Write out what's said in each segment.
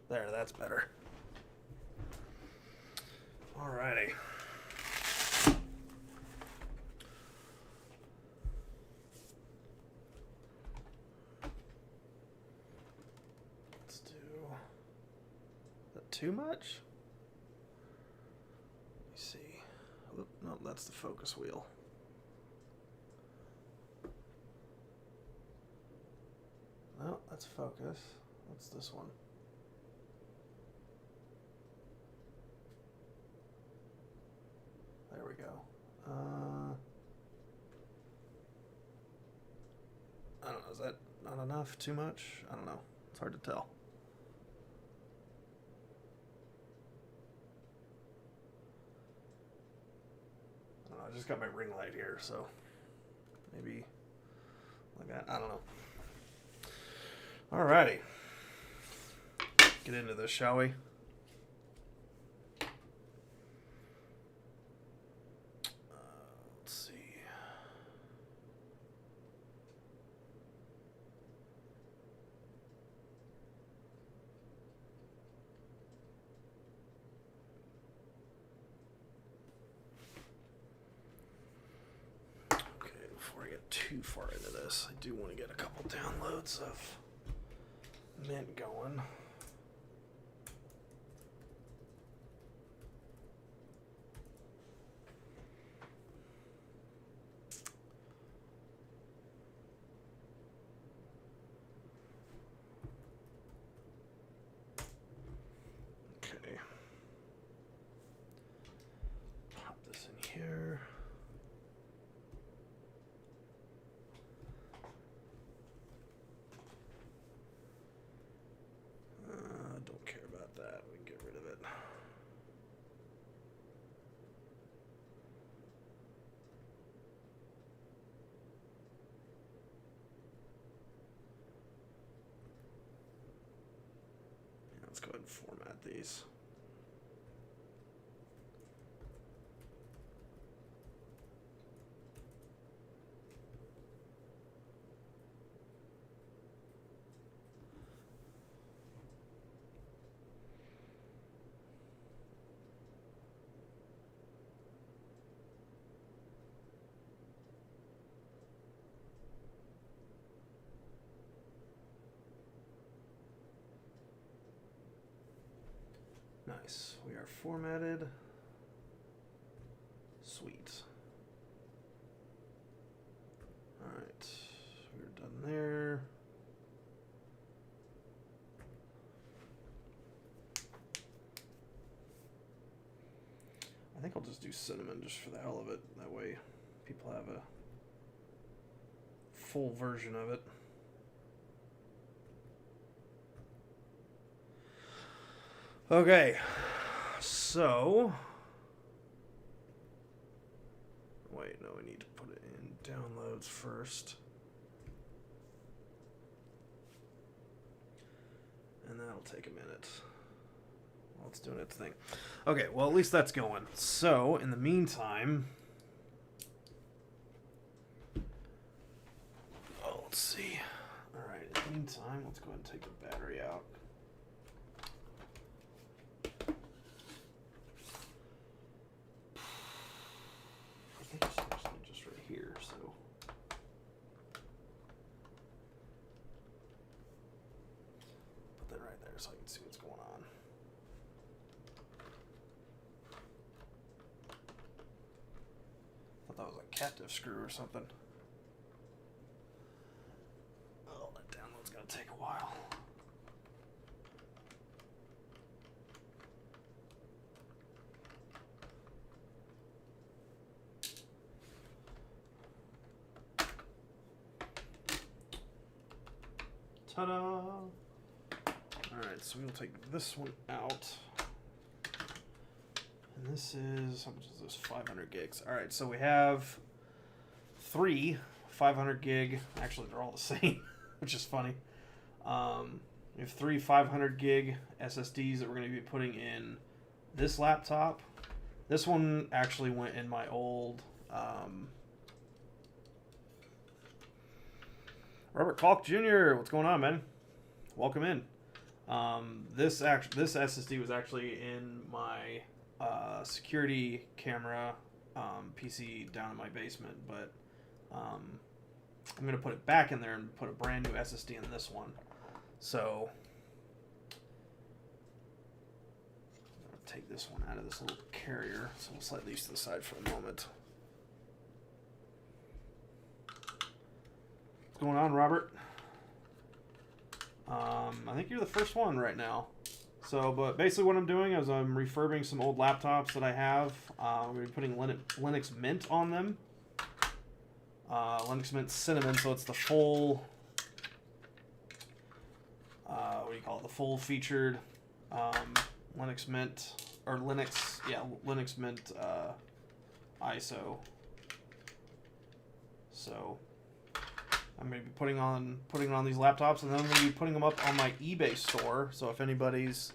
There, that's better. Alrighty. Let's do... Is that too much? Let me see. Oop, no, that's the focus wheel. No, that's focus. What's this one? There we go. I don't know. Is that not enough? Too much? I don't know. It's hard to tell. I don't know. I just got my ring light here, so maybe like that. I don't know. Alrighty. Get into this, shall we? Let's see. Okay, before I get too far into this, I do want to get a couple downloads of Mint going. Okay. Pop this in here. Don't care about that. We can get rid of it. Yeah, let's go ahead and format these. Nice. We are formatted. Sweet. Alright. We're done there. I think I'll just do cinnamon just for the hell of it. That way people have a full version of it. Okay, so wait, no, we need to put it in downloads first, and that'll take a minute while it's doing its thing. Okay, well, at least that's going. So in the meantime, let's see. All right, in the meantime, let's go ahead and take the battery out. It's actually just right here, so put that right there so I can see what's going on. I thought that was a captive screw or something. Oh, that download's gonna take a while. Ta-da! Alright, so we'll take this one out. And this is, how much is this? 500 gigs. Alright, so we have 3 500 gig. Actually, they're all the same, which is funny. We have 3 500 gig SSDs that we're going to be putting in this laptop. This one actually went in my old Robert Falk Jr., what's going on, man? Welcome in. This SSD was actually in my security camera PC down in my basement, but I'm gonna put it back in there and put a brand new SSD in this one. So I'm gonna take this one out of this little carrier. So we'll slide these to the side for a moment. What's going on, Robert? I think you're the first one right now. So, but basically what I'm doing is I'm refurbing some old laptops that I have. I'm going to be putting Linux Mint on them. Linux Mint Cinnamon, so it's the full, what do you call it? The full featured Linux Mint, or Linux Mint ISO. So I'm going to be putting on these laptops, and then I'm going to be putting them up on my eBay store. So if anybody's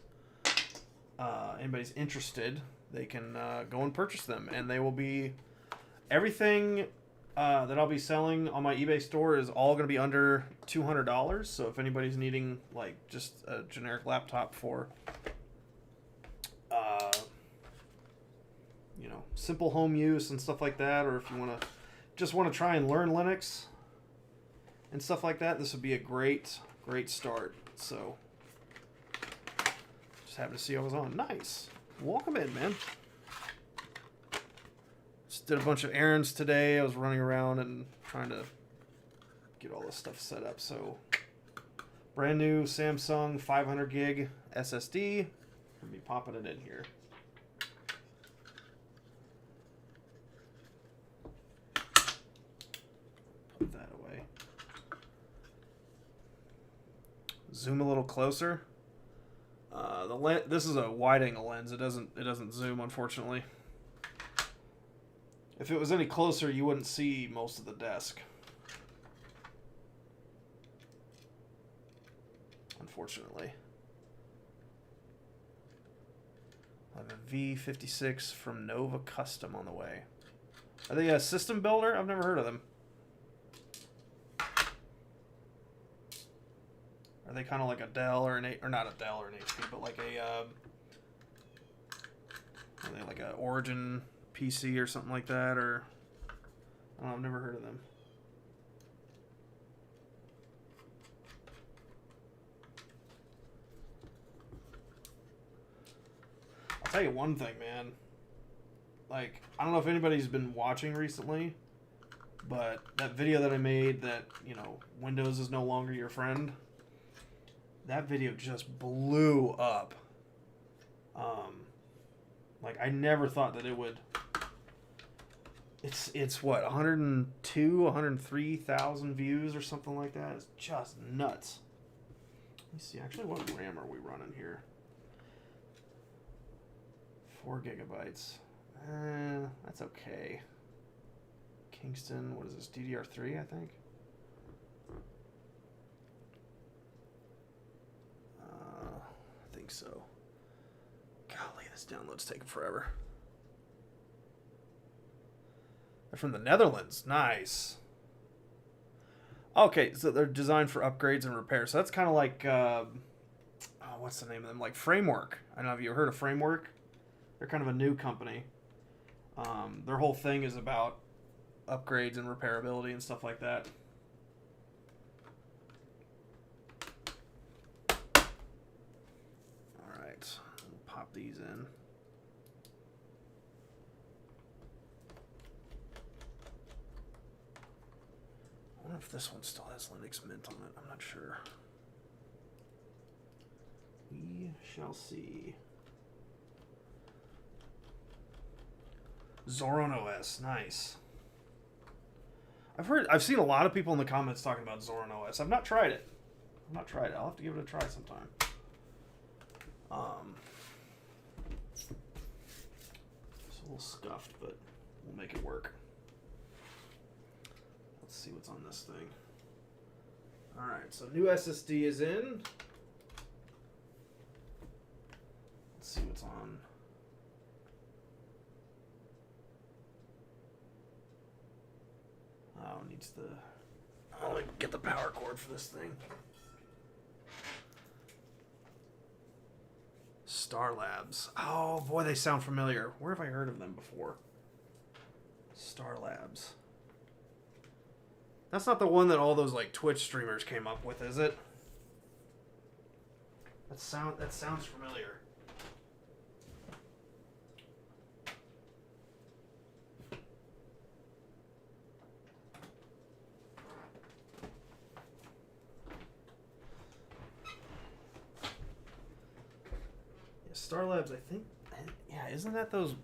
interested, they can go and purchase them, and they will be everything that I'll be selling on my eBay store is all going to be under $200. So if anybody's needing like just a generic laptop for simple home use and stuff like that, or if you want to try and learn Linux and stuff like that, this would be a great start. So just happy to see I was on. Nice. Welcome in, man. Just did a bunch of errands today. I was running around and trying to get all this stuff set up. So brand new Samsung 500 gig SSD. I'll be popping it in here. Put that away. Zoom a little closer. This is a wide angle lens. It doesn't zoom, unfortunately. If it was any closer, you wouldn't see most of the desk. Unfortunately. I have a V56 from Nova Custom on the way. Are they a system builder? I've never heard of them. Are they kind of like a Dell or not a Dell or an HP, but like are they like a Origin PC or something like that? Or I don't know, I've never heard of them. I'll tell you one thing, man. Like, I don't know if anybody's been watching recently, but that video that I made that, Windows is no longer your friend, that video just blew up. Like, I never thought that it would. It's what, 103,000 views or something like that. It's just nuts. Let me see, actually, what RAM are we running here? 4 gigabytes. That's okay. Kingston, what is this, DDR3, I think? I think so. Golly, this download's taking forever. They're from the Netherlands. Nice. Okay, so they're designed for upgrades and repairs. So that's kind of like, what's the name of them? Like Framework. I don't know if you heard of Framework. They're kind of a new company. Their whole thing is about upgrades and repairability and stuff like that. All right, we'll pop these in. I wonder if this one still has Linux Mint on it. I'm not sure. We shall see. Zorin OS, nice. I've seen a lot of people in the comments talking about Zorin OS. I've not tried it. I'll have to give it a try sometime. It's a little scuffed, but we'll make it work. Let's see what's on this thing. All right, so new SSD is in. Let's see what's on. Oh, it needs the... I'll get the power cord for this thing. Star Labs. Oh boy, they sound familiar. Where have I heard of them before? Star Labs. That's not the one that all those like Twitch streamers came up with, is it? That sounds familiar. Star Labs, I think, yeah, isn't that those,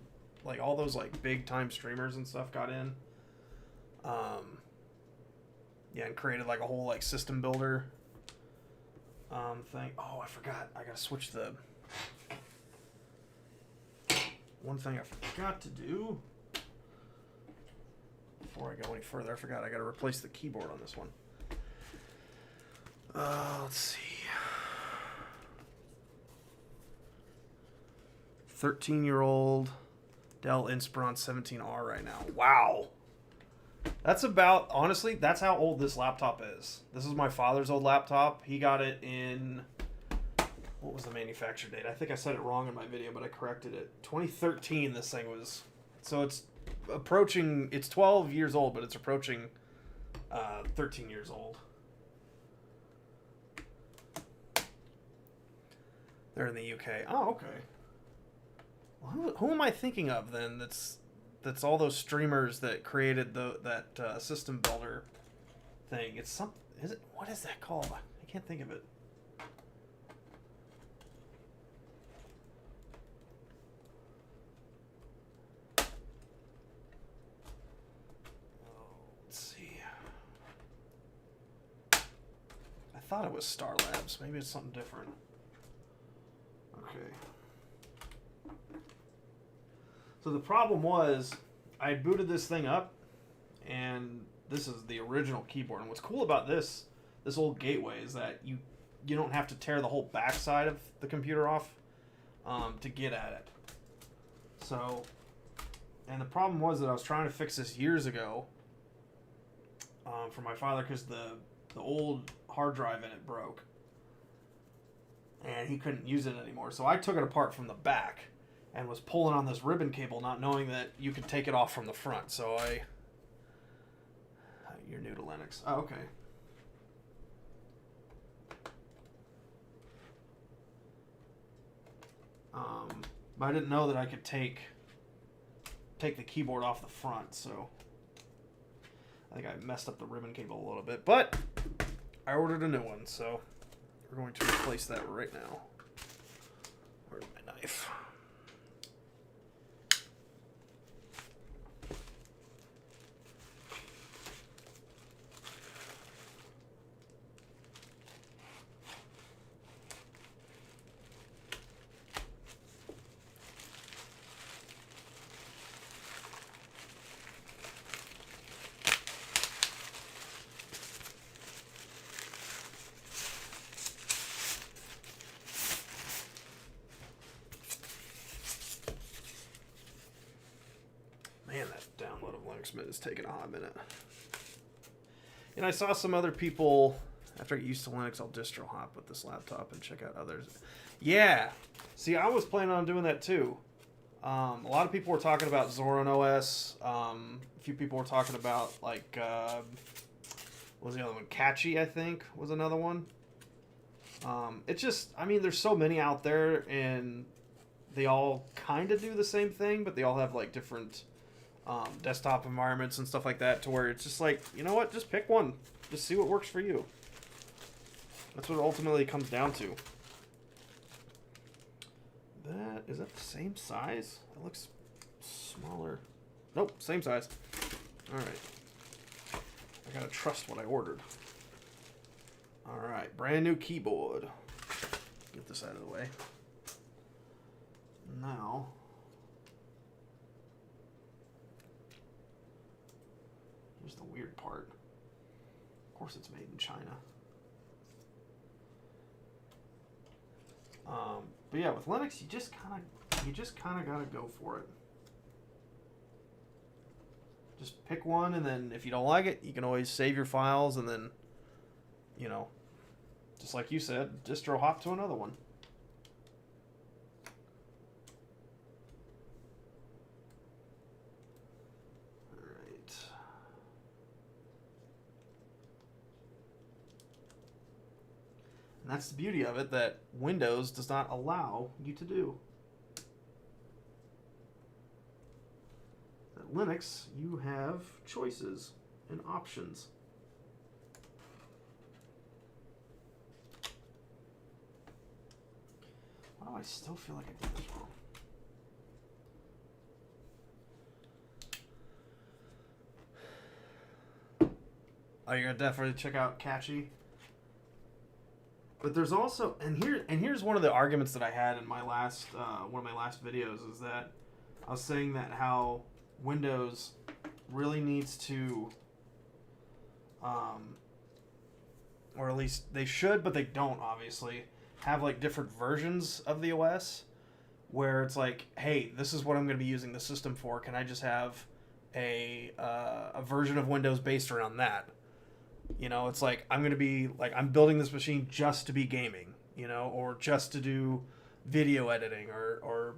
like, all those, like, big-time streamers and stuff got in? Yeah, and created, like, a whole, like, system builder thing. Oh, I forgot. I gotta switch the... One thing I forgot to do before I go any further, I forgot I gotta replace the keyboard on this one. Let's see. 13-year-old Dell Inspiron 17R right now. Wow. That's about, honestly, that's how old this laptop is. This is my father's old laptop. He got it in, what was the manufacture date? I think I said it wrong in my video, but I corrected it. 2013 this thing was. So it's approaching, it's 12 years old, but it's approaching 13 years old. They're in the UK. Oh, okay. Well, who am I thinking of then? That's all those streamers that created that system builder thing. It's some. Is it? What is that called? I can't think of it. Let's see. I thought it was Star Labs. Maybe it's something different. Okay. So the problem was, I booted this thing up, and this is the original keyboard. And what's cool about this old gateway is that you don't have to tear the whole backside of the computer off to get at it. So, and the problem was that I was trying to fix this years ago for my father because the old hard drive in it broke, and he couldn't use it anymore. So I took it apart from the back and was pulling on this ribbon cable, not knowing that you could take it off from the front. So you're new to Linux. Oh, okay. But I didn't know that I could take the keyboard off the front, so I think I messed up the ribbon cable a little bit. But I ordered a new one, so we're going to replace that right now. Where's my knife? Man, that download of Linux Mint is taking a hot minute. And I saw some other people, after I get used to Linux, I'll distro hop with this laptop and check out others. Yeah. See, I was planning on doing that too. A lot of people were talking about Zorin OS. A few people were talking about, like, what was the other one? Catchy, I think, was another one. It's just, I mean, there's so many out there, and they all kind of do the same thing, but they all have, like, different desktop environments and stuff like that, to where it's just like, you know what, just pick one. Just see what works for you. That's what it ultimately comes down to. Is that the same size? It looks smaller. Nope, same size. Alright. I gotta trust what I ordered. Alright, brand new keyboard. Get this out of the way. Now, here's the weird part. Of course it's made in China. But yeah, with Linux, you just kind of gotta go for it. Just pick one, and then if you don't like it, you can always save your files, and then, you know, just like you said, distro hop to another one. And that's the beauty of it, that Windows does not allow you to do. That Linux, you have choices and options. Why do I still feel like I did this wrong? Oh, you're gonna definitely check out Catchy. But there's also, and here's one of the arguments that I had in my last one of my last videos, is that I was saying that how Windows really needs to, or at least they should, but they don't, obviously, have like different versions of the OS, where it's like, hey, this is what I'm going to be using the system for. Can I just have a version of Windows based around that? You know, it's like, I'm going to be, like, I'm building this machine just to be gaming, you know, or just to do video editing or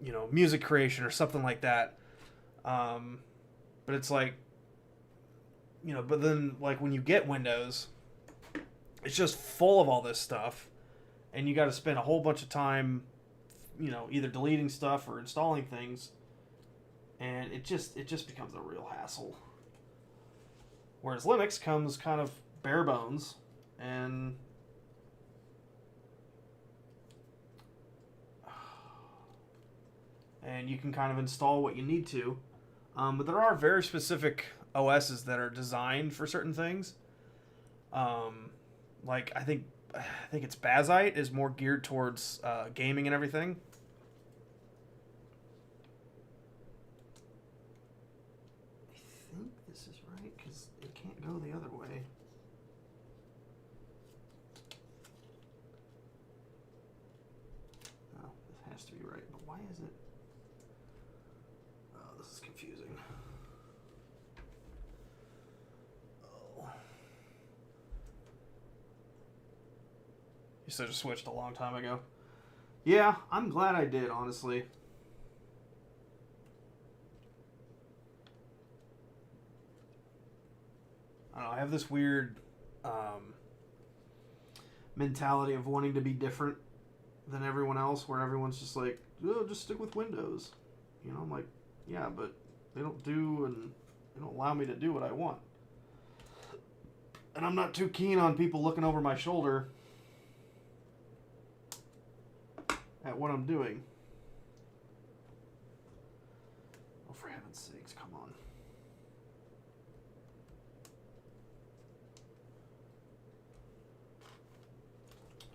you know, music creation or something like that. But it's like, you know, but then, like, when you get Windows, it's just full of all this stuff, and you got to spend a whole bunch of time, you know, either deleting stuff or installing things, and it just becomes a real hassle. Whereas Linux comes kind of bare bones, and you can kind of install what you need to. But there are very specific OSs that are designed for certain things. Like I think it's Bazite is more geared towards gaming and everything. I think this is right because it can't go the other way. Oh, this has to be right, but why is it? Oh, this is confusing. Oh. You should have switched a long time ago. Yeah, I'm glad I did, honestly. I don't know, I have this weird mentality of wanting to be different than everyone else, where everyone's just like, oh, just stick with Windows. You know, I'm like, yeah, but they don't allow me to do what I want. And I'm not too keen on people looking over my shoulder at what I'm doing. Oh, for heaven's sakes, come on.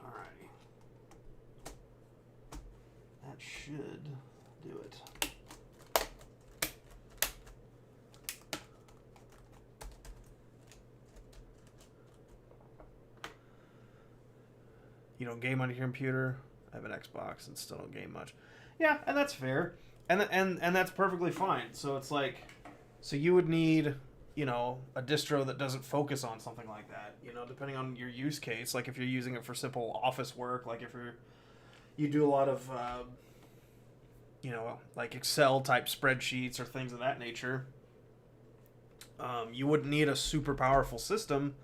Alrighty. That should do it. You don't game on your computer? I have an Xbox and still don't game much. Yeah, and that's fair. And that's perfectly fine. So it's like, so you would need, you know, a distro that doesn't focus on something like that, you know, depending on your use case. Like if you're using it for simple office work, like if you do a lot of, you know, like Excel type spreadsheets or things of that nature, you wouldn't need a super powerful system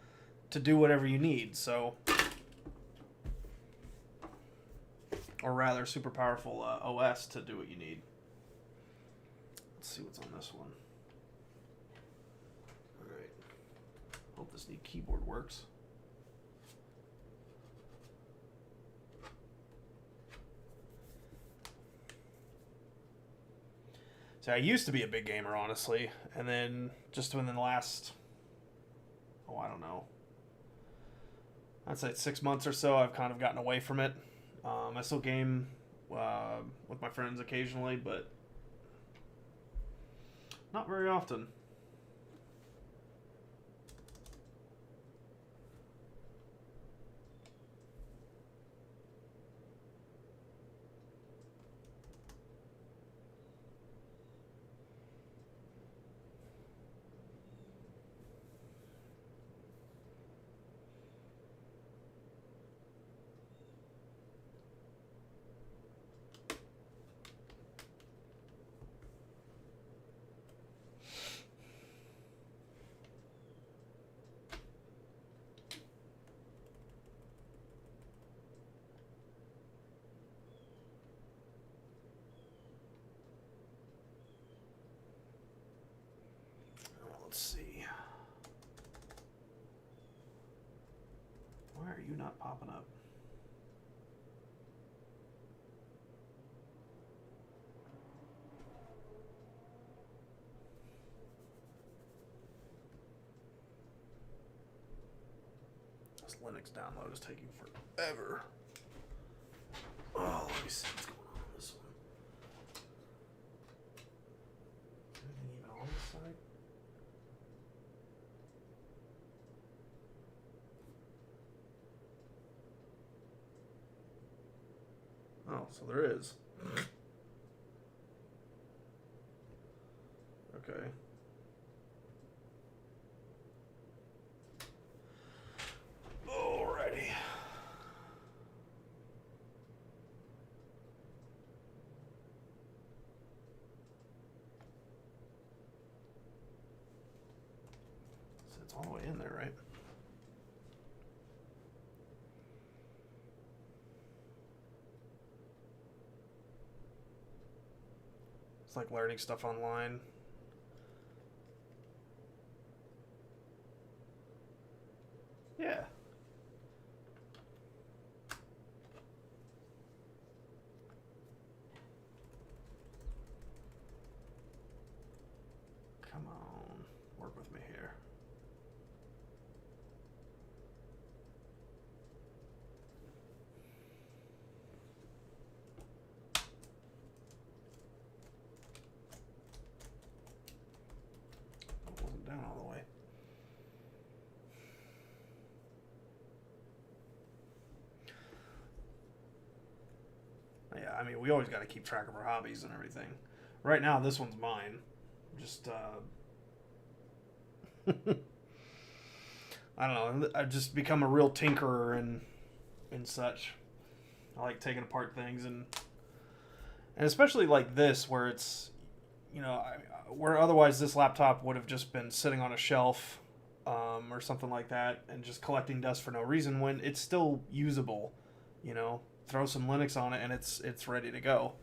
to do whatever you need. So, or rather, super powerful OS to do what you need. Let's see what's on this one. Alright. Hope this new keyboard works. So I used to be a big gamer, honestly. And then just within the last, I don't know, I'd say 6 months or so, I've kind of gotten away from it. I still game with my friends occasionally, but not very often. you not popping up? This Linux download is taking forever. Oh, let me see what's going on with this one. Anything even on this side? Oh, so there is. Okay. Alrighty. So it's all the way in there, right? It's like learning stuff online. Yeah. Come on. Work with me here. It wasn't down all the way. Yeah, I mean, we always got to keep track of our hobbies and everything. Right now, this one's mine. Just, I don't know. I've just become a real tinkerer and such. I like taking apart things and especially like this, where it's, where otherwise this laptop would have just been sitting on a shelf, or something like that, and just collecting dust for no reason. When it's still usable, throw some Linux on it and it's ready to go.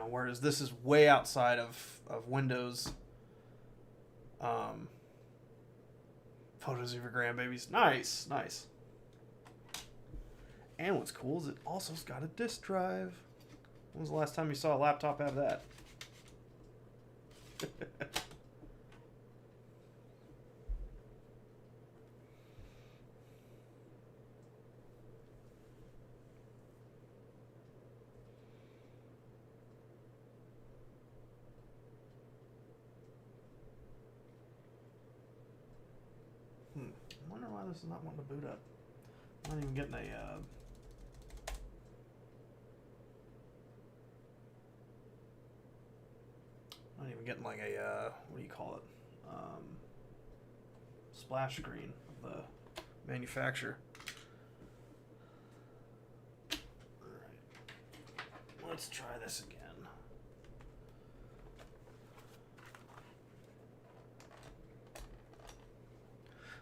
Whereas this is way outside of Windows. Photos of your grandbabies. Nice. And what's cool is it also's got a disk drive. When was the last time you saw a laptop have that? I wonder why this is not wanting to boot up. I'm not even getting like a what do you call it? Splash screen of the manufacturer. Alright. Let's try this again.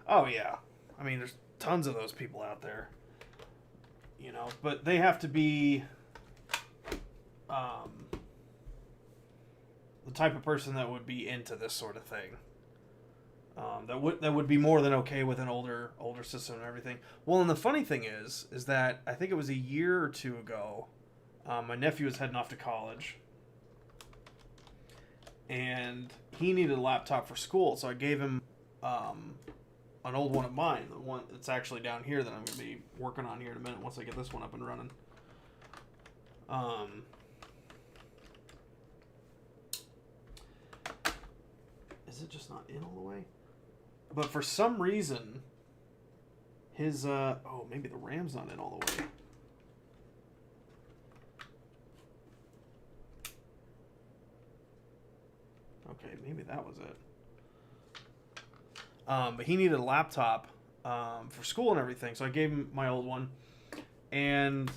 Oh yeah. I mean, there's tons of those people out there. But they have to be the type of person that would be into this sort of thing. That would be more than okay with an older system and everything. Well, and the funny thing is that I think it was a year or two ago, my nephew was heading off to college, and he needed a laptop for school, so I gave him an old one of mine, the one that's actually down here that I'm going to be working on here in a minute once I get this one up and running. Is it just not in all the way? But for some reason, his, maybe the RAM's not in all the way. Okay, maybe that was it. But he needed a laptop for school and everything, so I gave him my old one, and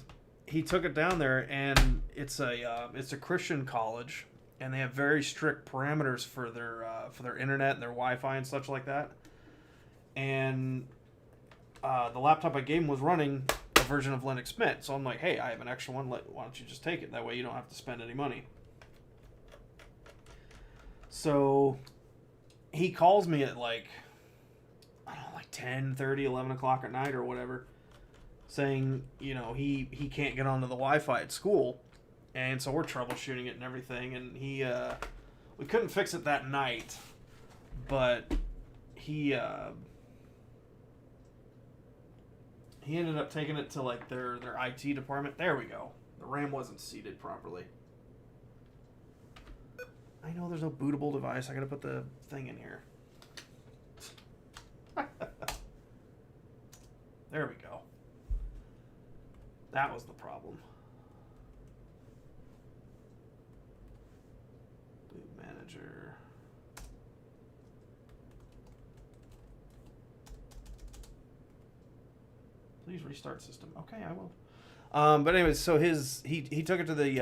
he took it down there, and it's a Christian college, and they have very strict parameters for their internet and their Wi-Fi and such like that. And the laptop I gave him was running a version of Linux Mint, so I'm like, hey, I have an extra one. Why don't you just take it? That way you don't have to spend any money. So he calls me at like 10:30, 11 o'clock at night or whatever, saying, you know, he can't get onto the Wi-Fi at school. And so we're troubleshooting it and everything. And we couldn't fix it that night, but he ended up taking it to like their IT department. There we go. The RAM wasn't seated properly. I know there's no bootable device. I gotta put the thing in here. There we go. That was the problem. Boot manager. Please restart system. Okay, I will. But anyways, so he took it to the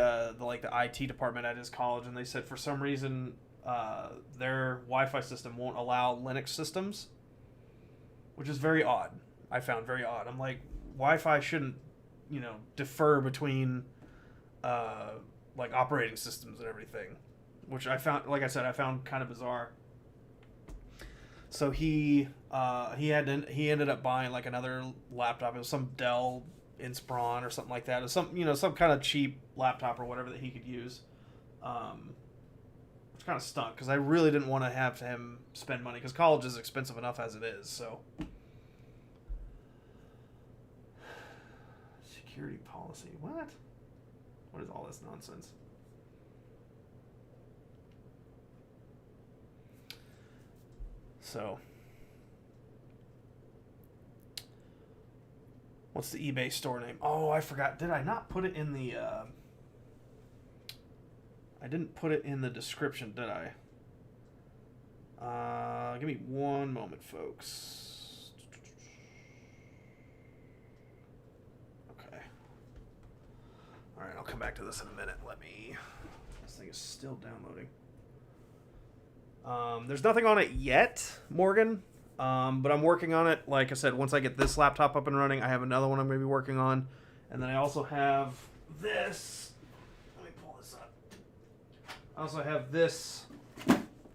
IT department at his college, and they said for some reason their Wi-Fi system won't allow Linux systems, which is very odd. I found very odd. I'm like, Wi-Fi shouldn't, you know, defer between like operating systems and everything, which I found, like I said, I found kind of bizarre. So he ended up buying like another laptop. It was some Dell Inspiron or something like that. It was some kind of cheap laptop or whatever that he could use, which kind of stunk because I really didn't want to have him spend money because college is expensive enough as it is. So security policy, what is all this nonsense? So, what's the eBay store name? Oh, I forgot. Did I not put it in the... I didn't put it in the description, did I? Give me one moment, folks. Okay. Alright, I'll come back to this in a minute. This thing is still downloading. There's nothing on it yet, Morgan, but I'm working on it. Like I said, once I get this laptop up and running, I have another one I'm going to be working on. And then I also have this. Let me pull this up. I also have this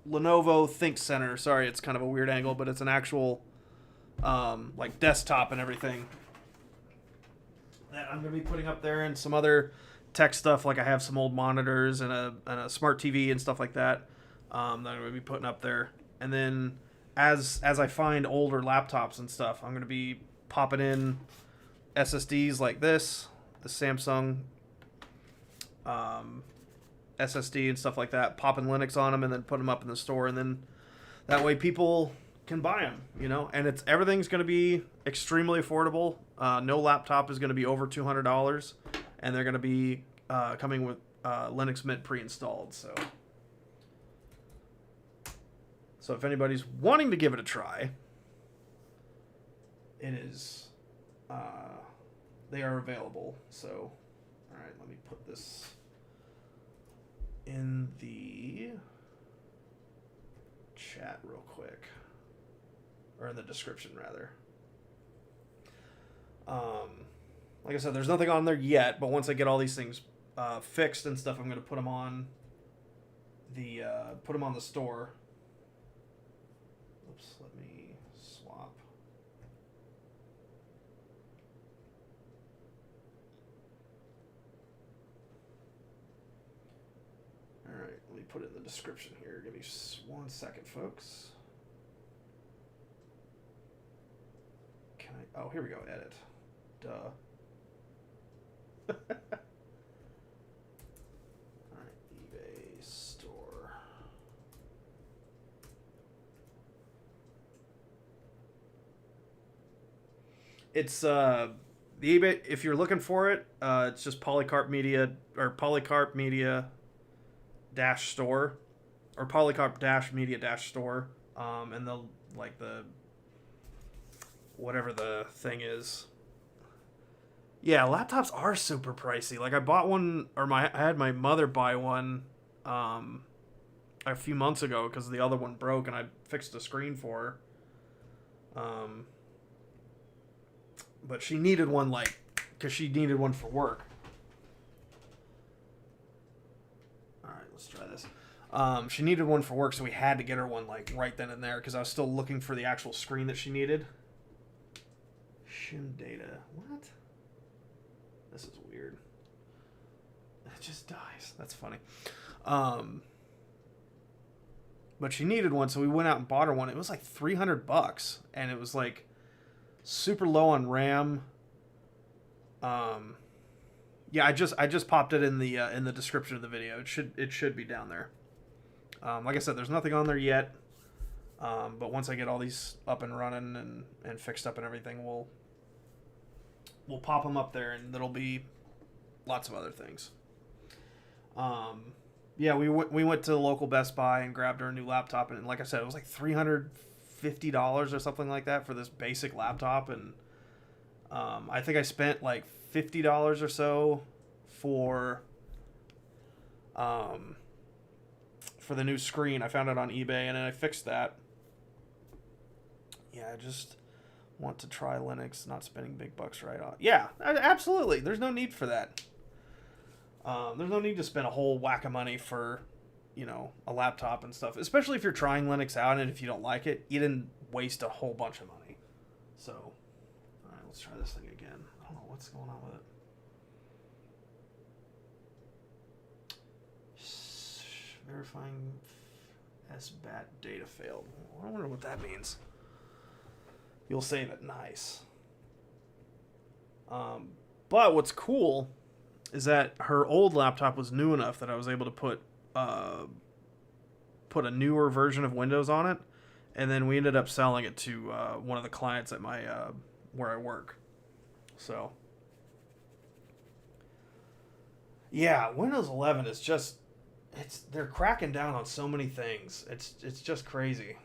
Lenovo Think Center. Sorry, it's kind of a weird angle, but it's an actual like desktop and everything that I'm going to be putting up there, and some other tech stuff. Like I have some old monitors and a smart TV and stuff like that. That I'm going to be putting up there. And then as I find older laptops and stuff, I'm going to be popping in SSDs like this, the Samsung SSD and stuff like that, popping Linux on them and then putting them up in the store. And then that way people can buy them, you know, and everything's going to be extremely affordable. No laptop is going to be over $200, and they're going to be coming with Linux Mint pre-installed. So if anybody's wanting to give it a try, it is, they are available. So, all right, let me put this in the chat real quick, or in the description rather. Like I said, there's nothing on there yet, but once I get all these things fixed and stuff, I'm going to put them on the store. Oops, let me swap. All right, let me put it in the description here. Give me 1 second, folks. Oh, here we go. Edit. Duh. All right, eBay store. It's the eBay. If you're looking for it, it's just Polycarp Media or Polycarp Media dash store or Polycarp dash Media dash store. And the whatever the thing is. Yeah, laptops are super pricey. Like I bought one, or I had my mother buy one a few months ago because the other one broke, and I fixed the screen for her. But she needed one, because she needed one for work. All right, let's try this. She needed one for work, so we had to get her one right then and there because I was still looking for the actual screen that she needed. Shim data. What? This is weird. It just dies. That's funny. But she needed one, so we went out and bought her one. It was like $300, and it was like super low on RAM. Yeah, I just popped it in the description of the video. It should be down there. Like I said, there's nothing on there yet. But once I get all these up and running and fixed up and everything, we'll pop them up there, and there'll be lots of other things. Yeah, we went to the local Best Buy and grabbed her a new laptop, and like I said, it was like $350 or something like that for this basic laptop, and I think I spent like $50 or so for the new screen. I found it on eBay, and then I fixed that. Yeah, I just want to try Linux, not spending big bucks right on. Yeah, absolutely. There's no need for that. There's no need to spend a whole whack of money for, a laptop and stuff. Especially if you're trying Linux out, and if you don't like it, you didn't waste a whole bunch of money. So, all right, let's try this thing again. I don't know what's going on with it. Verifying SBAT data failed. I wonder what that means. You'll save it. Nice. But what's cool is that her old laptop was new enough that I was able to put a newer version of Windows on it, and then we ended up selling it to one of the clients at my where I work. So yeah, Windows 11 is just they're cracking down on so many things. It's just crazy.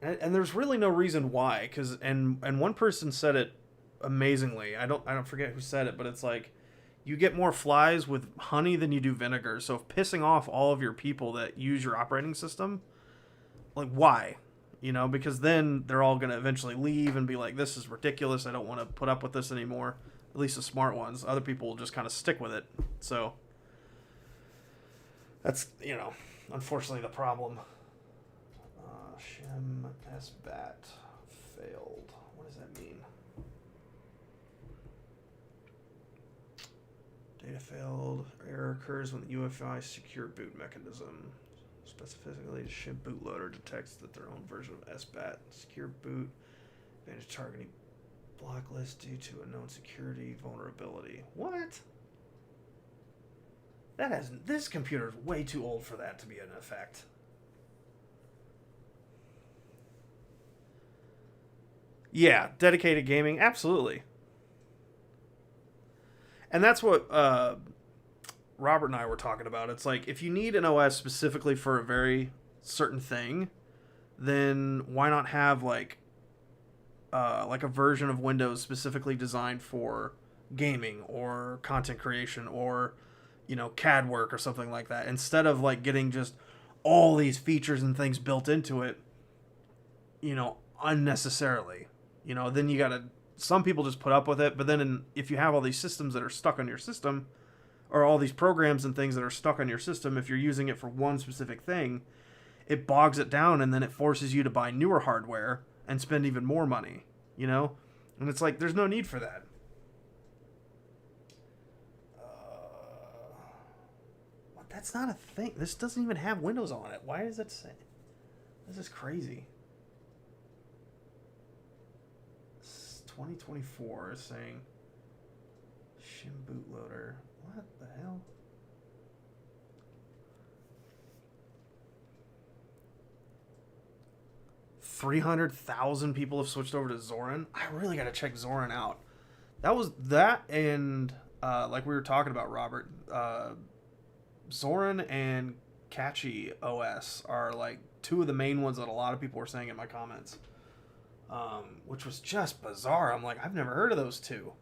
And there's really no reason why, and one person said it amazingly. I don't forget who said it, but it's like you get more flies with honey than you do vinegar. So if pissing off all of your people that use your operating system, like why? Because then they're all going to eventually leave and be like, this is ridiculous. I don't want to put up with this anymore. At least the smart ones. Other people will just kind of stick with it. So that's, unfortunately the problem. Shim SBAT failed. What does that mean? Data failed. Error occurs when the UEFI secure boot mechanism. Specifically, the shim bootloader detects that their own version of SBAT secure boot advantage targeting blacklist due to a known security vulnerability. What? This computer is way too old for that to be an effect. Yeah, dedicated gaming, absolutely. And that's what Robert and I were talking about. It's like, if you need an OS specifically for a very certain thing, then why not have like a version of Windows specifically designed for gaming or content creation or, CAD work or something like that, instead of like getting just all these features and things built into it, unnecessarily. Then you gotta, some people just put up with it, but then if you have all these systems that are stuck on your system, or all these programs and things that are stuck on your system, if you're using it for one specific thing, it bogs it down, and then it forces you to buy newer hardware and spend even more money, And it's like, there's no need for that. But that's not a thing. This doesn't even have Windows on it. Why does it say? This is crazy. 2024 is saying shim bootloader. What the hell? $300,000 people have switched over to Zorin. I really got to check Zorin out. That and like we were talking about, Robert, Zorin and Catchy OS are like two of the main ones that a lot of people were saying in my comments. Which was just bizarre. I'm like, I've never heard of those two,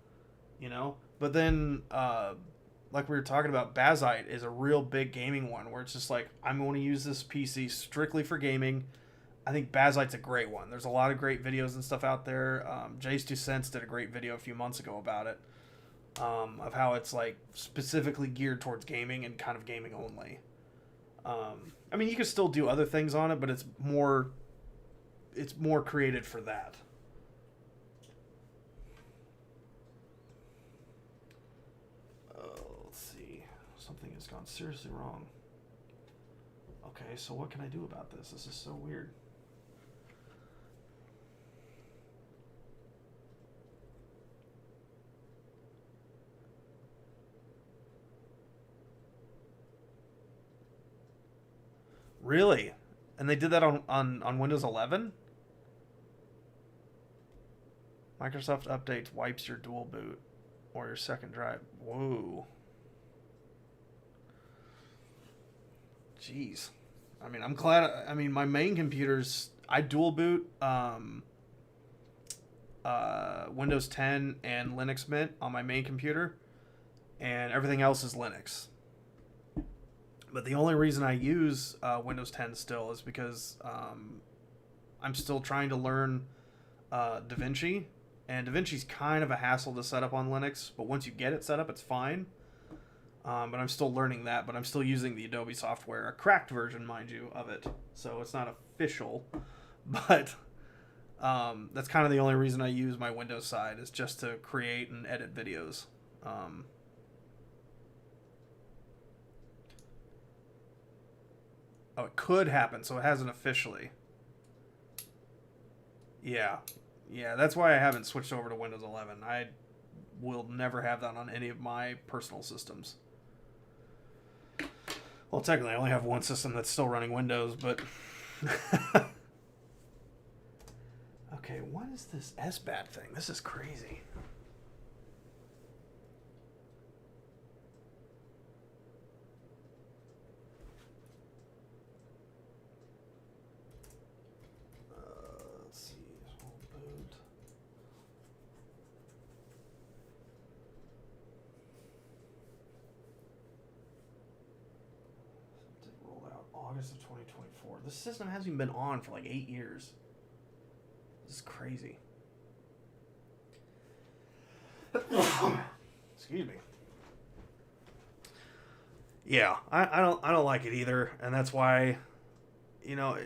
But then, like we were talking about, Bazite is a real big gaming one where it's just like, I'm going to use this PC strictly for gaming. I think Bazite's a great one. There's a lot of great videos and stuff out there. Jay's 2 Cents did a great video a few months ago about it, of how it's like specifically geared towards gaming and kind of gaming only. I mean, you can still do other things on it, but it's more created for that. something has gone seriously wrong. Okay, so what can I do about this? This is so weird. Really? And they did that on Windows 11? Microsoft Updates wipes your dual boot or your second drive. Whoa. Jeez. I mean, I'm glad. I mean, my main computers, I dual boot Windows 10 and Linux Mint on my main computer, and everything else is Linux. But the only reason I use Windows 10 still is because I'm still trying to learn DaVinci, and DaVinci's kind of a hassle to set up on Linux, but once you get it set up, it's fine. But I'm still learning that, but I'm still using the Adobe software, a cracked version, mind you, of it. So it's not official, but that's kind of the only reason I use my Windows side, is just to create and edit videos. Oh, it could happen, so it hasn't officially. Yeah. Yeah, that's why I haven't switched over to Windows 11. I will never have that on any of my personal systems. Well, technically, I only have one system that's still running Windows, but... Okay, what is this SBAT thing? This is crazy. Let's see. Hold boot. It rolled out August of 2024. This system hasn't even been on for like 8 years. This is crazy. Excuse me. Yeah, I don't like it either, and that's why, you know,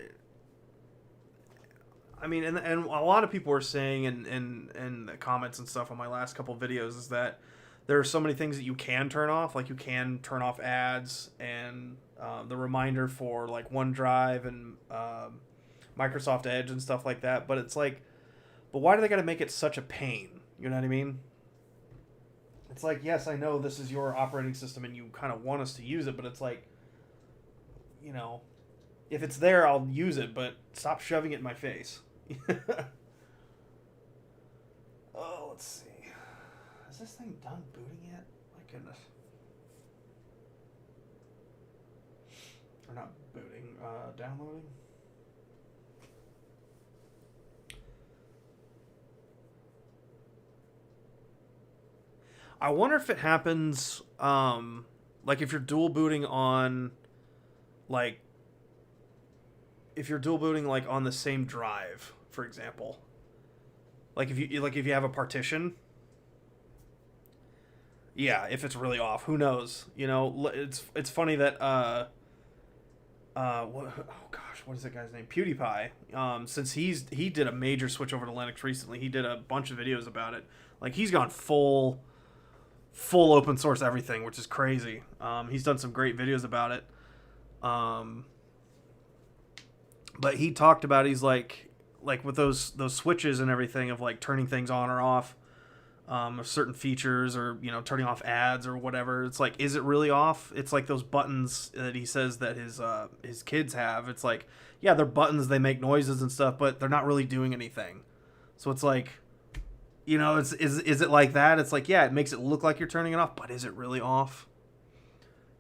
I mean, and a lot of people were saying in the comments and stuff on my last couple videos is that there are so many things that you can turn off, like you can turn off ads and the reminder for like OneDrive and Microsoft Edge and stuff like that, but it's like, but why do they got to make it such a pain? You know what I mean? It's like, yes, I know this is your operating system and you kind of want us to use it, but it's like, you know, if it's there, I'll use it, but stop shoving it in my face. Oh, let's see. Is this thing done booting yet? My goodness. Or not booting, downloading. I wonder if it happens, like if you're dual booting on, like, if you're dual booting like on the same drive, for example. Like if you have a partition. Yeah, if it's really off, who knows? You know, it's funny that what, oh gosh, what is that guy's name? PewDiePie. Since he did a major switch over to Linux recently, he did a bunch of videos about it. Like he's gone full open source everything, which is crazy. He's done some great videos about it. But he talked about, he's like with those switches and everything of like turning things on or off, of certain features, or, you know, turning off ads or whatever. It's like, is it really off? It's like those buttons that he says that his kids have. It's like, yeah, they're buttons, they make noises and stuff, but they're not really doing anything. So it's like, you know, is it like that? It's like, yeah, it makes it look like you're turning it off, but is it really off?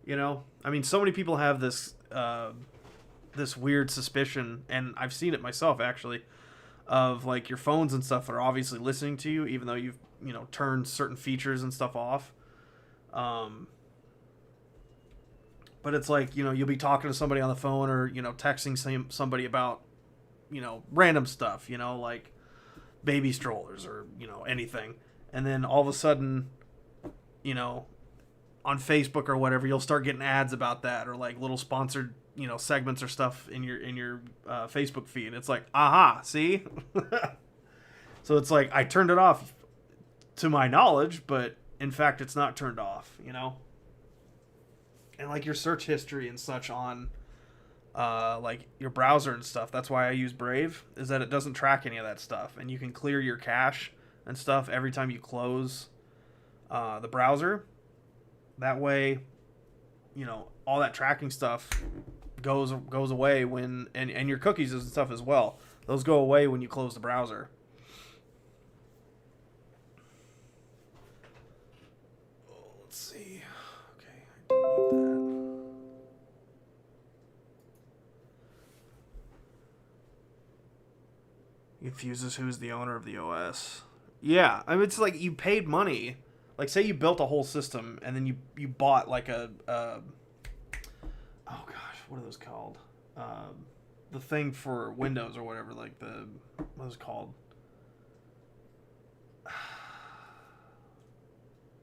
You know, I mean, so many people have this this weird suspicion, and I've seen it myself actually, of like your phones and stuff are obviously listening to you, even though you've, you know, turned certain features and stuff off. But it's like, you know, you'll be talking to somebody on the phone, or, you know, texting somebody about, you know, random stuff, you know, like baby strollers or, you know, anything. And then all of a sudden, you know, on Facebook or whatever, you'll start getting ads about that, or like little sponsored, you know, segments or stuff in your Facebook feed. It's like, aha, see? So it's like, I turned it off to my knowledge, but in fact, it's not turned off, you know? and like your search history and such on like your browser and stuff. That's why I use Brave, is that it doesn't track any of that stuff, and you can clear your cache and stuff every time you close the browser. That way, you know, all that tracking stuff goes away when, and your cookies and stuff as well. Those go away when you close the browser. Let's see. Okay, I don't need that. It confuses who's the owner of the OS. Yeah, I mean, it's like you paid money. Like, say you built a whole system and then you bought like a oh gosh, what are those called? The thing for Windows or whatever, like what is it called?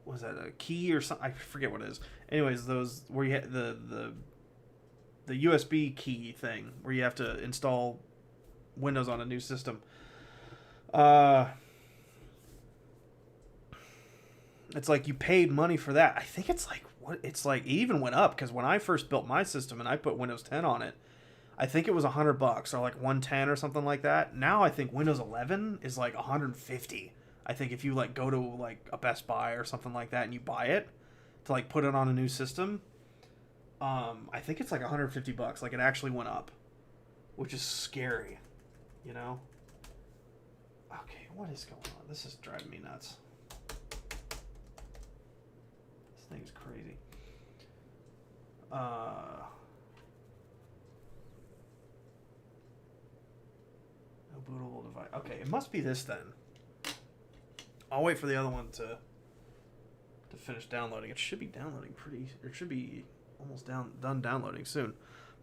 Was that a key or something? I forget what it is. Anyways, those where you had the USB key thing where you have to install Windows on a new system. It's like you paid money for that. I think it's like it even went up, because when I first built my system and I put Windows 10 on it, I think it was $100 or like 110 or something like that. Now I think Windows 11 is like 150. I think if you like go to like a Best Buy or something like that and you buy it to like put it on a new system, I think it's like $150. Like, it actually went up, which is scary, you know? Okay, what is going on? This is driving me nuts. This thing's crazy. No bootable device. Okay, it must be this then. I'll wait for the other one to finish downloading. It should be downloading it should be almost done downloading soon.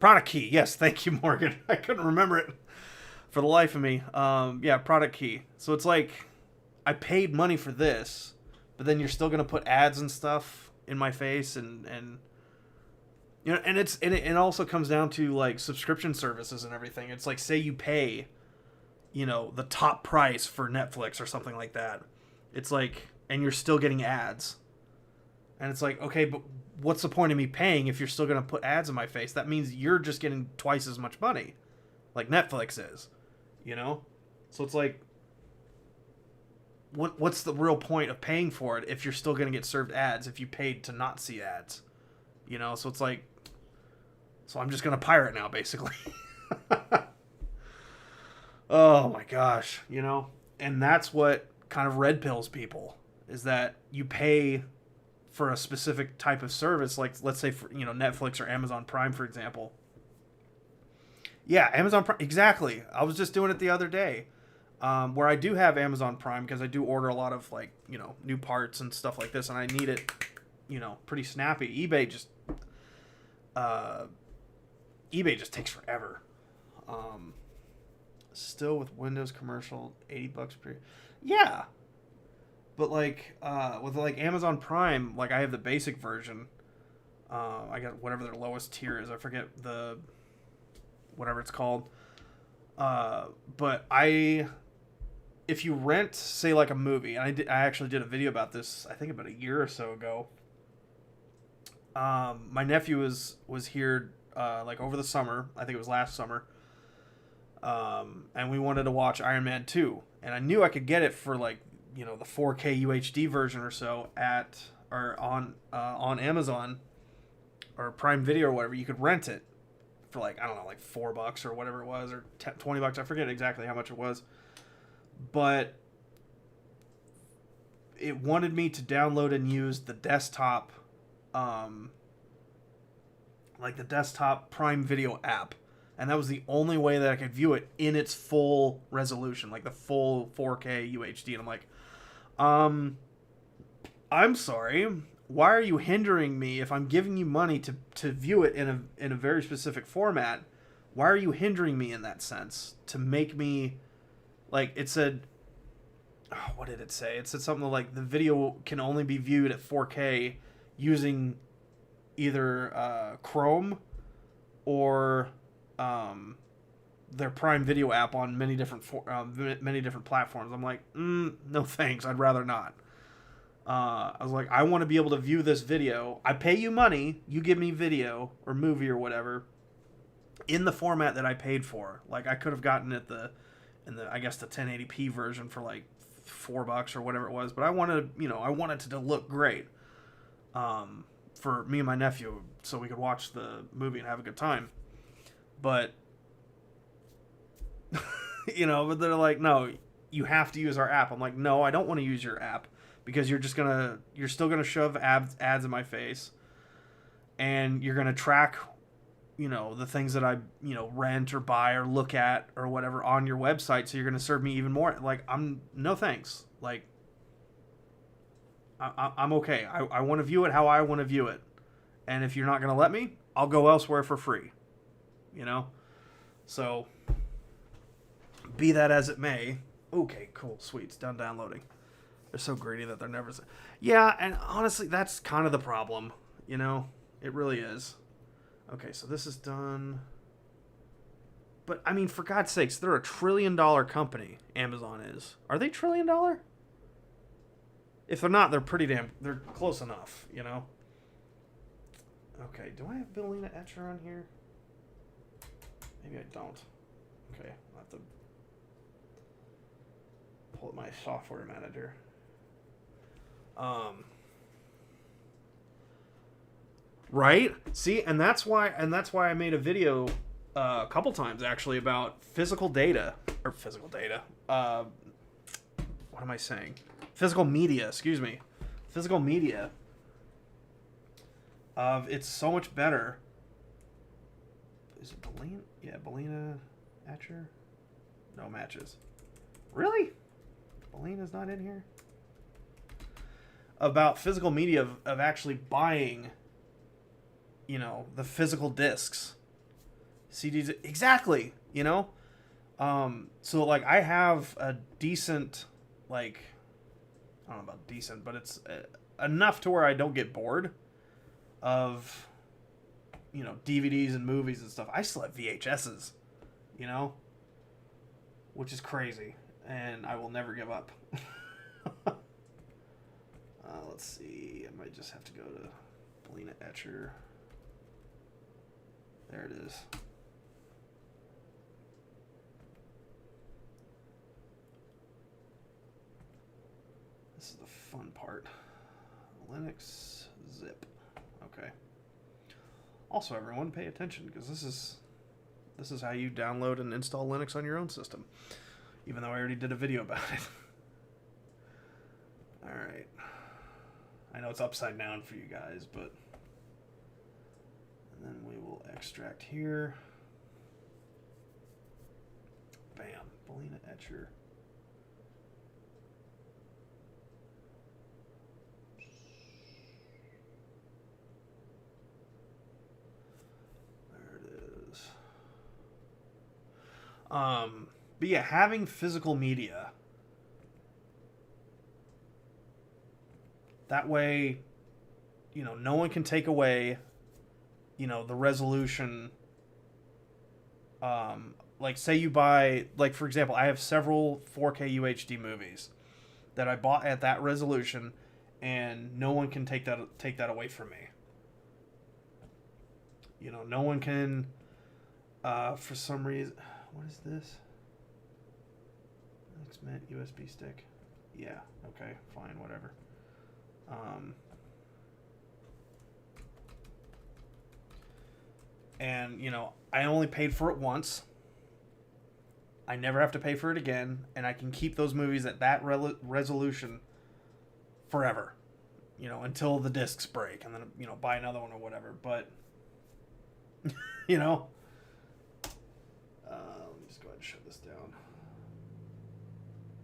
Product key. Yes, thank you, Morgan. I couldn't remember it for the life of me. Yeah, product key. So it's like I paid money for this, but then you're still gonna put ads and stuff in my face, and you know, and it also comes down to like subscription services and everything. It's like, say you pay, you know, the top price for Netflix or something like that. It's like, and you're still getting ads. And it's like, okay, but what's the point of me paying if you're still going to put ads in my face? That means you're just getting twice as much money, like Netflix is, you know? So it's like, what's the real point of paying for it if you're still going to get served ads if you paid to not see ads? You know, so it's like, so I'm just going to pirate now, basically. Oh my gosh, you know? And that's what kind of red pills people, is that you pay for a specific type of service, like let's say for, you know, Netflix or Amazon Prime, for example. Yeah, Amazon Prime, exactly. I was just doing it the other day, where I do have Amazon Prime because I do order a lot of, like, you know, new parts and stuff like this, and I need it, you know, pretty snappy. eBay just takes forever. Still with Windows commercial, $80 per year. Yeah, but like with like Amazon Prime, like I have the basic version. I got whatever their lowest tier is. I forget whatever it's called. But if you rent, say, like a movie, and I actually did a video about this, I think about a year or so ago. My nephew was here like over the summer. I think it was last summer. And we wanted to watch Iron Man 2, and I knew I could get it for like, you know, the 4K UHD version or so on Amazon or Prime Video or whatever. You could rent it for like, I don't know, like $4 or whatever it was, or $20. I forget exactly how much it was, but it wanted me to download and use the desktop, like the desktop Prime Video app. And that was the only way that I could view it in its full resolution, like the full 4K UHD. And I'm like, I'm sorry. Why are you hindering me if I'm giving you money to view it in a very specific format? Why are you hindering me in that sense to make me, like, it said, oh, what did it say? It said something like the video can only be viewed at 4K using either Chrome or their Prime Video app on many different platforms. I'm like, no thanks, I'd rather not. I was like, I want to be able to view this video. I pay you money, you give me video or movie or whatever in the format that I paid for. Like, I could have gotten it in the I guess the 1080p version for like $4 or whatever it was, but I wanted, I wanted it to look great for me and my nephew so we could watch the movie and have a good time. But but they're like, no, you have to use our app. I'm like, no, I don't want to use your app because you're still gonna shove ads in my face, and you're gonna track, the things that I, rent or buy or look at or whatever on your website. So you're gonna serve me even more. Like, no thanks. Like, I'm okay. I want to view it how I want to view it, and if you're not gonna let me, I'll go elsewhere for free. So. Be that as it may. Okay, cool, sweet. It's done downloading. They're so greedy that they're never... Yeah, and honestly, that's kind of the problem. It really is. Okay, so this is done. But, I mean, for God's sakes, they're a $1 trillion company, Amazon is. Are they $1 trillion? If they're not, they're they're close enough, Okay, do I have Billina Etcher on here? Maybe I don't. Okay, I'll have to pull up my software manager. Right? See, and that's why I made a video a couple times actually about physical data. What am I saying? Physical media, excuse me. Physical media. It's so much better. Is it Bellina? Yeah, Bellina Etcher? No matches. Really? Bellina's not in here? About physical media of actually buying, the physical discs. CDs. Exactly, So, like, I have a decent, like, I don't know about decent, but it's enough to where I don't get bored of, DVDs and movies and stuff. I still have VHSs, which is crazy. And I will never give up. Let's see. I might just have to go to Bellina Etcher. There it is. This is the fun part. Linux zip. Okay. Also, everyone, pay attention because this is how you download and install Linux on your own system. Even though I already did a video about it. Alright. I know it's upside down for you guys, but... And then we will extract here. Bam. Bellina Etcher. There it is. But yeah, having physical media. That way, no one can take away, the resolution. Like, say you buy, like, for example, I have several 4K UHD movies that I bought at that resolution, and no one can take that away from me. No one can, for some reason... What is this? XMent USB stick. Yeah, okay, fine, whatever. And, I only paid for it once. I never have to pay for it again, and I can keep those movies at that resolution forever. Until the discs break, and then, buy another one or whatever. But, let me just go ahead and shut this down.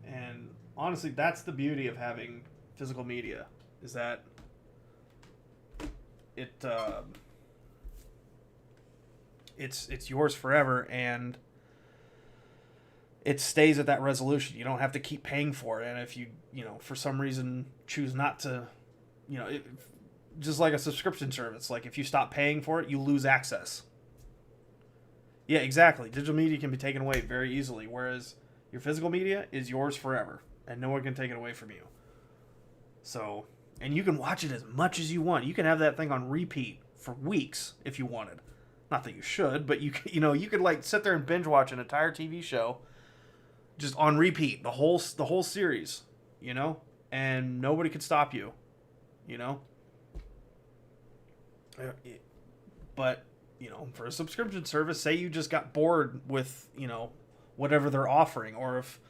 And honestly, that's the beauty of having physical media, is that it's yours forever, and it stays at that resolution. You don't have to keep paying for it, and if you for some reason choose not to, just like a subscription service, like if you stop paying for it, you lose access. Yeah, exactly. Digital media can be taken away very easily, whereas your physical media is yours forever, and no one can take it away from you. So, And you can watch it as much as you want. You can have that thing on repeat for weeks if you wanted. Not that you should, but you could like sit there and binge watch an entire TV show just on repeat, the whole series, and nobody could stop you, But, for a subscription service, say you just got bored with, whatever they're offering, or if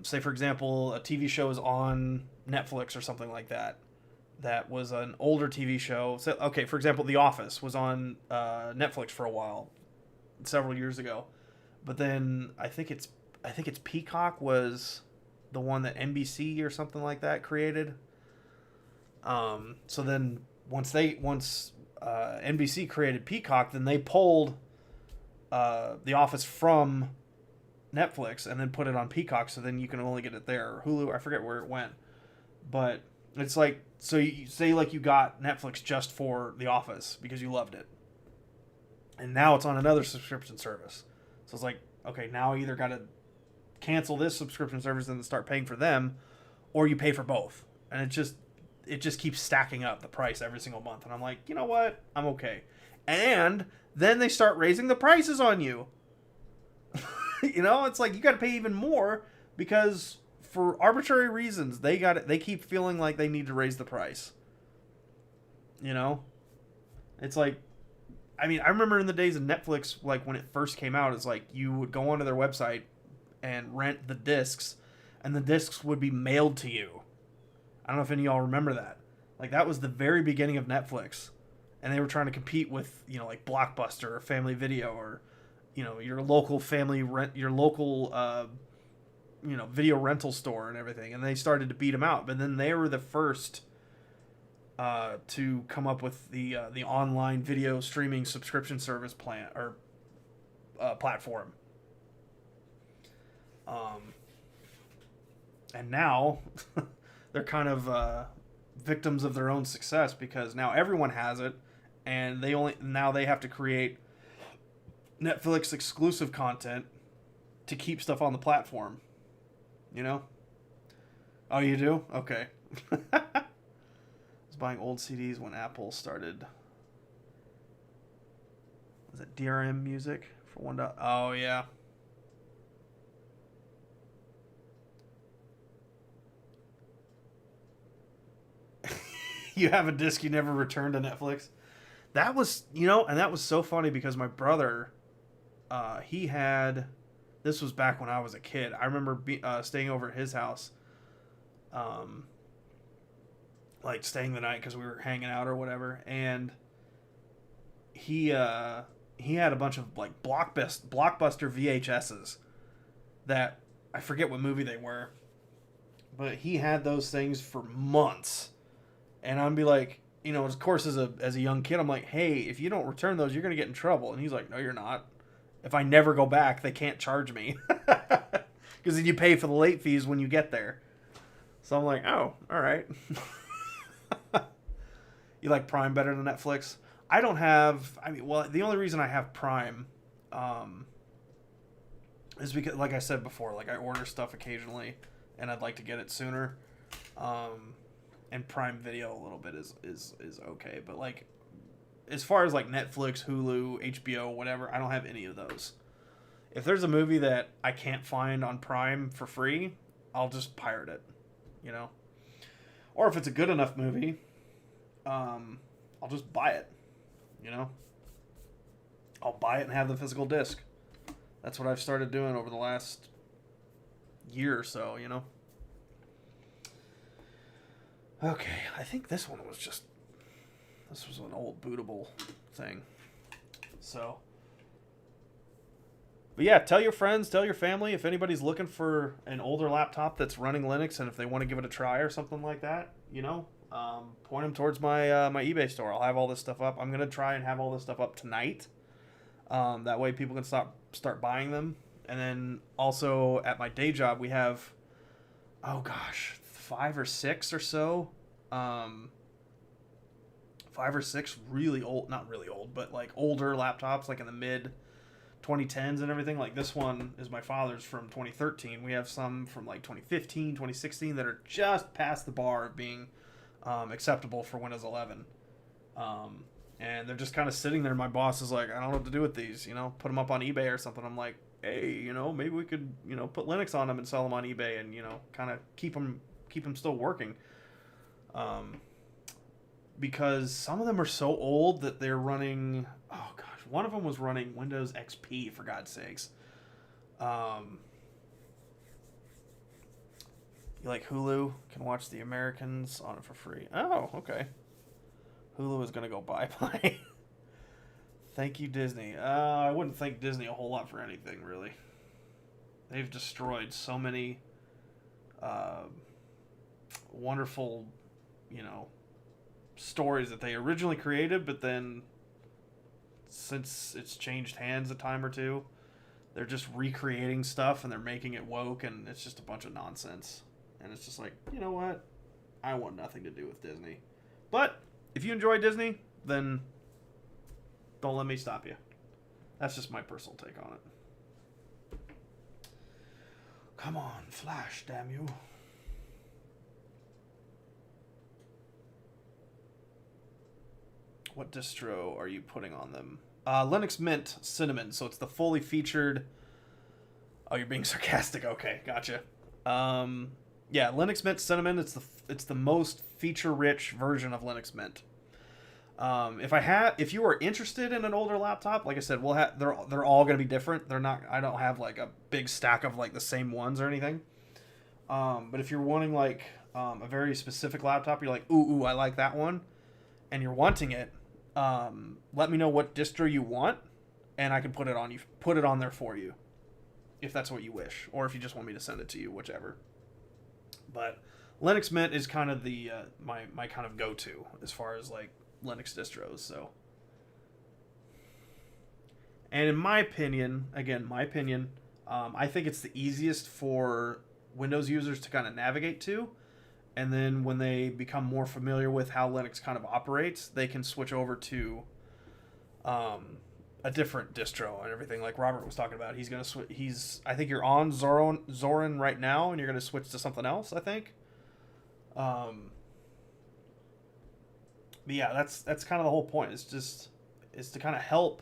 say for example a TV show is on Netflix or something like that was an older TV show. So, okay, for example, The Office was on Netflix for a while, several years ago, but then I think it's Peacock was the one that NBC or something like that created. So then once NBC created Peacock, then they pulled The Office from Netflix and then put it on Peacock, so then you can only get it there. Or Hulu, I forget where it went. But it's like, so you say like you got Netflix just for The Office because you loved it. And now it's on another subscription service. So it's like, okay, now I either got to cancel this subscription service and start paying for them, or you pay for both. And it just keeps stacking up the price every single month. And I'm like, you know what? I'm okay. And then they start raising the prices on you. It's like you got to pay even more because for arbitrary reasons they keep feeling like they need to raise the price. It's like, I mean, I remember in the days of Netflix, like when it first came out, it's like you would go onto their website and rent the discs, and the discs would be mailed to you. I don't know if any of y'all remember that. Like, that was the very beginning of Netflix, and they were trying to compete with, like Blockbuster or Family Video or, your local video rental store and everything, and they started to beat them out. But then they were the first to come up with the online video streaming subscription service plan or platform. And now they're kind of victims of their own success because now everyone has it, and now they have to create Netflix exclusive content to keep stuff on the platform. Oh, you do? Okay. I was buying old CDs when Apple started. Was it DRM music for one? Oh, yeah. You have a disc you never returned to Netflix? That was, and that was so funny because my brother, this was back when I was a kid. I remember staying over at his house, like staying the night because we were hanging out or whatever, and he had a bunch of like Blockbuster VHSs that I forget what movie they were, but he had those things for months. And I'd be like, of course, as a young kid, I'm like, hey, if you don't return those, you're going to get in trouble. And he's like, no, you're not. If I never go back, they can't charge me. Because then you pay for the late fees when you get there. So I'm like, oh, all right. You like Prime better than Netflix? I don't have, the only reason I have Prime is because, like I said before, like I order stuff occasionally, and I'd like to get it sooner. And Prime Video a little bit is okay, but like as far as like Netflix, Hulu, HBO, whatever, I don't have any of those. If there's a movie that I can't find on Prime for free, I'll just pirate it, Or if it's a good enough movie, I'll just buy it, I'll buy it and have the physical disc. That's what I've started doing over the last year or so, Okay, I think this one was an old bootable thing. So, but yeah, tell your friends, tell your family if anybody's looking for an older laptop that's running Linux and if they want to give it a try or something like that, point them towards my my eBay store. I'll have all this stuff up. I'm gonna try and have all this stuff up tonight. That way people can start buying them. And then also at my day job we have, 5 or 6 or so, 5 or 6 really old, not really old, but like older laptops, like in the mid 2010s and everything. Like this one is my father's from 2013. We have some from like 2015, 2016 that are just past the bar of being acceptable for Windows 11. And they're just kind of sitting there. My boss is like, I don't know what to do with these, put them up on eBay or something. I'm like, hey, maybe we could, put Linux on them and sell them on eBay and, kind of keep them still working. Because some of them are so old that they're running, oh gosh, one of them was running Windows XP, for God's sakes. You like Hulu? Can watch The Americans on it for free. Oh, okay. Hulu is going to go bye-bye. Thank you, Disney. I wouldn't thank Disney a whole lot for anything, really. They've destroyed so many wonderful, stories that they originally created, but then since it's changed hands a time or two, they're just recreating stuff and they're making it woke, and it's just a bunch of nonsense. And it's just like, you know what? I want nothing to do with Disney. But if you enjoy Disney, then don't let me stop you. That's just my personal take on it. Come on, Flash, damn you. What distro are you putting on them? Linux Mint Cinnamon. So it's the fully featured... Oh, you're being sarcastic. Okay, gotcha. Yeah, Linux Mint Cinnamon. It's the most feature-rich version of Linux Mint. If you are interested in an older laptop, like I said, they're all going to be different. They're not. I don't have like a big stack of like the same ones or anything. But if you're wanting like a very specific laptop, you're like, ooh, I like that one, and you're wanting it. Let me know what distro you want, and I can put it on there for you, if that's what you wish, or if you just want me to send it to you, whichever. But Linux Mint is kind of the my kind of go-to as far as like Linux distros. So, and in my opinion, I think it's the easiest for Windows users to kind of navigate to. And then when they become more familiar with how Linux kind of operates, they can switch over to a different distro and everything. Like Robert was talking about, he's gonna I think you're on Zorin right now, and you're gonna switch to something else, I think. But yeah, that's kind of the whole point. It's to kind of help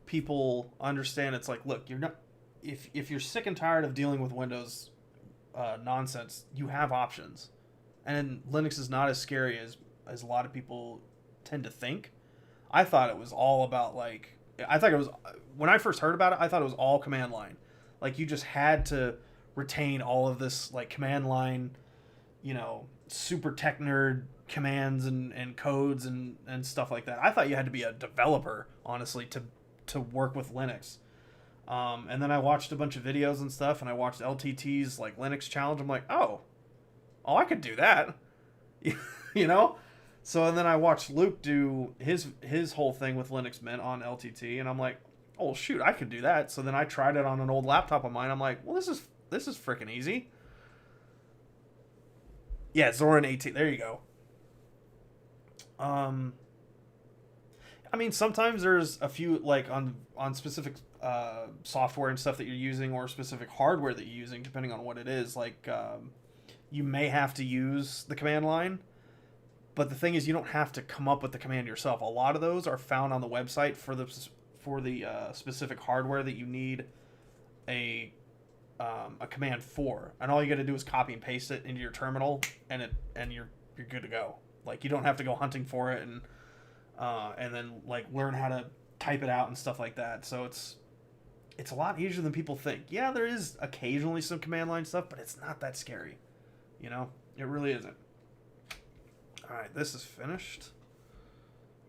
people understand. It's like, look, you're not if you're sick and tired of dealing with Windows nonsense, you have options, and Linux is not as scary as a lot of people tend to think. I thought it was all about when I first heard about it, I thought it was all command line. Like you just had to retain all of this like command line, super tech nerd commands and codes and stuff like that. I thought you had to be a developer, honestly, to work with Linux. And then I watched a bunch of videos and stuff, and I watched LTT's like Linux challenge. I'm like, oh, I could do that, So and then I watched Luke do his whole thing with Linux Mint on LTT, and I'm like, oh shoot, I could do that. So then I tried it on an old laptop of mine. I'm like, well, this is freaking easy. Yeah, Zorin 18. There you go. I mean, sometimes there's a few like on specific software and stuff that you're using, or specific hardware that you're using, depending on what it is. Like you may have to use the command line, but the thing is, you don't have to come up with the command yourself. A lot of those are found on the website for the specific hardware that you need a command for, and all you got to do is copy and paste it into your terminal, and you're good to go. Like you don't have to go hunting for it and then like learn how to type it out and stuff like that. So it's a lot easier than people think. Yeah, there is occasionally some command line stuff, but it's not that scary. It really isn't. All right, this is finished.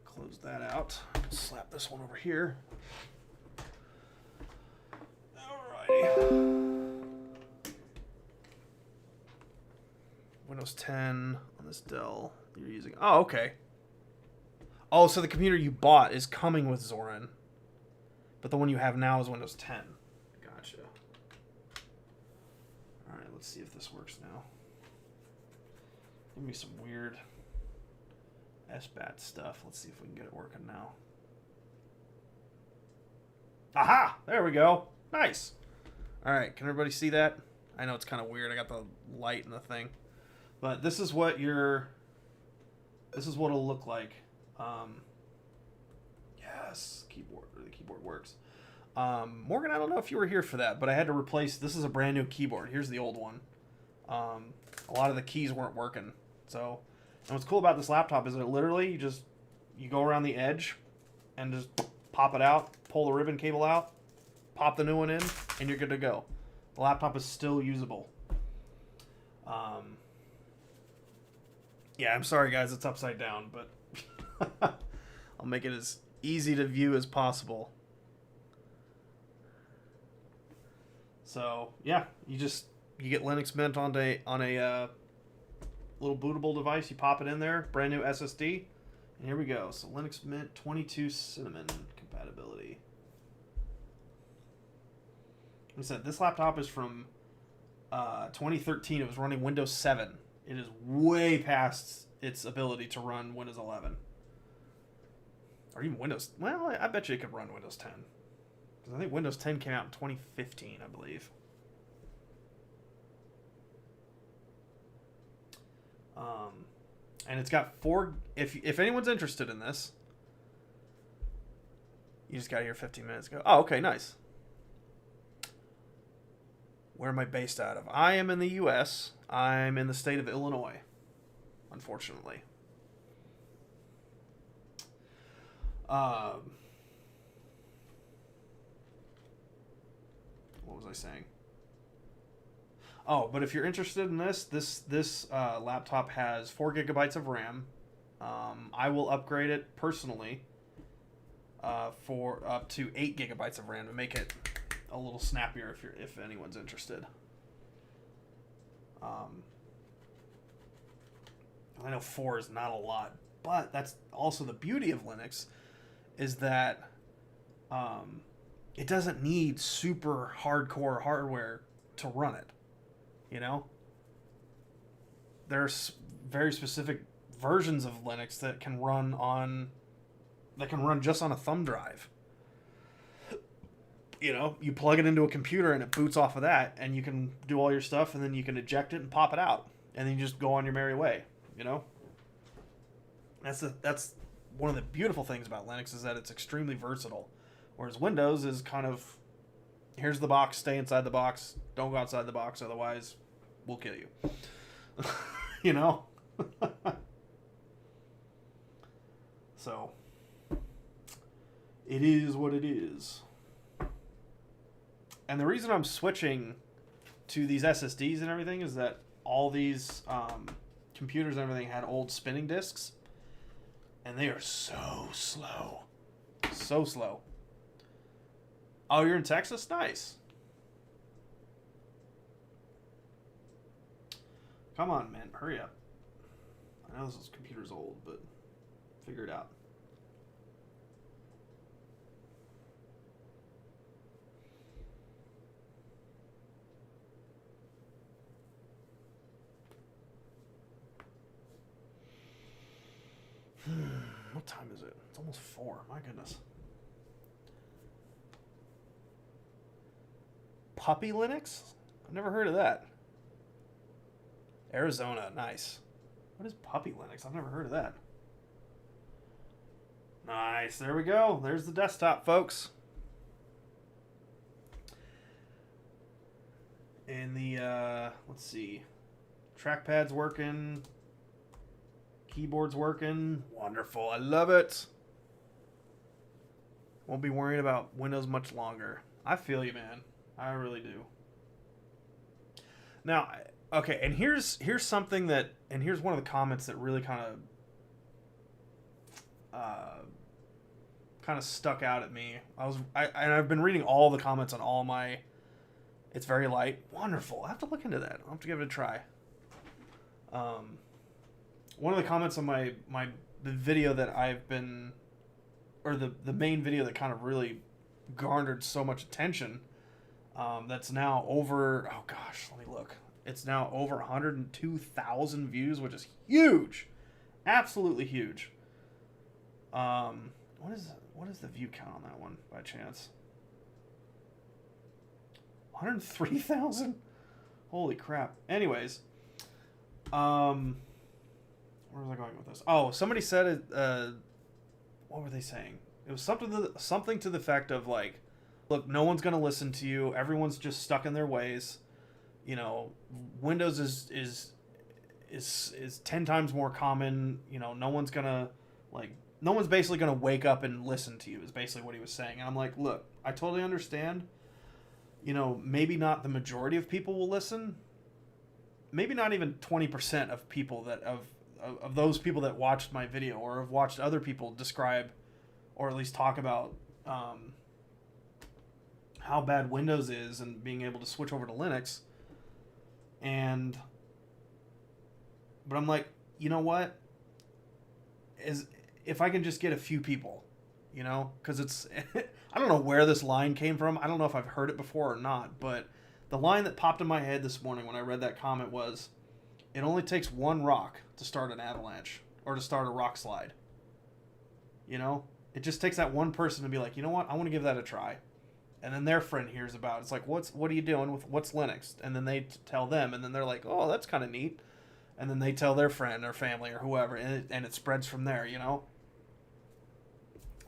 Close that out. Slap this one over here. Alrighty. Windows 10 on this Dell you're using. Oh, okay. Oh, so the computer you bought is coming with Zorin, but the one you have now is Windows 10. Gotcha. All right, let's see if this works now. Give me some weird SBAT stuff. Let's see if we can get it working now. Aha! There we go. Nice. All right, can everybody see that? I know it's kind of weird. I got the light and the thing. But this is what your This is what it'll look like. Yes, keyboard. The keyboard works. Morgan, I don't know if you were here for that, but I had to replace. This is a brand new keyboard. Here's the old one. A lot of the keys weren't working. So, and what's cool about this laptop is that literally you go around the edge and just pop it out, pull the ribbon cable out, pop the new one in, and you're good to go. The laptop is still usable. Yeah, I'm sorry guys, it's upside down, but I'll make it as easy to view as possible. So yeah, you get Linux Mint on a little bootable device. You pop it in there, brand new SSD, and here we go. So Linux Mint 22 Cinnamon compatibility. Like I said, this laptop is from 2013. It was running Windows 7. It is way past its ability to run Windows 11. Or even Windows... Well, I bet you it could run Windows 10. Because I think Windows 10 came out in 2015, I believe. And it's got 4... If anyone's interested in this... You just got here 15 minutes ago. Oh, okay, nice. Where am I based out of? I am in the U.S. I'm in the state of Illinois, unfortunately. What was I saying? Oh, but if you're interested in this laptop has 4 gigabytes of RAM. I will upgrade it personally for up to 8 gigabytes of RAM to make it a little snappier if anyone's interested. I know 4 is not a lot, but that's also the beauty of Linux, is that it doesn't need super hardcore hardware to run it. You know, there's very specific versions of Linux that can run just on a thumb drive. You know, you plug it into a computer and it boots off of that, and you can do all your stuff, and then you can eject it and pop it out, and then you just go on your merry way. You know, that's one of the beautiful things about Linux, is that it's extremely versatile, whereas Windows is kind of, here's the box, stay inside the box, don't go outside the box, otherwise we'll kill you. You know. So it is what it is. And the reason I'm switching to these SSDs and everything is that all these computers and everything had old spinning disks, and they are so slow. So slow. Oh, you're in Texas? Nice. Come on, man. Hurry up. I know this computer's old, but figure it out. What time is it? It's almost 4. My goodness. Puppy Linux? I've never heard of that. Arizona, nice. What is Puppy Linux? I've never heard of that. Nice, there we go. There's the desktop, folks. And the, let's see. Trackpad's working. Keyboard's working. Wonderful, I love it. Won't be worrying about Windows much longer. I feel you, man. I really do. Now, okay, and here's something that, and here's one of the comments that really kind of stuck out at me. I've been reading all the comments on all my. It's very light. Wonderful. I have to look into that. I'll have to give it a try. One of the comments on the video that I've been, or the main video that kind of really garnered so much attention, that's now over, oh gosh, let me look. It's now over 102,000 views, which is huge. Absolutely huge. What is the view count on that one by chance? 103,000? Holy crap. Anyways, Where was I going with this? Oh, somebody said it. What were they saying? It was something to the effect of like, look, no one's gonna listen to you. Everyone's just stuck in their ways. You know, Windows is 10 times more common. You know, no one's basically gonna wake up and listen to you. Is basically what he was saying. And I'm like, look, I totally understand. You know, maybe not the majority of people will listen. Maybe not even 20% of people of those people that watched my video or have watched other people describe or at least talk about how bad Windows is and being able to switch over to Linux. But I'm like, you know what? If I can just get a few people, you know, because it's, I don't know where this line came from. I don't know if I've heard it before or not, but the line that popped in my head this morning when I read that comment was, it only takes one rock to start an avalanche or to start a rock slide. You know, it just takes that one person to be like, you know what, I want to give that a try. And then their friend hears about it. It's like, what are you doing with what's Linux? And then they tell them, and then they're like, oh, that's kind of neat. And then they tell their friend or family or whoever, and it spreads from there, you know?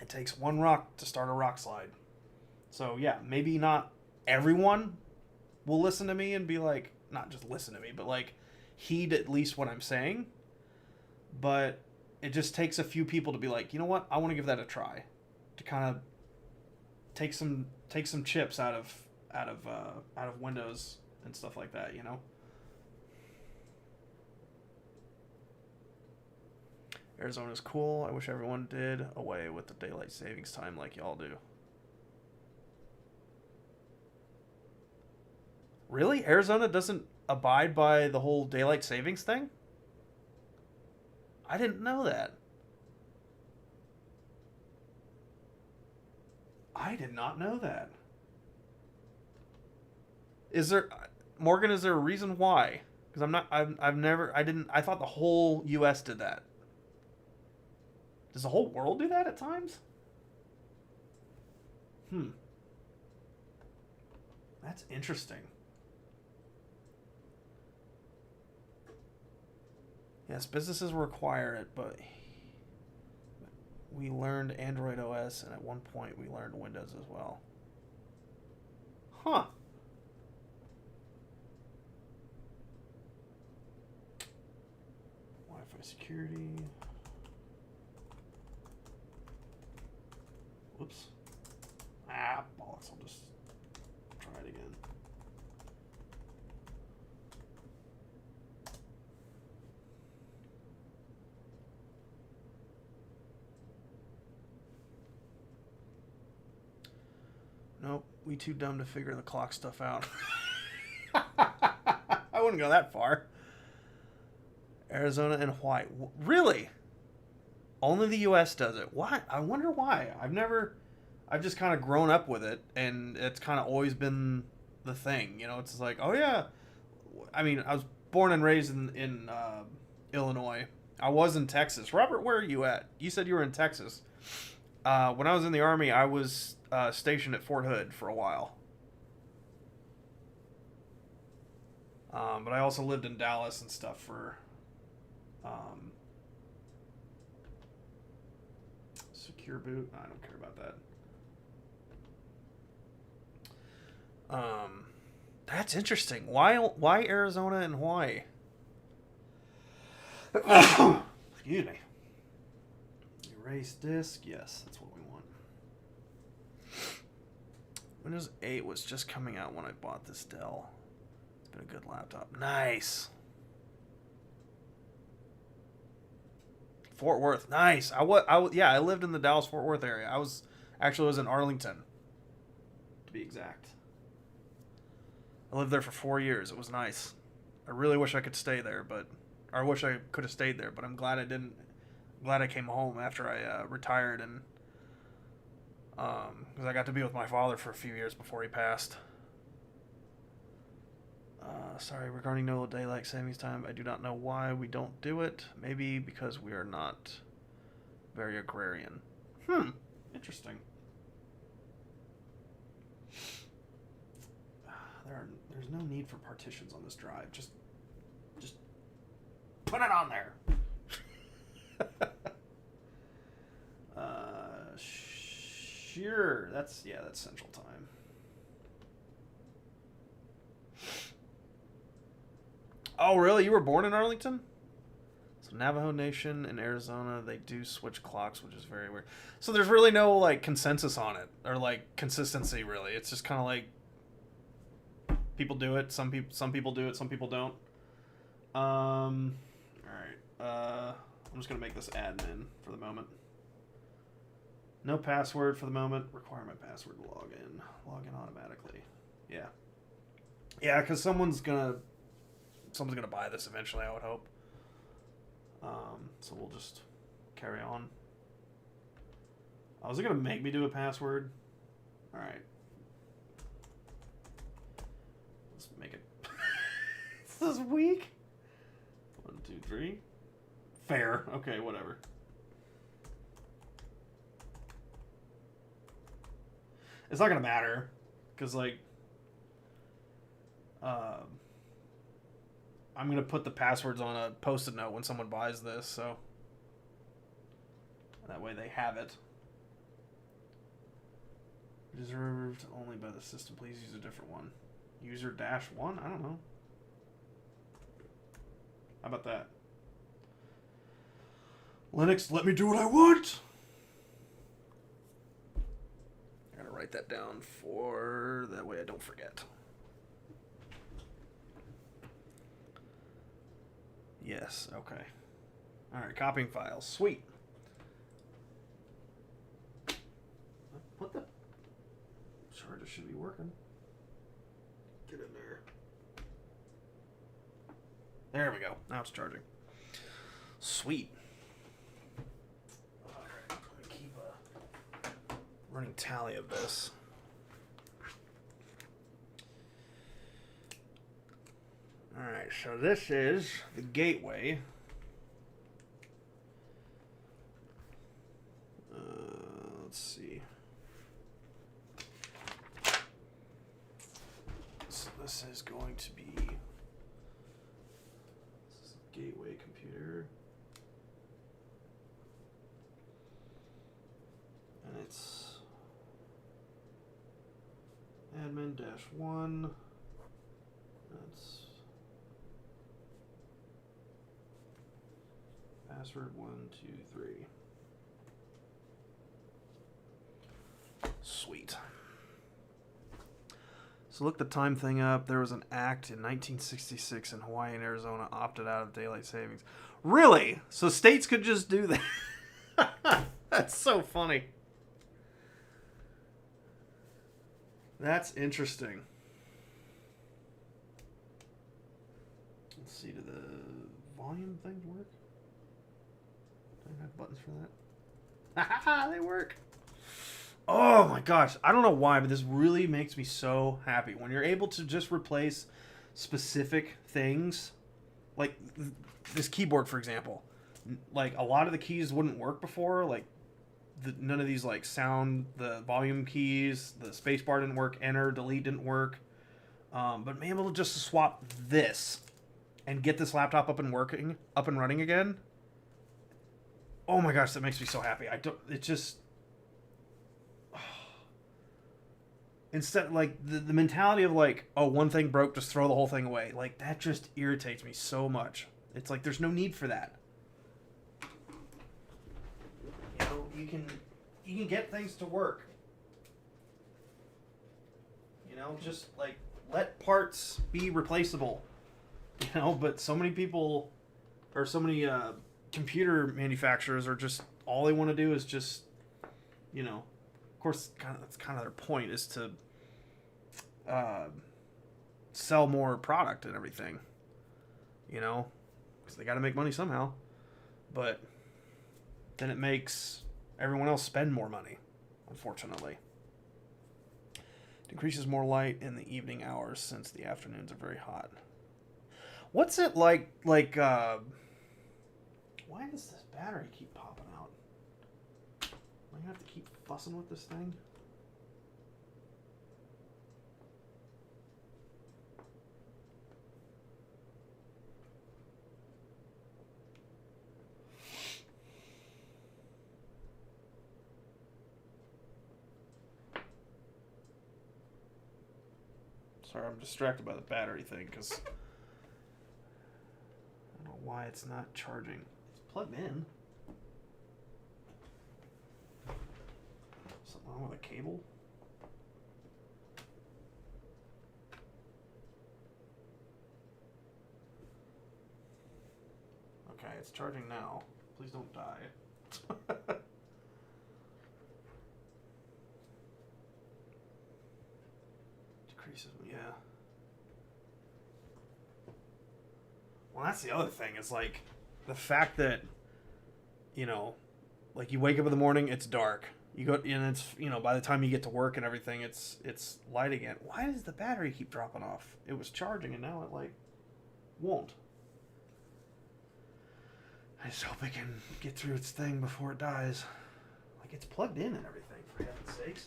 It takes one rock to start a rock slide. So, yeah, maybe not everyone will listen to me and be like, not just listen to me, but like heed at least what I'm saying. But it just takes a few people to be like, you know what? I want to give that a try. To kind of take some chips out of Windows and stuff like that, you know? Arizona's cool. I wish everyone did away with the daylight savings time like y'all do. Really? Arizona doesn't abide by the whole daylight savings thing? I didn't know that. I did not know that. Is there, Morgan, is there a reason why? Because I thought the whole U.S. did that. Does the whole world do that at times? That's interesting. Yes, businesses require it, but we learned Android OS, and at one point we learned Windows as well. Huh. Wi-Fi security. Whoops. Bollocks. I'll just try it again. Nope. We too dumb to figure the clock stuff out. I wouldn't go that far. Arizona and Hawaii. Really? Only the U.S. does it. Why? I wonder why. I've just kind of grown up with it, and it's kind of always been the thing. You know, it's like, oh yeah. I mean, I was born and raised in Illinois. I was in Texas. Robert, where are you at? You said you were in Texas. When I was in the Army, I was stationed at Fort Hood for a while. But I also lived in Dallas and stuff for secure boot. I don't care about that. That's interesting. Why Arizona and Hawaii? Excuse me. Erase disk. Yes, that's what we want. Windows 8 was just coming out when I bought this Dell. It's been a good laptop. Nice. Fort Worth. Nice. I lived in the Dallas-Fort Worth area. I was in Arlington, to be exact. I lived there for 4 years. It was nice. I really wish I could stay there, or I wish I could have stayed there, but I'm glad I didn't. I'm glad I came home after I retired, and because I got to be with my father for a few years before he passed. Sorry, regarding no daylight savings time, I do not know why we don't do it. Maybe because we are not very agrarian. Interesting. There's no need for partitions on this drive. Just put it on there. Sure. That's Central Time. Oh, really? You were born in Arlington? So Navajo Nation in Arizona, they do switch clocks, which is very weird. So there's really no like consensus on it or like consistency really. It's just kind of like people do it. Some people do it. Some people don't. All right. I'm just gonna make this admin for the moment. No password for the moment. Require my password to log in. Log in automatically. Yeah. Yeah, because someone's gonna buy this eventually, I would hope. So we'll just carry on. Was it gonna make me do a password? All right. Let's make it. This is weak. 1, 2, 3. Fair. Okay, whatever. It's not gonna matter, because like, I'm gonna put the passwords on a post-it note when someone buys this, so that way they have it. Reserved only by the system. Please use a different one. User -1? I don't know. How about that? Linux, let me do what I want! I gotta write that down for that way I don't forget. Yes, okay. Alright, copying files. Sweet. What the? Charger should be working. Get in there. There we go. Now it's charging. Sweet. Alright, I'm going to keep a running tally of this. Alright, so this is the gateway. Let's see. So this is going to be... This is a gateway computer. And it's... admin-1. That's... Password 1, 2, 3. Sweet. So look the time thing up. There was an act in 1966 in Hawaii and Arizona opted out of daylight savings. Really? So states could just do that? That's so funny. That's interesting. Let's see, do the volume things work? Do I have buttons for that? Ha! They work. Oh my gosh. I don't know why, but this really makes me so happy. When you're able to just replace specific things, like this keyboard, for example. Like, a lot of the keys wouldn't work before. Like, none of these, like, sound, the volume keys, the space bar didn't work, enter, delete didn't work. But being able to just swap this and get this laptop up and running again. Oh my gosh, that makes me so happy. It just... Instead, like, the mentality of, like, oh, one thing broke, just throw the whole thing away. Like, that just irritates me so much. It's like, there's no need for that. You know, you can get things to work. You know, just, like, let parts be replaceable. You know, but so many people, or so many computer manufacturers are just, all they want to do is just, you know, of course, that's kind of their point, is to sell more product and everything, you know, because they got to make money somehow. But then it makes everyone else spend more money, unfortunately. It increases more light in the evening hours since the afternoons are very hot. What's it like, why does this battery keep popping out? Am I gonna have to keep fussing with this thing? Sorry, I'm distracted by the battery thing because I don't know why it's not charging. It's plugged in. Something wrong with a cable? Okay, it's charging now. Please don't die. Decreases, yeah. Well, that's the other thing. It's like the fact that, you know, like you wake up in the morning, it's dark. You go, and it's, you know, by the time you get to work and everything, it's light again. Why does the battery keep dropping off? It was charging and now it like won't. I just hope it can get through its thing before it dies. Like, it's plugged in and everything, for heaven's sakes.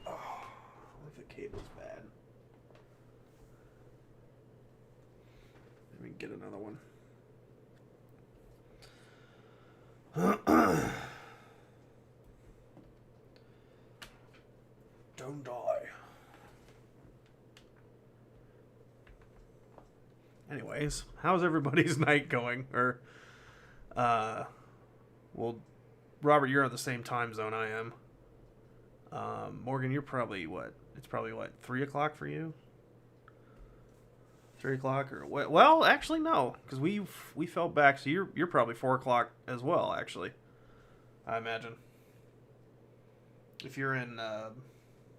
Oh, what if the cable's bad? Let me get another one. Don't die. Anyways, how's everybody's night going? Or, well, Robert, you're on the same time zone I am. Morgan, you're probably what? It's probably what, 3 o'clock for you? 3 o'clock or what? Well, actually no, because we fell back, so you're probably 4 o'clock as well. Actually, I imagine. If you're in,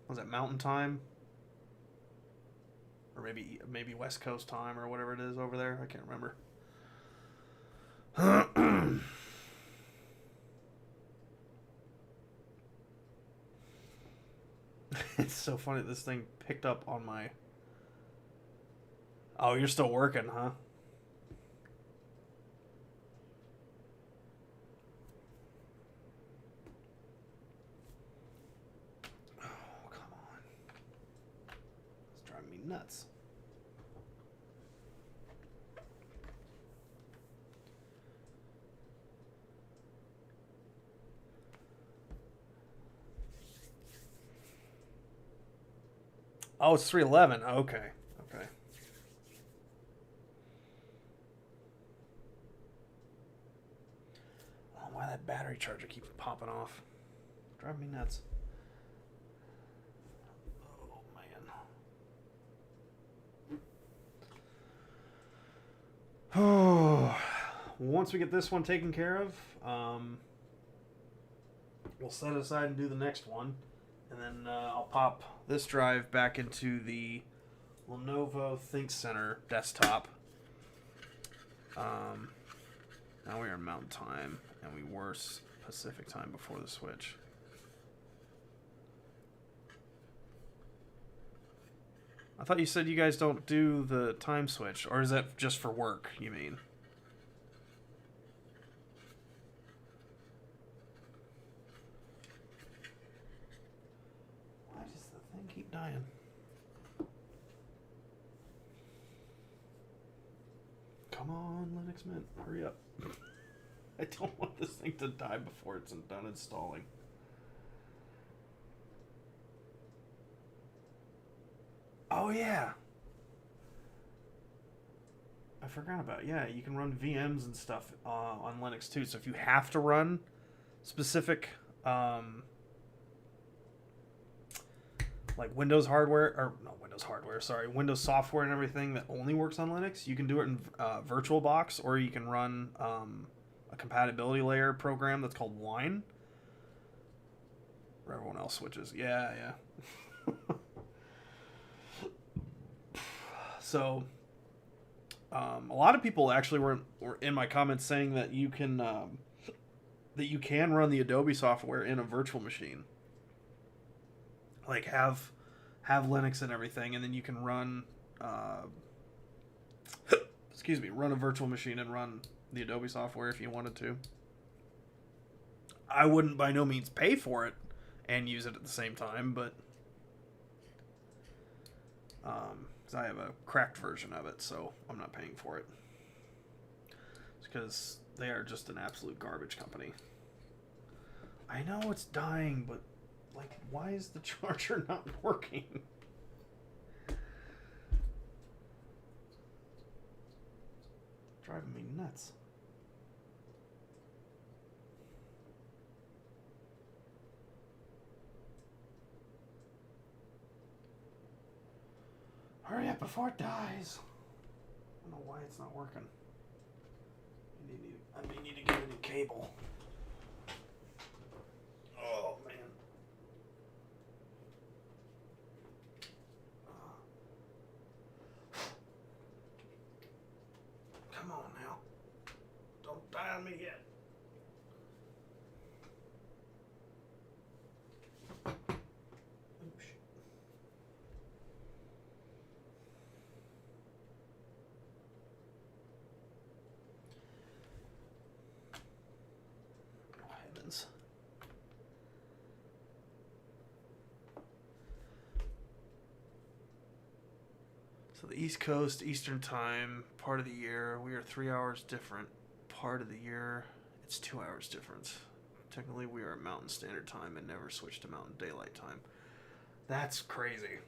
was it Mountain Time? Or maybe West Coast time or whatever it is over there. I can't remember. It's so funny this thing picked up on my... Oh, you're still working, huh? Oh, come on. It's driving me nuts. Oh, it's 311. Okay. Okay. I don't know why that battery charger keeps popping off. Driving me nuts. Oh, man. Oh. Once we get this one taken care of, we'll set it aside and do the next one. And then I'll pop this drive back into the Lenovo ThinkCentre desktop. Now we are in Mountain Time, and we were Pacific Time before the switch. I thought you said you guys don't do the time switch, or is that just for work, you mean? Why does the thing keep dying? Come on, Linux Mint, hurry up. I don't want this thing to die before it's done installing. Oh, yeah. I forgot about it. Yeah, you can run VMs and stuff on Linux, too. So if you have to run specific, like Windows hardware, or not Windows hardware, sorry, Windows software and everything that only works on Linux, you can do it in VirtualBox, or you can run a compatibility layer program that's called Wine. Where everyone else switches. Yeah, yeah. So, a lot of people actually were in my comments saying that you can run the Adobe software in a virtual machine. Like have Linux and everything, and then you can run run a virtual machine and run the Adobe software if you wanted to. I wouldn't by no means pay for it and use it at the same time, but because I have a cracked version of it, so I'm not paying for it. It's because they are just an absolute garbage company. I know it's dying, but like, why is the charger not working? Driving me nuts. Hurry up before it dies. I don't know why it's not working. I may need to get a new cable. Oh, man. Come on now. Don't die on me yet. Oh, shit. Oh, heavens. So the East Coast, Eastern Time, part of the year, we are 3 hours different. Part of the year, it's 2 hours difference. Technically, we are Mountain Standard Time and never switch to Mountain Daylight Time. That's crazy.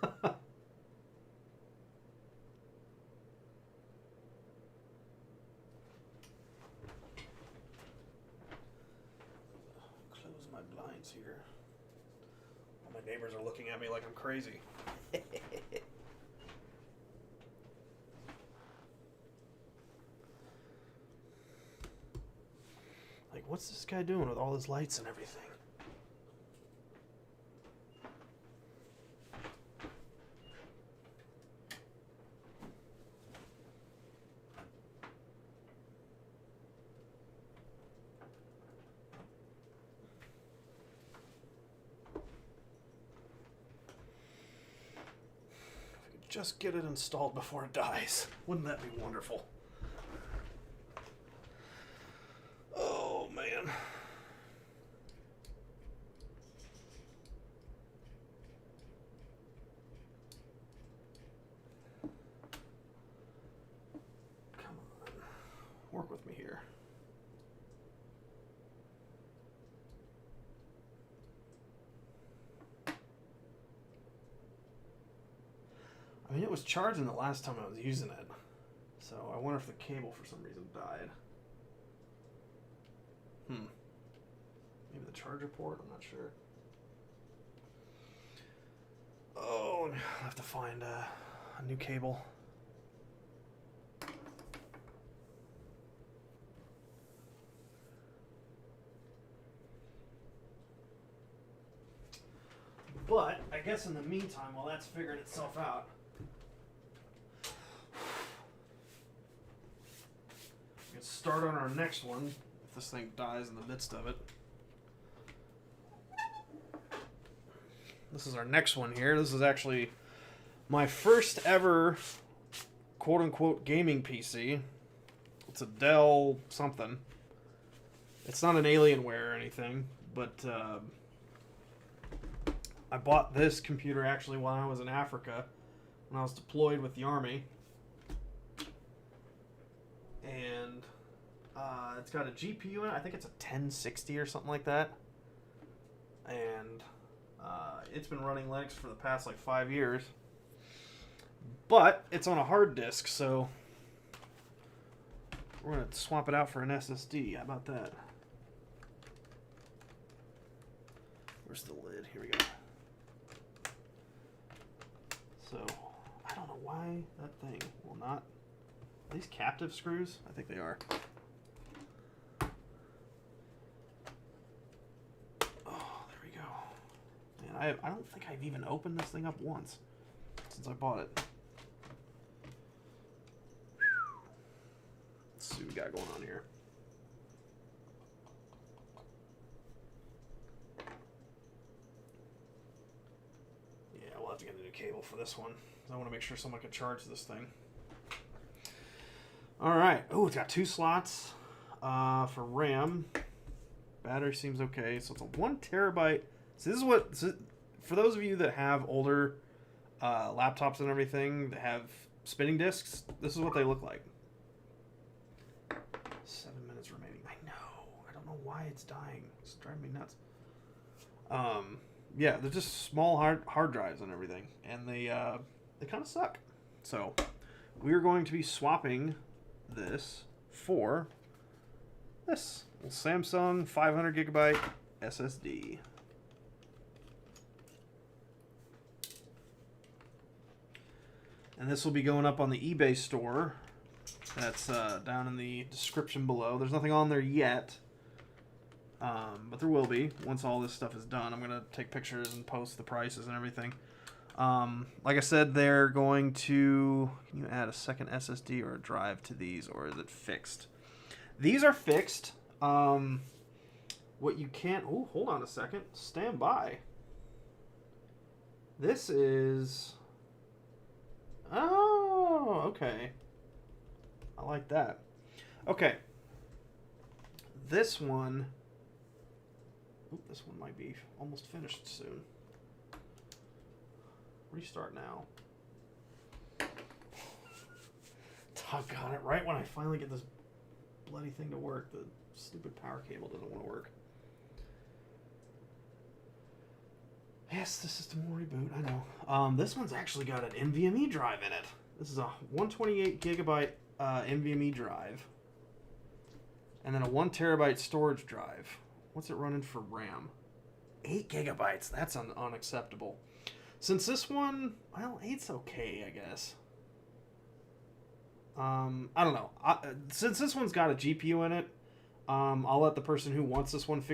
Close my blinds here. All my neighbors are looking at me like I'm crazy. Like, what's this guy doing with all his lights and everything? If we could just get it installed before it dies. Wouldn't that be wonderful? Oh, man. Come on. Work with me here. I mean, it was charging the last time I was using it. So I wonder if the cable for some reason died. Maybe the charger port? I'm not sure. Oh, I'll have to find a new cable. But I guess in the meantime, while that's figuring itself out, we can start on our next one if this thing dies in the midst of it. This is our next one here. This is actually my first ever quote-unquote gaming PC. It's a Dell something. It's not an Alienware or anything, but I bought this computer actually while I was in Africa, when I was deployed with the Army. And it's got a GPU in it. I think it's a 1060 or something like that. And it's been running Linux for the past like 5 years. But it's on a hard disk, so we're going to swap it out for an SSD. How about that? Where's the lid? Here we go. So, I don't know why that thing will not... Are these captive screws? I think they are. Oh, there we go. Man, I don't think I've even opened this thing up once since I bought it. Let's see what we got going on here. Yeah, we'll have to get a new cable for this one. I want to make sure someone can charge this thing. Alright. Oh, it's got 2 slots for RAM. Battery seems okay. So it's a 1 terabyte. So this is what... for those of you that have older laptops and everything that have spinning discs, this is what they look like. 7 minutes remaining. I know. I don't know why it's dying. It's driving me nuts. Yeah, they're just small hard drives and everything, and they kind of suck. So we're going to be swapping this for this Samsung 500 gigabyte SSD. And this will be going up on the eBay store. That's down in the description below. There's nothing on there yet. But there will be once all this stuff is done. I'm going to take pictures and post the prices and everything. Like I said, they're going to... Can you add a second SSD or a drive to these, or is it fixed? These are fixed. What you can't... Oh, hold on a second. Stand by. This is... Oh, okay. I like that. Okay. This one... Oop, this one might be almost finished soon. Restart now. Doggone it. Right when I finally get this bloody thing to work, the stupid power cable doesn't want to work. Yes, the system will reboot. I know. This one's actually got an NVMe drive in it. This is a 128 gigabyte NVMe drive. And then a 1 terabyte storage drive. What's it running for RAM? 8 gigabytes. That's unacceptable. Since this one, well, 8's okay, I guess. I don't know. Since this one's got a GPU in it, I'll let the person who wants this one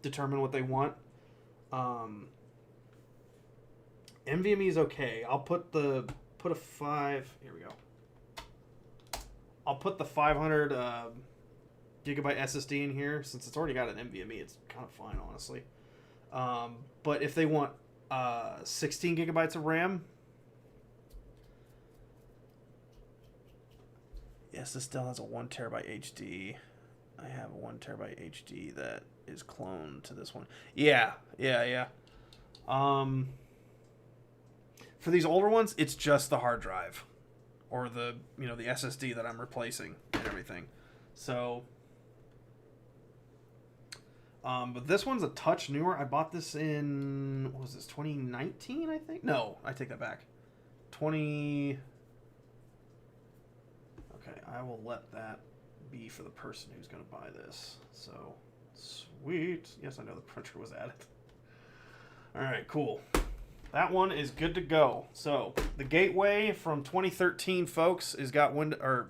determine what they want. NVMe is okay. I'll put a 5. Here we go. I'll put the 500 gigabyte SSD in here since it's already got an NVMe. It's kind of fine, honestly. But if they want 16 gigabytes of RAM, yes, this still has a 1 terabyte HD. I have a 1 terabyte HD that is cloned to this one. Yeah. For these older ones, it's just the hard drive or the SSD that I'm replacing and everything. So, but this one's a touch newer. I bought this in, what was this, 2019, I think? No, I take that back. Okay, I will let that be for the person who's going to buy this. So, sweet. Yes, I know the printer was added. All right, cool. That one is good to go. So, the Gateway from 2013, folks, has got I almost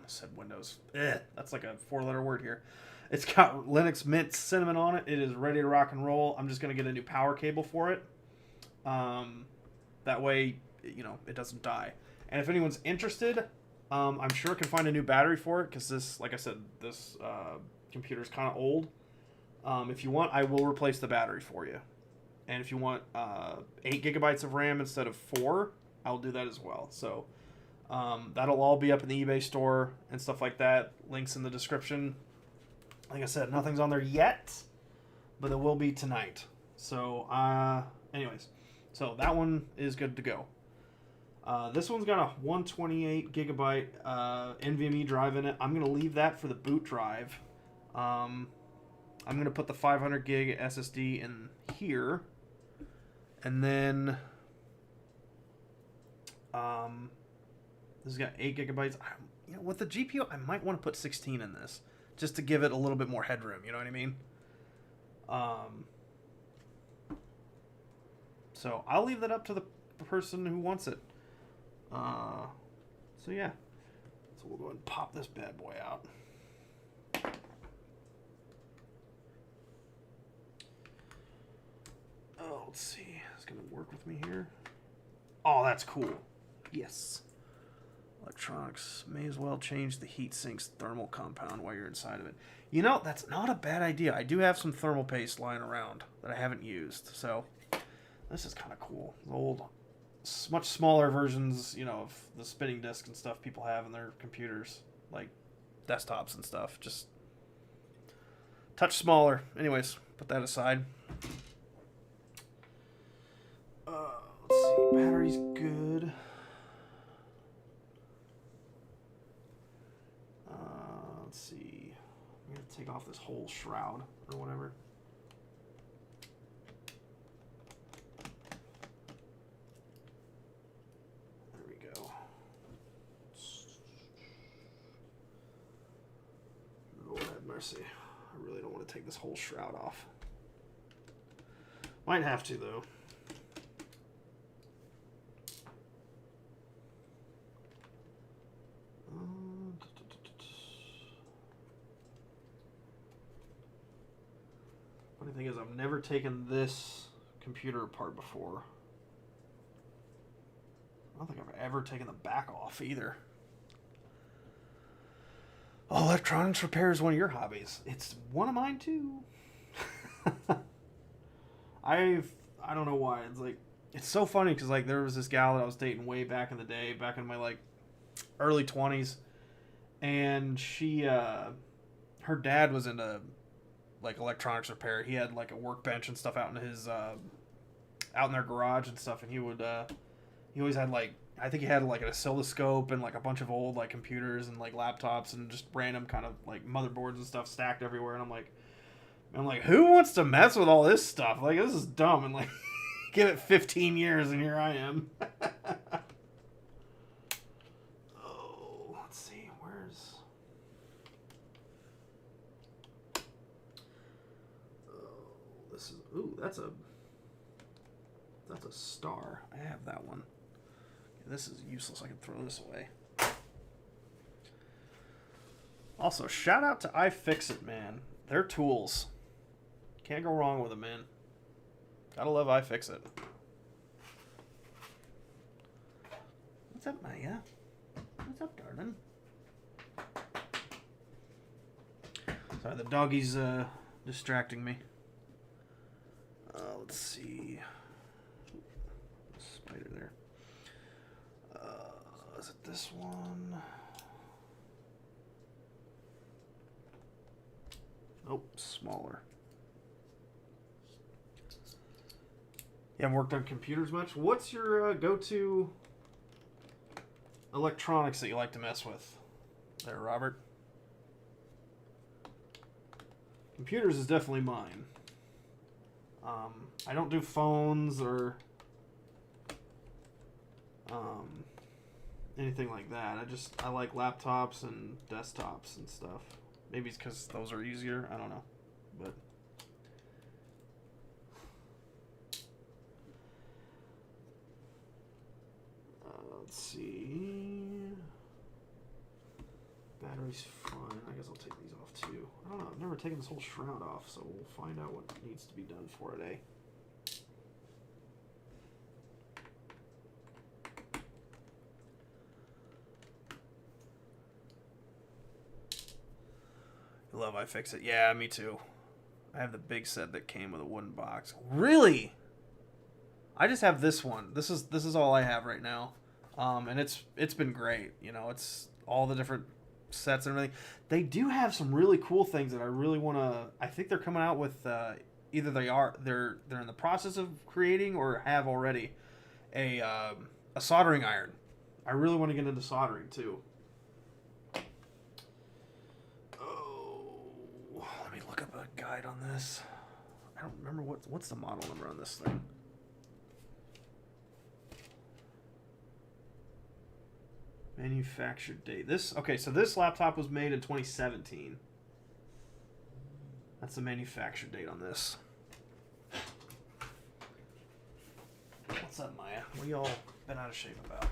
said Windows. That's like a 4-letter word here. It's got Linux Mint Cinnamon on it. It is ready to rock and roll. I'm just going to get a new power cable for it. That way, it doesn't die. And if anyone's interested, I'm sure I can find a new battery for it because this, like I said, this computer is kind of old. If you want, I will replace the battery for you. And if you want 8 gigabytes of RAM instead of 4, I'll do that as well. So that'll all be up in the eBay store and stuff like that. Links in the description. Like I said, nothing's on there yet, but it will be tonight. So, anyways, so that one is good to go. This one's got a 128 gigabyte NVMe drive in it. I'm going to leave that for the boot drive. I'm going to put the 500 gig SSD in here. And then this has got 8 gigabytes. With the GPU, I might want to put 16 in this just to give it a little bit more headroom. You know what I mean? So I'll leave that up to the person who wants it. So yeah. So we'll go ahead and pop this bad boy out. Oh, let's see. It's going to work with me here. Oh, that's cool. Yes. Electronics. May as well change the heat sink's thermal compound while you're inside of it. That's not a bad idea. I do have some thermal paste lying around that I haven't used. So, this is kind of cool. The old, much smaller versions, of the spinning disk and stuff people have in their computers. Like, desktops and stuff. Just touch smaller. Anyways, put that aside. Let's see, battery's good. Let's see. I'm going to take off this whole shroud or whatever. There we go. Lord have mercy. I really don't want to take this whole shroud off. Might have to, though. Funny thing is, I've never taken this computer apart before. I don't think I've ever taken the back off either. Oh, electronics repair is one of your hobbies. It's one of mine too. I don't know why. It's like, it's so funny because like there was this gal that I was dating way back in the day, back in my like early 20s, and she her dad was into like electronics repair. He had like a workbench and stuff out in his out in their garage and stuff, and he would he always had like, I think he had like an oscilloscope and like a bunch of old like computers and like laptops and just random kind of like motherboards and stuff stacked everywhere. And I'm like, who wants to mess with all this stuff? Like, this is dumb. And like, give it 15 years and here I am. Oh, let's see, where's... Oh, this is... Ooh, that's a star. I have that one. This is useless. I can throw this away. Also, shout out to iFixit, man. They're tools. Can't go wrong with them, man. Gotta love iFixit. What's up, Maya? What's up, darling? Sorry, the doggy's distracting me. Let's see. Spider there. Is it this one? Nope, smaller. You haven't worked on computers much? What's your go-to electronics that you like to mess with there, Robert? Computers is definitely mine. I don't do phones or anything like that. I like laptops and desktops and stuff. Maybe it's because those are easier. I don't know. But let's see. Battery's fine. I guess I'll take these off too. I don't know. I've never taken this whole shroud off, so we'll find out what needs to be done for today. Love iFixit. Yeah, me too. I have the big set that came with a wooden box. Really? I just have this one. This is all I have right now. And it's been great. You know, it's all the different sets and everything. They do have some really cool things that I really want to... I think they're coming out with... either they're in the process of creating or have already a soldering iron. I really want to get into soldering too. Look up a guide on this. I don't remember what's the model number on this thing. Manufactured date. So this laptop was made in 2017. That's the manufactured date on this. What's up, Maya? What y'all been out of shape about?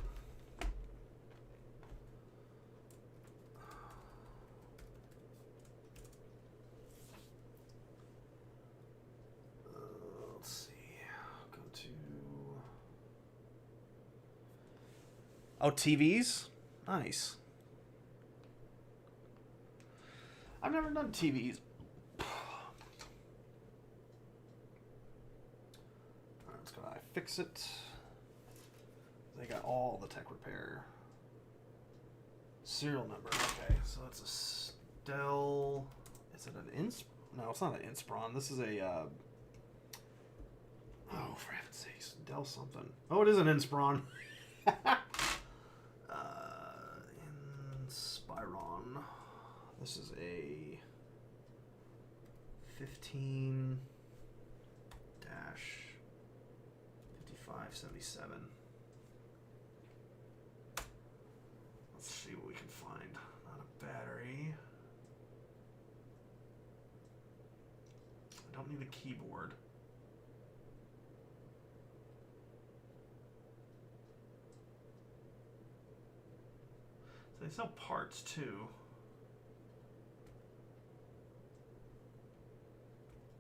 Oh, TVs? Nice. I've never done TVs. Alright, let's go to iFixit. They got all the tech repair. Serial number. Okay, so it's a Dell. Is it an Inspiron? No, it's not an Inspiron. This is a... oh, for heaven's sakes. Dell something. Oh, it is an Inspiron. Inspiron. This is a 15 dash 5577. Let's see what we can find. Not a battery. I don't need a keyboard. So they sell parts too.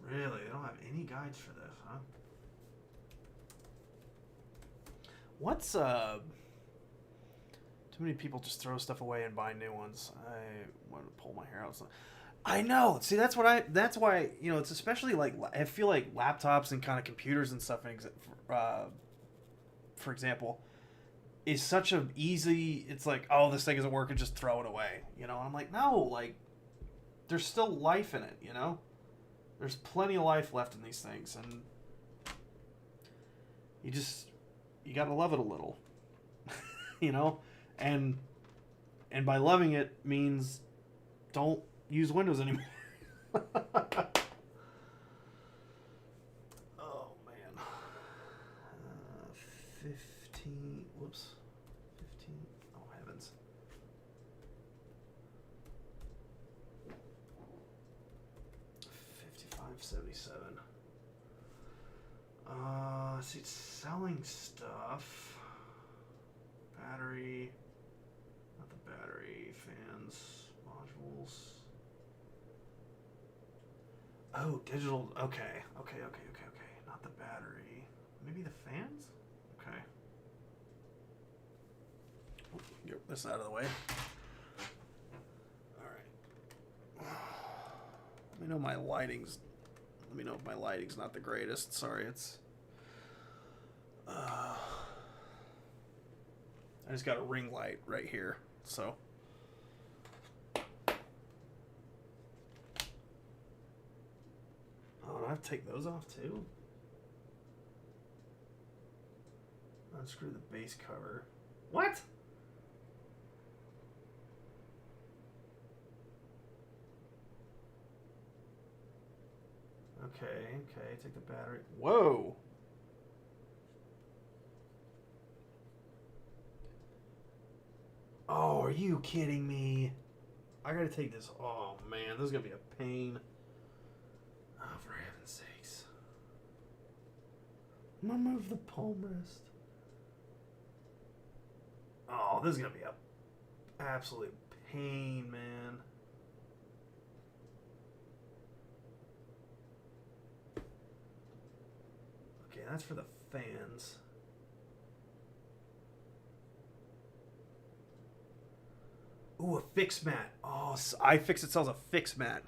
Really? They don't have any guides for this, huh? What's Too many people just throw stuff away and buy new ones. I want to pull my hair out. I know. See, that's why, it's especially like, I feel like laptops and kind of computers and stuff, for example, is such an easy, it's like, oh, this thing isn't working, just throw it away. And I'm like, no, like, there's still life in it, There's plenty of life left in these things, and you gotta love it a little, and by loving it means don't use Windows anymore. Oh man, 15. Whoops, 15. Oh heavens. 5577. See, it's selling stuff. Battery. Not the battery. Fans. Modules. Oh, digital. Okay. Not the battery. Maybe the fans? Okay. Get this out of the way. Alright. Let me know if my lighting's not the greatest. Sorry, it's... I just got a ring light right here, so... Oh, do I have to take those off too? Unscrew the base cover. What? Okay, take the battery. Whoa! Oh, are you kidding me? I gotta take this. Oh man, this is gonna be a pain. Oh, for heaven's sakes. I'm gonna move the palm rest. Oh, this is gonna be a absolute pain, man. Okay, that's for the fans. Ooh, a fix mat. Oh, iFixit sells a fix mat.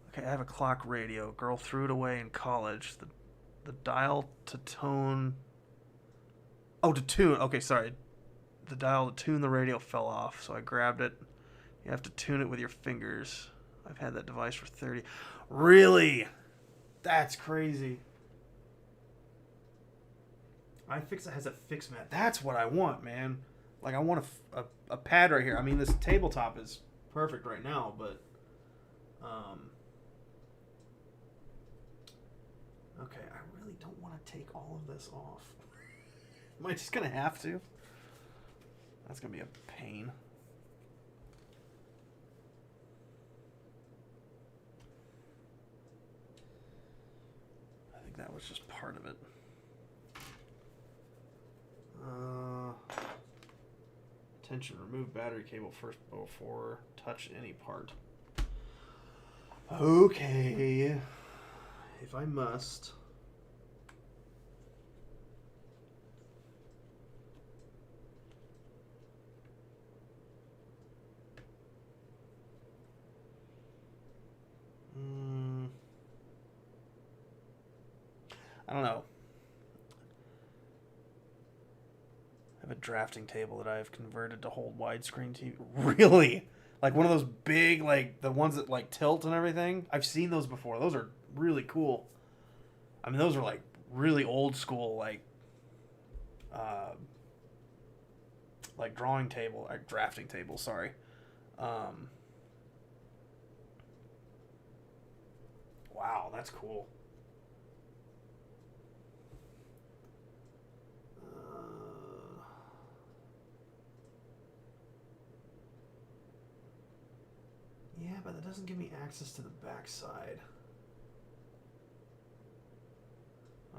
Okay, I have a clock radio. Girl threw it away in college. The dial to tone... Oh, to tune. Okay, sorry. The dial to tune the radio fell off, so I grabbed it. You have to tune it with your fingers. I've had that device for 30... Really? That's crazy. iFixit has a fix mat. That's what I want, man. Like, I want a pad right here. I mean, this tabletop is perfect right now, but... Okay, I really don't want to take all of this off. Am I just going to have to? That's going to be a pain. I think that was just part of it. Attention, remove battery cable first before touch any part. Okay. If I must. I don't know. I have a drafting table that I've converted to hold widescreen TV. Really? Like one of those big, like the ones that like tilt and everything? I've seen those before. Those are really cool. I mean, those are like really old school, like drawing table, drafting table, sorry. Wow, that's cool. Yeah, but that doesn't give me access to the backside.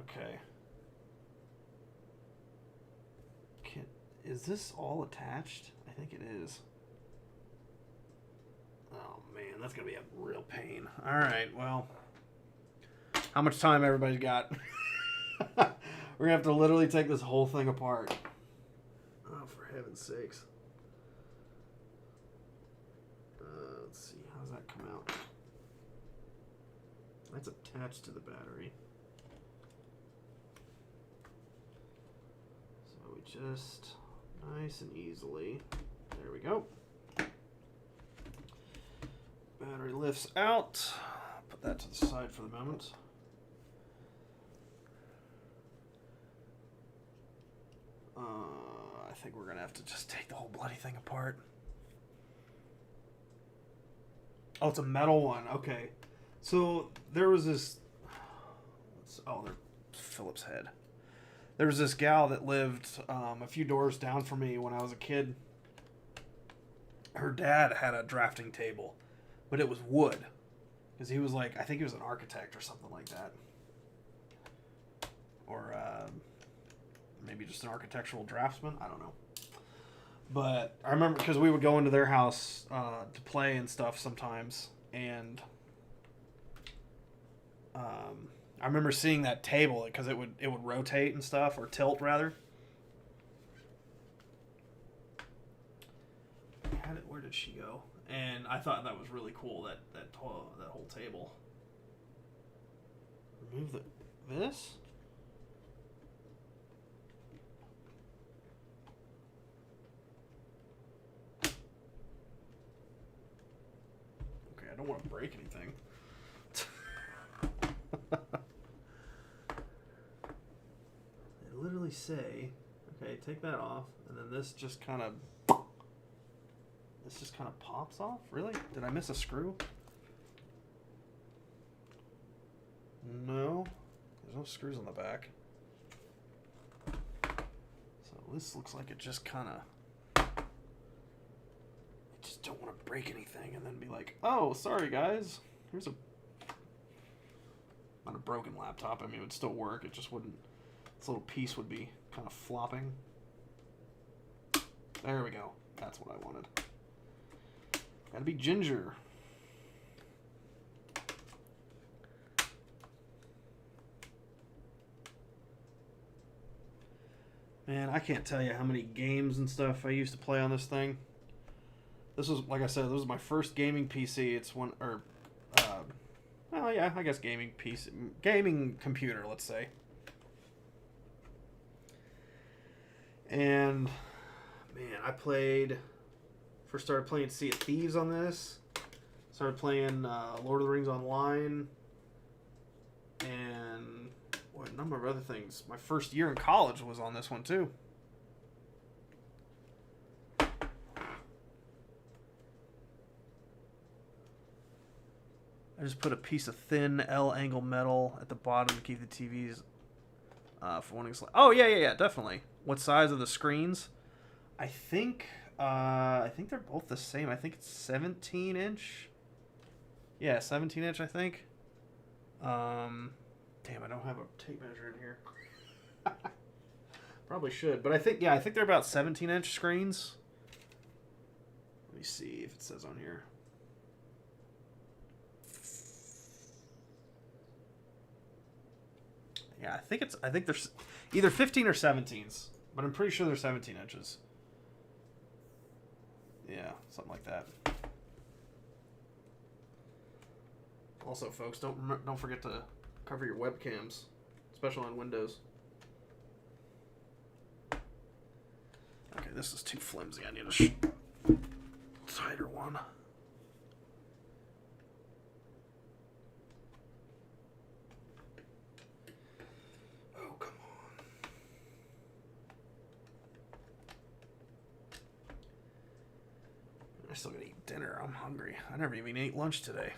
Okay. Is this all attached? I think it is. Oh, man, that's going to be a real pain. All right, well. How much time everybody's got? We're going to have to literally take this whole thing apart. Oh, for heaven's sakes. Let's see. How does that come out? That's attached to the battery. So we just nice and easily. There we go. Battery lifts out. Put that to the side for the moment. I think we're going to have to just take the whole bloody thing apart. Oh, it's a metal one. Okay. So there was this... Oh, there's Philip's head. There was this gal that lived a few doors down from me when I was a kid. Her dad had a drafting table, but it was wood. Because he was like, I think he was an architect or something like that. Or maybe just an architectural draftsman. I don't know. But I remember because we would go into their house to play and stuff sometimes. And I remember seeing that table because it would rotate and stuff, or tilt rather. Where did she go? And I thought that was really cool, that whole table. Remove this? Okay, I don't want to break anything. They literally say, okay, take that off, and then this just kind of pops off? Really? Did I miss a screw? No. There's no screws on the back. So this looks like it just kind of... I just don't want to break anything and then be like, oh, sorry guys. Here's a... Not a broken laptop. I mean, it would still work. It just wouldn't... This little piece would be kind of flopping. There we go. That's what I wanted. Gotta be ginger. Man, I can't tell you how many games and stuff I used to play on this thing. This was, like I said, this was my first gaming PC. It's one, or, well, yeah, I guess gaming PC, gaming computer, let's say. And, man, I first started playing Sea of Thieves on this. Started playing Lord of the Rings Online. And a number of other things. My first year in college was on this one, too. I just put a piece of thin L-angle metal at the bottom to keep the TVs from wanting to... Oh, yeah, definitely. What size are the screens? I think they're both the same. I think it's 17-inch. Yeah, 17-inch, I think. Damn, I don't have a tape measure in here. Probably should, but I think they're about 17-inch screens. Let me see if it says on here. Yeah, I think there's either 15 or 17s, but I'm pretty sure they're 17 inches. Yeah, something like that. Also, folks, don't forget to cover your webcams, especially on Windows. Okay, this is too flimsy. I need a tighter one. Oh, come on. I still gotta eat dinner. I'm hungry. I never even ate lunch today.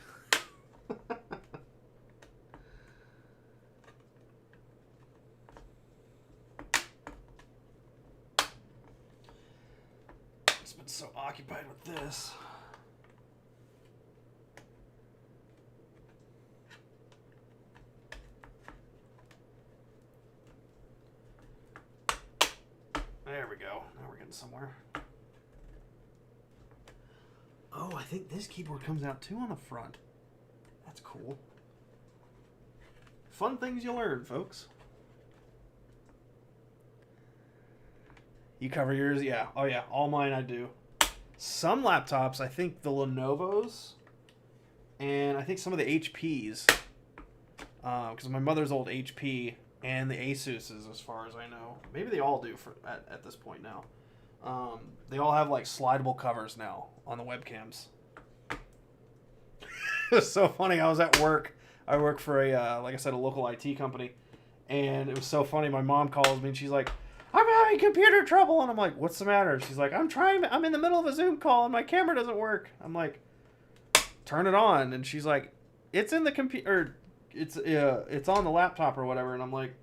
just been so occupied with this. There we go. Now we're getting somewhere. Oh, I think this keyboard comes out too on the front. That's cool. Fun things you learn, folks. You cover yours? Yeah. Oh, yeah. All mine I do. Some laptops, I think the Lenovo's, and I think some of the HP's, because my mother's old HP, and the Asus's, as far as I know. Maybe they all do at this point now. They all have, like, slidable covers now on the webcams. It was so funny. I was at work. I work for a, like I said, a local IT company, and it was so funny. My mom calls me, and she's like, I'm having computer trouble. And I'm like, what's the matter? She's like, I'm in the middle of a Zoom call and my camera doesn't work. I'm like, turn it on. And she's like, it's in the computer, it's on the laptop or whatever. And I'm like,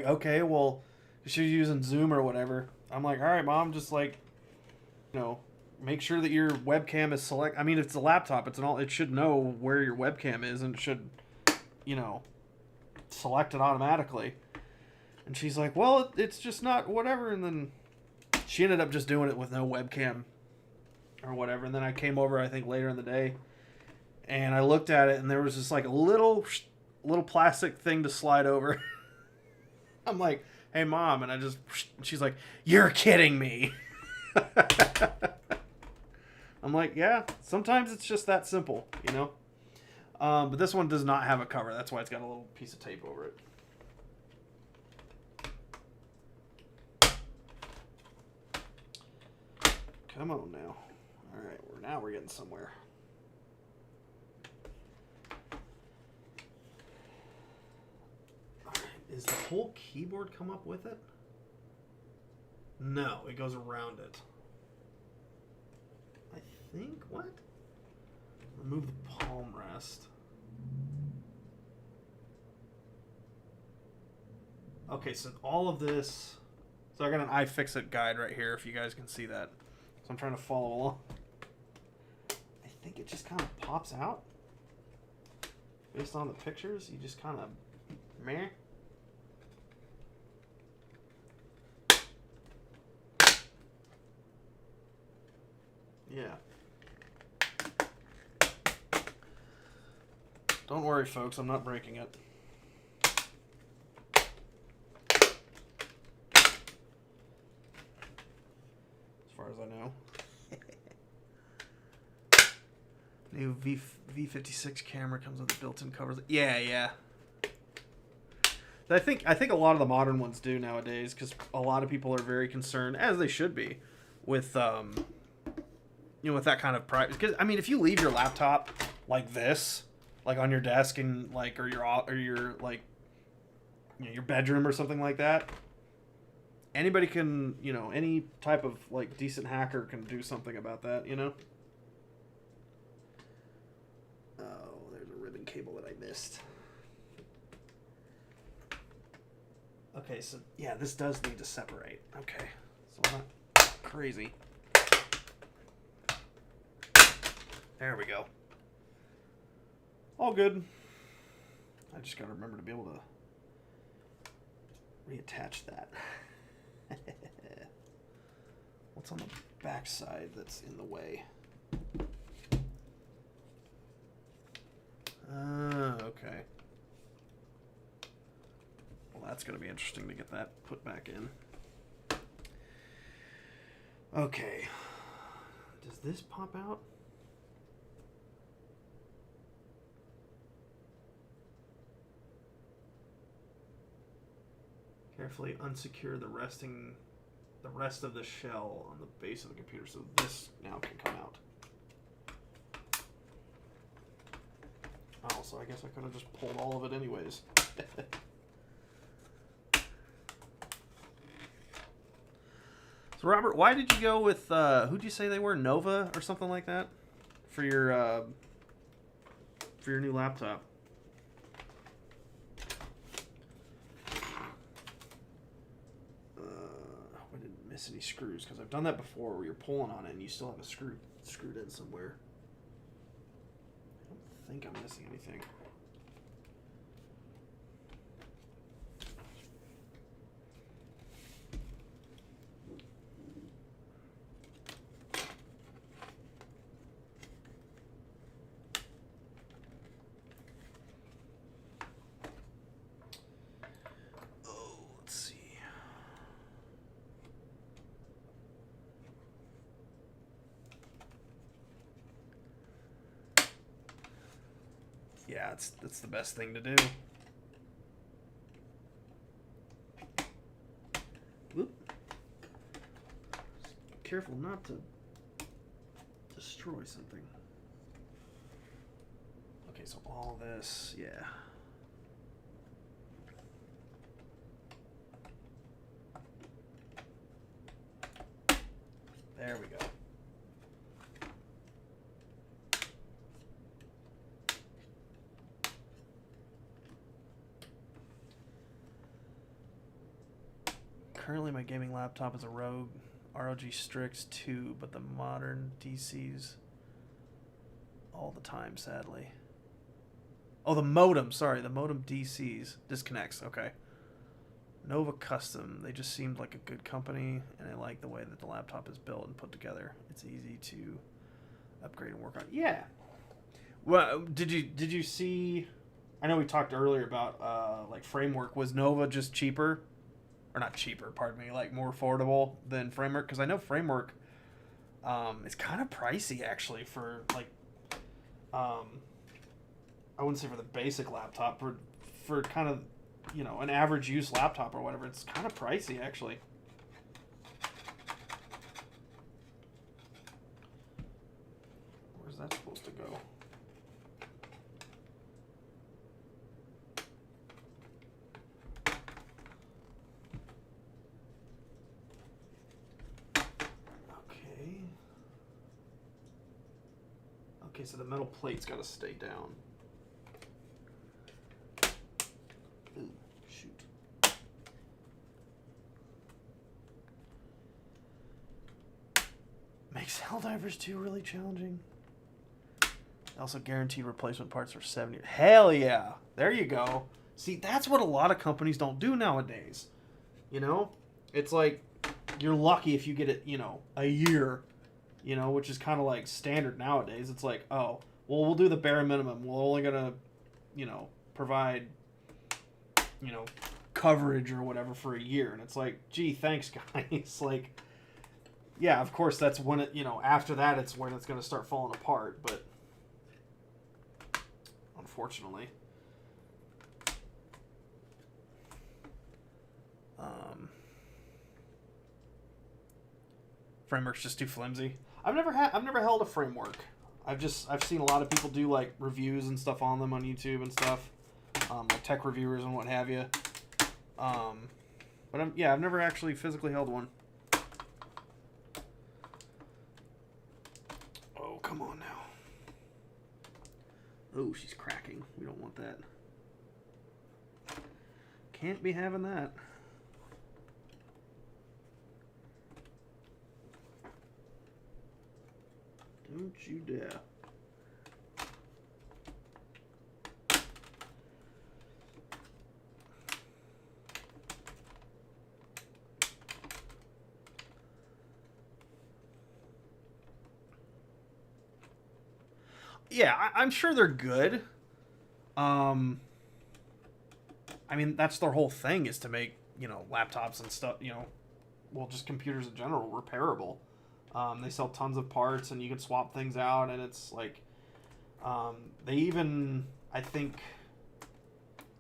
okay, well, she's using Zoom or whatever. I'm like, all right, Mom, just like, make sure that your webcam is select. I mean, if it's a laptop, it should know where your webcam is and it should, select it automatically. And she's like, well, it's just not whatever. And then she ended up just doing it with no webcam or whatever. And then I came over, I think, later in the day. And I looked at it, and there was just like a little plastic thing to slide over. I'm like, hey, Mom. And she's like, you're kidding me. I'm like, yeah, sometimes it's just that simple, But this one does not have a cover. That's why it's got a little piece of tape over it. Come on now. All right, now we're getting somewhere. All right, is the whole keyboard come up with it? No, it goes around it. I think, what? Remove the palm rest. Okay, so all of this... So I got an iFixit guide right here, if you guys can see that. So I'm trying to follow along. I think it just kind of pops out. Based on the pictures, you just kind of... meh. Yeah. Don't worry, folks. I'm not breaking it. As far as I know. New V56 camera comes with a built-in covers. Yeah. I think a lot of the modern ones do nowadays, because a lot of people are very concerned, as they should be, with with that kind of privacy. Because I mean, if you leave your laptop like this, like on your desk and like or your like your bedroom or something like that, anybody can any type of like decent hacker can do something about that. Oh, there's a ribbon cable that I missed. Okay, so yeah, this does need to separate. Okay, so I'm not crazy. There we go. All good. I just gotta remember to be able to reattach that. What's on the back side that's in the way? Okay. Well, that's gonna be interesting to get that put back in. Okay. Does this pop out? Carefully unsecure the rest of the shell on the base of the computer, so this now can come out. Oh, so I guess I could have just pulled all of it anyways. So Robert, why did you go with who'd you say they were? Nova or something like that for your new laptop? miss any screws, because I've done that before where you're pulling on it and you still have a screw screwed in somewhere. I don't think I'm missing anything. Yeah, that's the best thing to do. Whoop. Careful not to destroy something. Okay, so all this, yeah. There we go. Currently, my gaming laptop is a ROG Strix 2, but the modern DCs all the time, sadly. Oh, the modem. Sorry, the modem DCs disconnects. Okay. Nova Custom. They just seemed like a good company, and I like the way that the laptop is built and put together. It's easy to upgrade and work on. Yeah. Well, did you see? I know we talked earlier about like Framework. Was Nova just cheaper? Or not cheaper, pardon me, like more affordable than Framework? Because I know Framework is kind of pricey, actually, for like, I wouldn't say for the basic laptop, for kind of, you know, an average use laptop or whatever, it's kind of pricey, actually. Where's that supposed to go? Okay, so the metal plate's got to stay down. Ooh, shoot. Makes Helldivers 2 really challenging. Also guaranteed replacement parts for 7 years. Hell yeah! There you go. See, that's what a lot of companies don't do nowadays. You know? It's like, you're lucky if you get it, you know, a year. You know, which is kind of like standard nowadays. It's like, oh, well, we'll do the bare minimum. We're only going to, you know, provide, you know, coverage or whatever for a year. And it's like, gee, thanks, guys. Like, yeah, of course, that's when it, you know, after that, it's when it's going to start falling apart. But unfortunately, Framework's just too flimsy. I've never held a Framework. I've seen a lot of people do like reviews and stuff on them on YouTube and stuff, like tech reviewers and what have you. But I've never actually physically held one. Oh, come on now. Oh, she's cracking. We don't want that. Can't be having that. Don't you dare. Yeah, I'm sure they're good. I mean, that's their whole thing, is to make, you know, laptops and stuff, you know, well, just computers in general, repairable. They sell tons of parts, and you can swap things out, and it's like, they even, I think,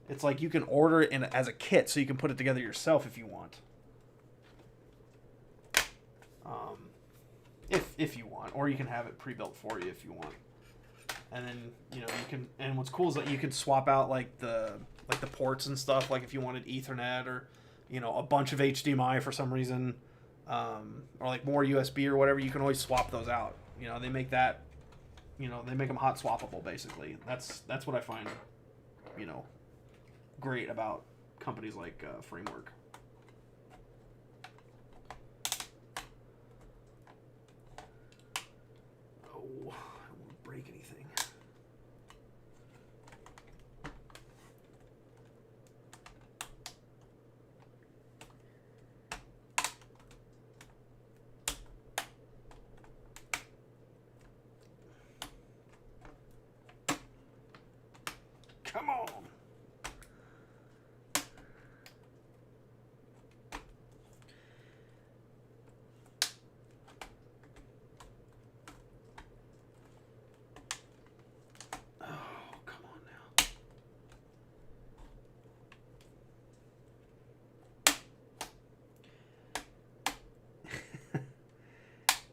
it's like you can order it as a kit, so you can put it together yourself if you want. If you want, or you can have it pre-built for you if you want. And then, you know, you can, and what's cool is that you can swap out like the ports and stuff, like if you wanted Ethernet or, you know, a bunch of HDMI for some reason, or like more USB or whatever, you can always swap those out. You know, they make that, you know, they make them hot swappable, basically. That's what I find, you know, great about companies like Framework.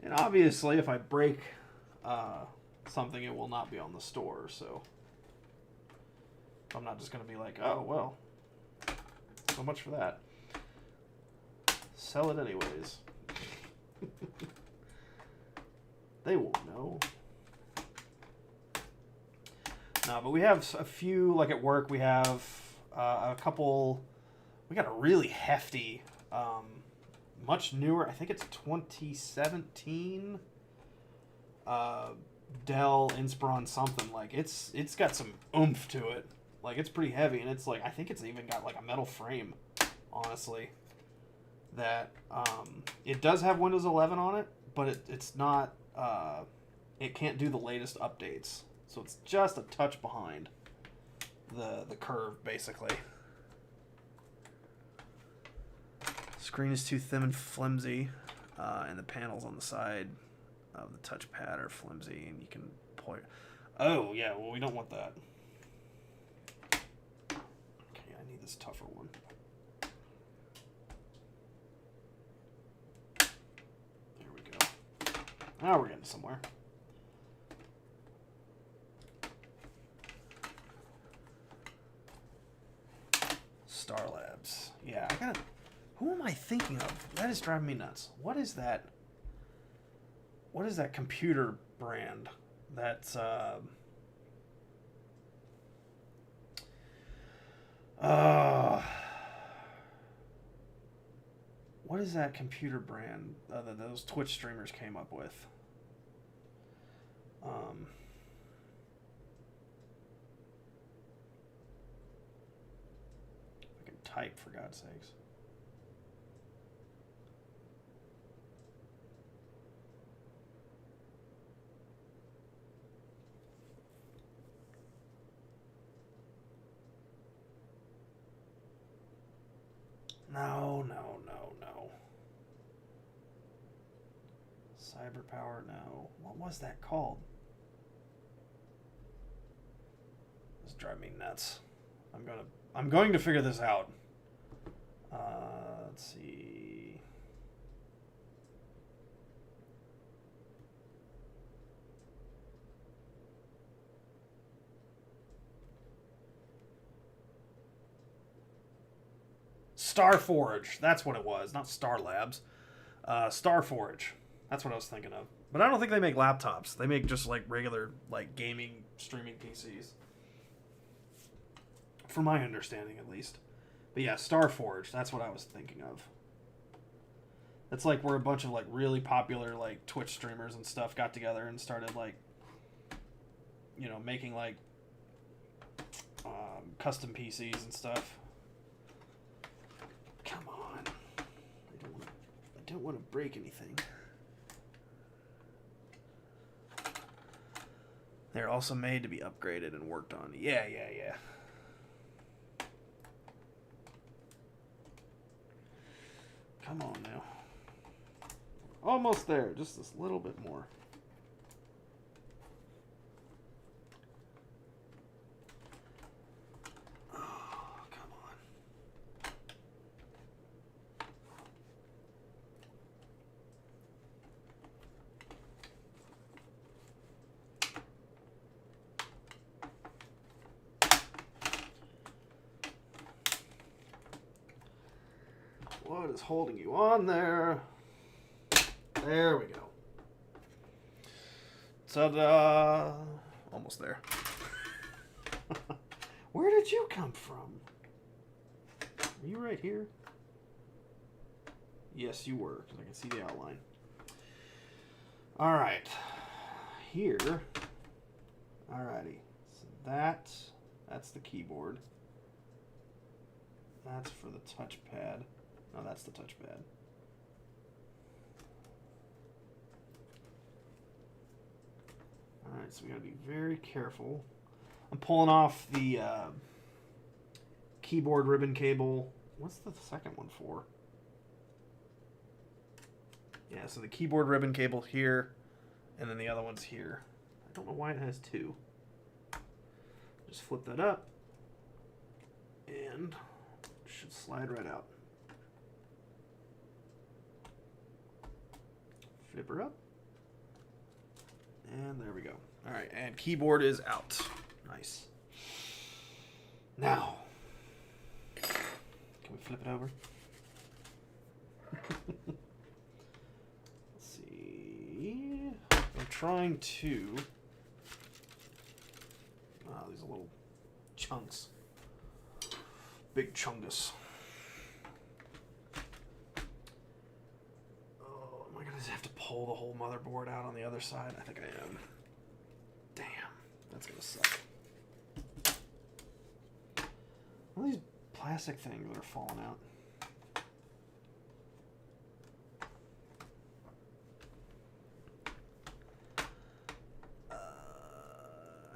And obviously, if I break something, it will not be on the store. So I'm not just going to be like, oh, well, so much for that. Sell it anyways. They won't know. No, but we have a few, like at work, we have a couple, we got a really hefty, much newer, I think it's 2017, Dell Inspiron something. Like, it's got some oomph to it. Like, it's pretty heavy, and it's like, I think it's even got like a metal frame, honestly. That, it does have Windows 11 on it, but it's not, it can't do the latest updates. So it's just a touch behind the curve, basically. Screen is too thin and flimsy, and the panels on the side of the touchpad are flimsy, and you can point. Oh, yeah, well, we don't want that. Okay, I need this tougher one. There we go. Now we're getting somewhere. Star Labs. Yeah, I gotta... Who am I thinking of? That is driving me nuts. What is that? What is that computer brand? That's, what is that computer brand that those Twitch streamers came up with? I can type, for God's sakes. No. Cyberpower, no. What was that called? This is driving me nuts. I'm going to figure this out. Let's see. Starforge. That's what it was. Not Star Labs. Starforge. That's what I was thinking of. But I don't think they make laptops. They make just like regular like gaming streaming PCs. From my understanding, at least. But yeah, Starforge. That's what I was thinking of. That's like where a bunch of like really popular like Twitch streamers and stuff got together and started like, you know, making like custom PCs and stuff. Come on. I don't want to break anything. They're also made to be upgraded and worked on. Yeah. Come on now. Almost there. Just this little bit more. Oh, come on. What is holding you on there? There we go. Ta-da! Almost there. Where did you come from? Are you right here? Yes, you were, because I can see the outline. All right. Here. Alrighty. So that's the keyboard. That's for the touchpad. No, that's the touchpad. Alright, so we gotta be very careful. I'm pulling off the keyboard ribbon cable. What's the second one for? Yeah, so the keyboard ribbon cable here, and then the other one's here. I don't know why it has two. Just flip that up, and it should slide right out. Flip her up. And there we go. All right, and keyboard is out. Nice. Now, can we flip it over? Let's see. I'm trying to... Oh, these are little chunks. Big chungus. Oh, am I going to have to pull the whole motherboard out on the other side? I think I am. Damn, that's going to suck. All these plastic things that are falling out.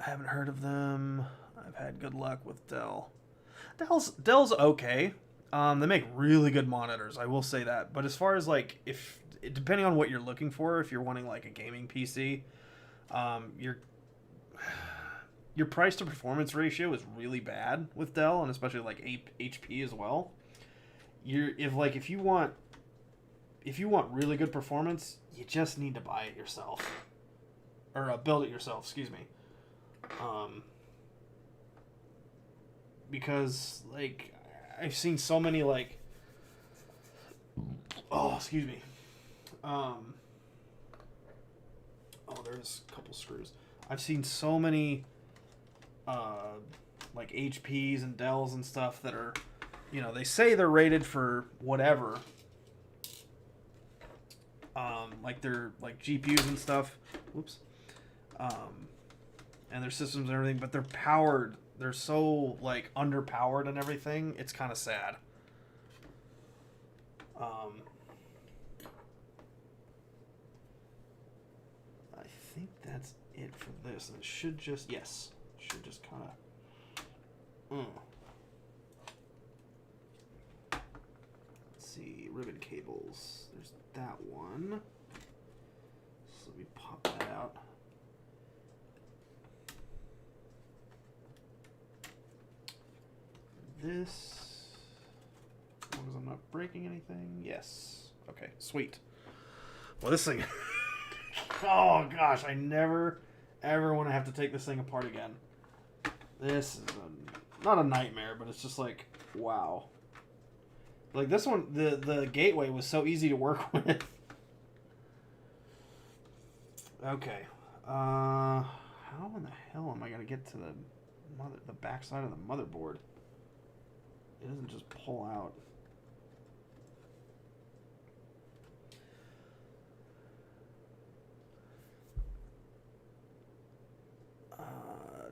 I haven't heard of them. I've had good luck with Dell. Dell's okay. They make really good monitors, I will say that. But as far as like, if depending on what you're looking for, if you're wanting like a gaming PC, your price to performance ratio is really bad with Dell, and especially like HP as well. If you want really good performance, you just need to buy it yourself, or build it yourself. Excuse me. Because like I've seen so many like, oh, excuse me. Oh, there's a couple screws. I've seen so many like HPs and Dells and stuff that are, they say they're rated for whatever. Like they're like GPUs and stuff. Whoops. And their systems and everything, but they're powered. They're so like underpowered and everything. It's kind of sad. I think that's it for this. And it should just kind of. Let's see, ribbon cables. There's that one. So let me pop that out. This, as long as I'm not breaking anything. Yes. Okay, sweet. Well, this thing... oh, gosh, I never, ever want to have to take this thing apart again. This is not a nightmare, but it's just like, wow. Like, this one, the gateway was so easy to work with. Okay. How in the hell am I going to get to the backside of the motherboard? It doesn't just pull out.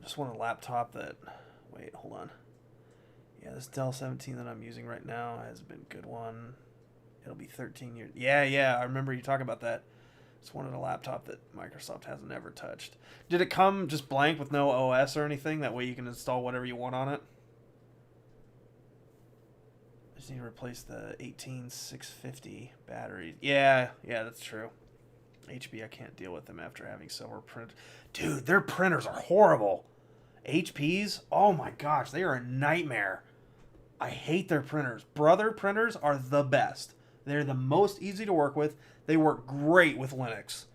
Just want a laptop that... Wait, hold on. Yeah, this Dell 17 that I'm using right now has been a good one. It'll be 13 years. Yeah, I remember you talking about that. Just wanted a laptop that Microsoft has never touched. Did it come just blank with no OS or anything? That way you can install whatever you want on it? Just need to replace the 18650 batteries. Yeah, that's true. HP, I can't deal with them after having silver print. Dude, their printers are horrible. HP's, oh my gosh, they are a nightmare. I hate their printers. Brother printers are the best. They're the most easy to work with. They work great with Linux.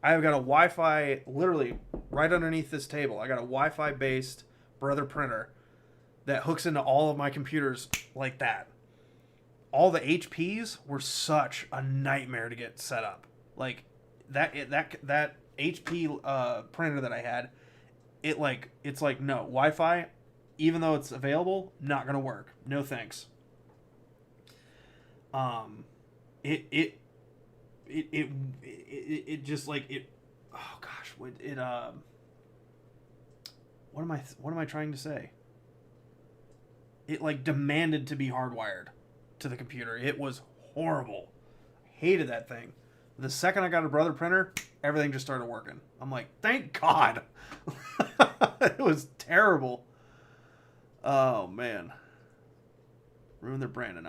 I've got a Wi-Fi literally right underneath this table. I got a Wi-Fi based Brother printer that hooks into all of my computers like that. All the HPs were such a nightmare to get set up. Like that HP printer that I had, it's like no Wi-Fi, even though it's available, not gonna work. No thanks. It just like it. Oh gosh, what am I trying to say? It like demanded to be hardwired to the computer. It was horrible. Hated that thing. The second I got a Brother printer, everything just started working. I'm like, thank God. It was terrible. Oh man. Ruined their brand and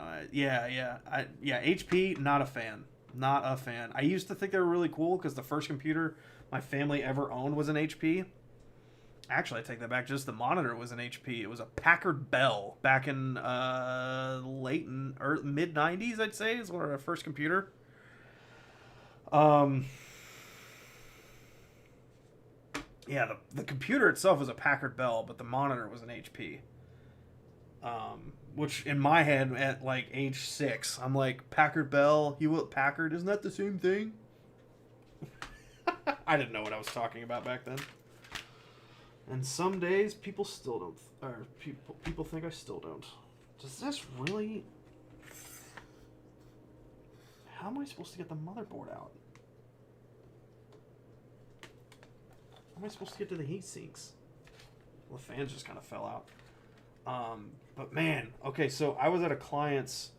HP, not a fan. Not a fan. I used to think they were really cool because the first computer my family ever owned was an HP. Actually, I take that back. Just the monitor was an HP. It was a Packard Bell back in mid 90s, I'd say, is our first computer. Yeah, the computer itself was a Packard Bell, but the monitor was an HP. Which in my head at like age 6, I'm like, Packard Bell, Hewlett Packard, isn't that the same thing? I didn't know what I was talking about back then. And some days people still don't, or people think I still don't. Does this really? How am I supposed to get the motherboard out? How am I supposed to get to the heat sinks? Well, the fans just kind of fell out. But man, okay, so I was at a client's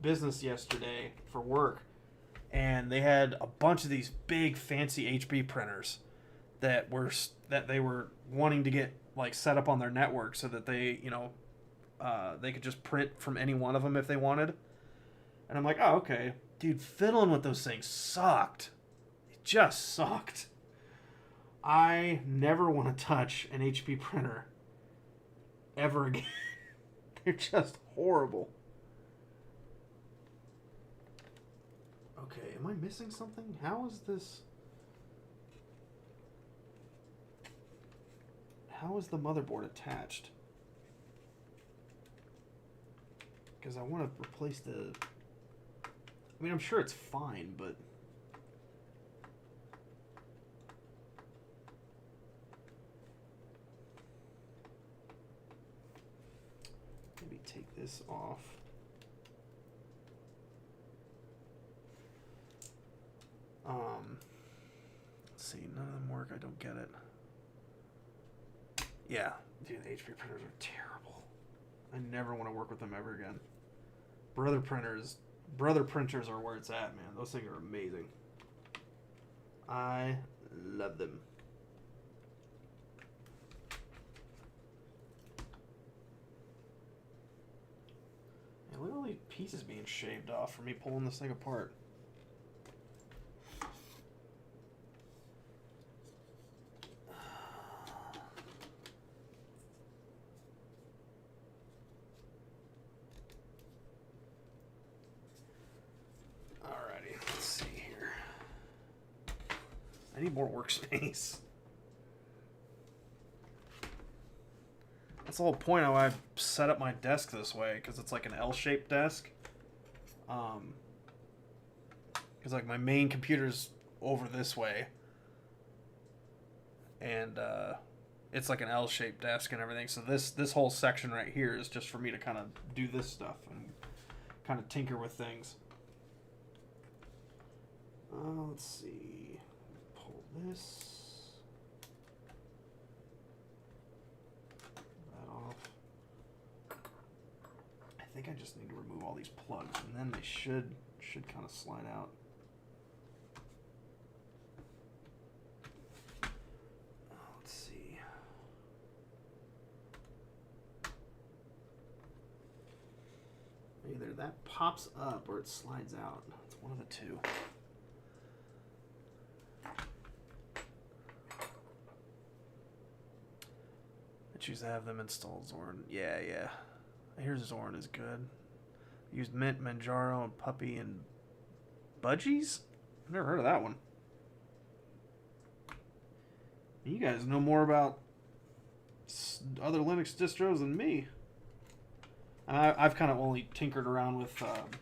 business yesterday for work, and they had a bunch of these big fancy HP printers that they were wanting to get like set up on their network so that they they could just print from any one of them if they wanted. And I'm like, oh, okay, dude, fiddling with those things sucked. It just sucked. I never want to touch an HP printer ever again. They're just horrible. Okay, am I missing something? How is this? How is the motherboard attached? Because I want to replace the... I mean, I'm sure it's fine, but... Maybe take this off. Let's see, none of them work. I don't get it. Yeah, dude, the HP printers are terrible. I never want to work with them ever again. Brother printers are where it's at, man. Those things are amazing. I love them. Yeah, look at all these pieces being shaved off from me pulling this thing apart. I need more workspace. That's the whole point of why I set up my desk this way, because it's like an L-shaped desk. Because like my main computer's over this way, and it's like an L-shaped desk and everything. So this whole section right here is just for me to kind of do this stuff and kind of tinker with things. Let's see. This, that off. I think I just need to remove all these plugs, and then they should kind of slide out. Let's see. Either that pops up or it slides out. It's one of the two. Choose to have them installed. Zorn. Yeah. Here's Zorn is good. Used Mint, Manjaro, and Puppy, and Budgies? I've never heard of that one. You guys know more about other Linux distros than me. I've kind of only tinkered around with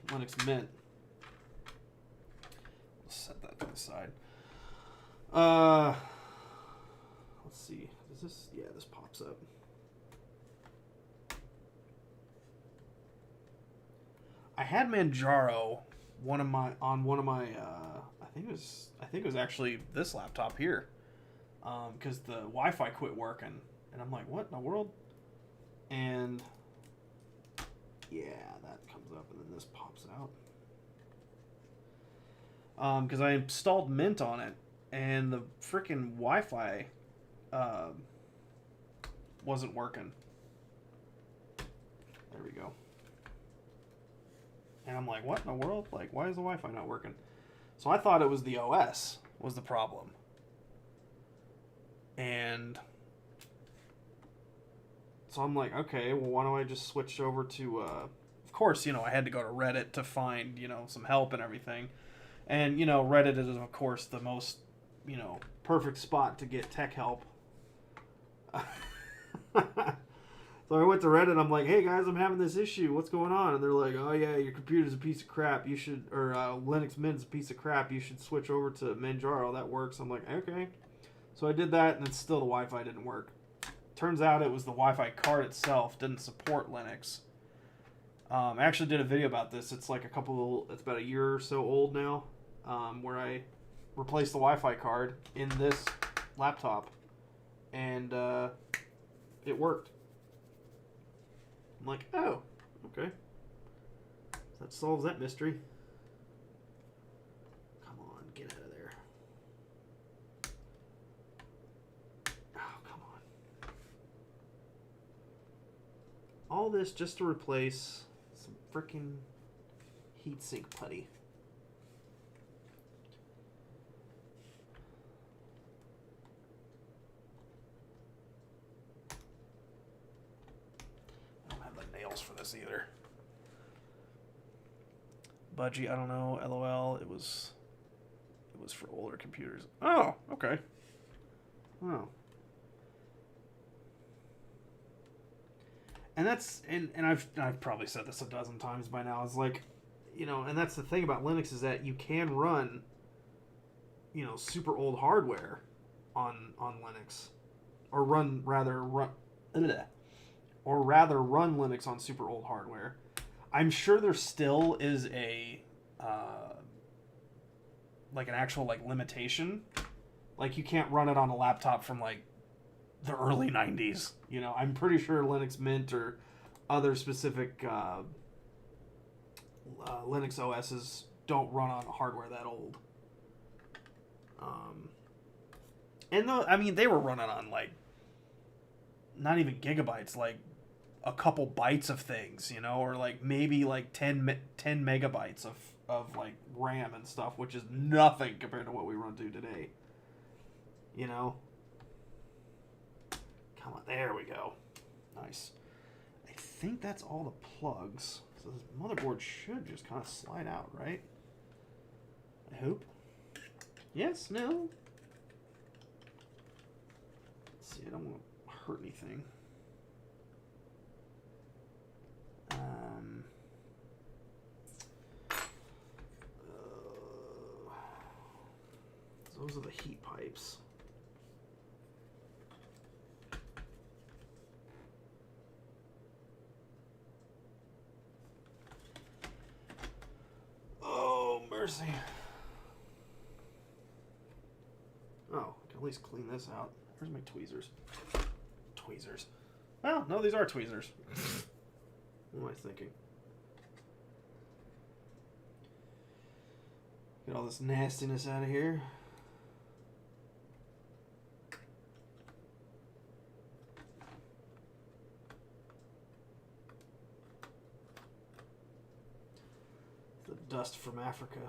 Linux Mint. Let's set that to the side. Let's see. Does this? Yeah, this pops up. I had Manjaro on one of my I think it was actually this laptop here, because the Wi-Fi quit working, and I'm like, what in the world? And yeah, that comes up, and then this pops out. Because I installed Mint on it, and the freaking Wi-Fi wasn't working. There we go. And I'm like, what in the world? Like, why is the Wi-Fi not working? So I thought it was the OS was the problem. And so I'm like, okay, well, why don't I just switch over to, of course, I had to go to Reddit to find, some help and everything. And, Reddit is, of course, the most you know, perfect spot to get tech help. So I went to Reddit. I'm like, hey guys, I'm having this issue. What's going on? And they're like, oh yeah, your computer's a piece of crap. You should, or Linux Mint's a piece of crap. You should switch over to Manjaro. That works. I'm like, okay. So I did that, and it's still the Wi-Fi didn't work. Turns out it was the Wi-Fi card itself didn't support Linux. I actually did a video about this. It's like it's about a year or so old now, where I replaced the Wi-Fi card in this laptop, and it worked. I'm like, oh, okay. That solves that mystery. Come on, get out of there. Oh, come on. All this just to replace some freaking heatsink putty. For this either. Budgie, I don't know. LOL. It was for older computers. Oh, okay. Oh. And that's and I've probably said this a dozen times by now. It's like, you know, and that's the thing about Linux is that you can run, you know, super old hardware on Linux, or run Linux on super old hardware. I'm sure there still is a like an actual like limitation. Like you can't run it on a laptop from like the early 90s. You know, I'm pretty sure Linux Mint or other specific Linux OSs don't run on hardware that old. And though, I mean, they were running on like not even gigabytes, like a couple bytes of things, you know, or like maybe like 10 megabytes of like RAM and stuff, which is nothing compared to what we run to today. You know? Come on, there we go. Nice. I think that's all the plugs. So this motherboard should just kind of slide out, right? I hope. Yes, no? Let's see, I don't want to hurt anything. Those are the heat pipes. Oh, mercy. Oh, I can at least clean this out. Where's my tweezers? Tweezers. Well, no, these are tweezers. What am I thinking? Get all this nastiness out of here. The dust from Africa.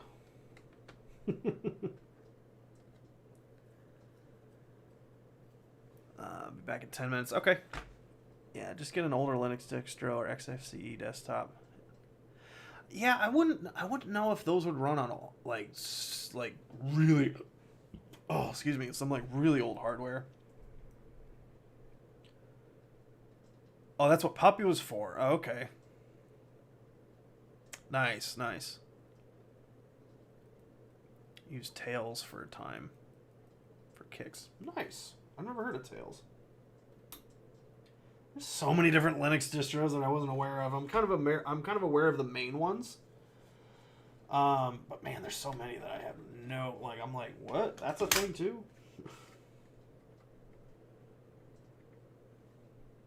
Be back in 10 minutes. Okay. Yeah, just get an older Linux distro or XFCE desktop. Yeah, I wouldn't know if those would run on like really, oh, excuse me, some like really old hardware. Oh, that's what Puppy was for. Oh, okay. Nice, nice. Use Tails for a time. For kicks. Nice. I've never heard of Tails. There's so many different Linux distros that I wasn't aware of. I'm kind of aware of the main ones. But man, there's so many that I have no, like, I'm like, what? That's a thing too?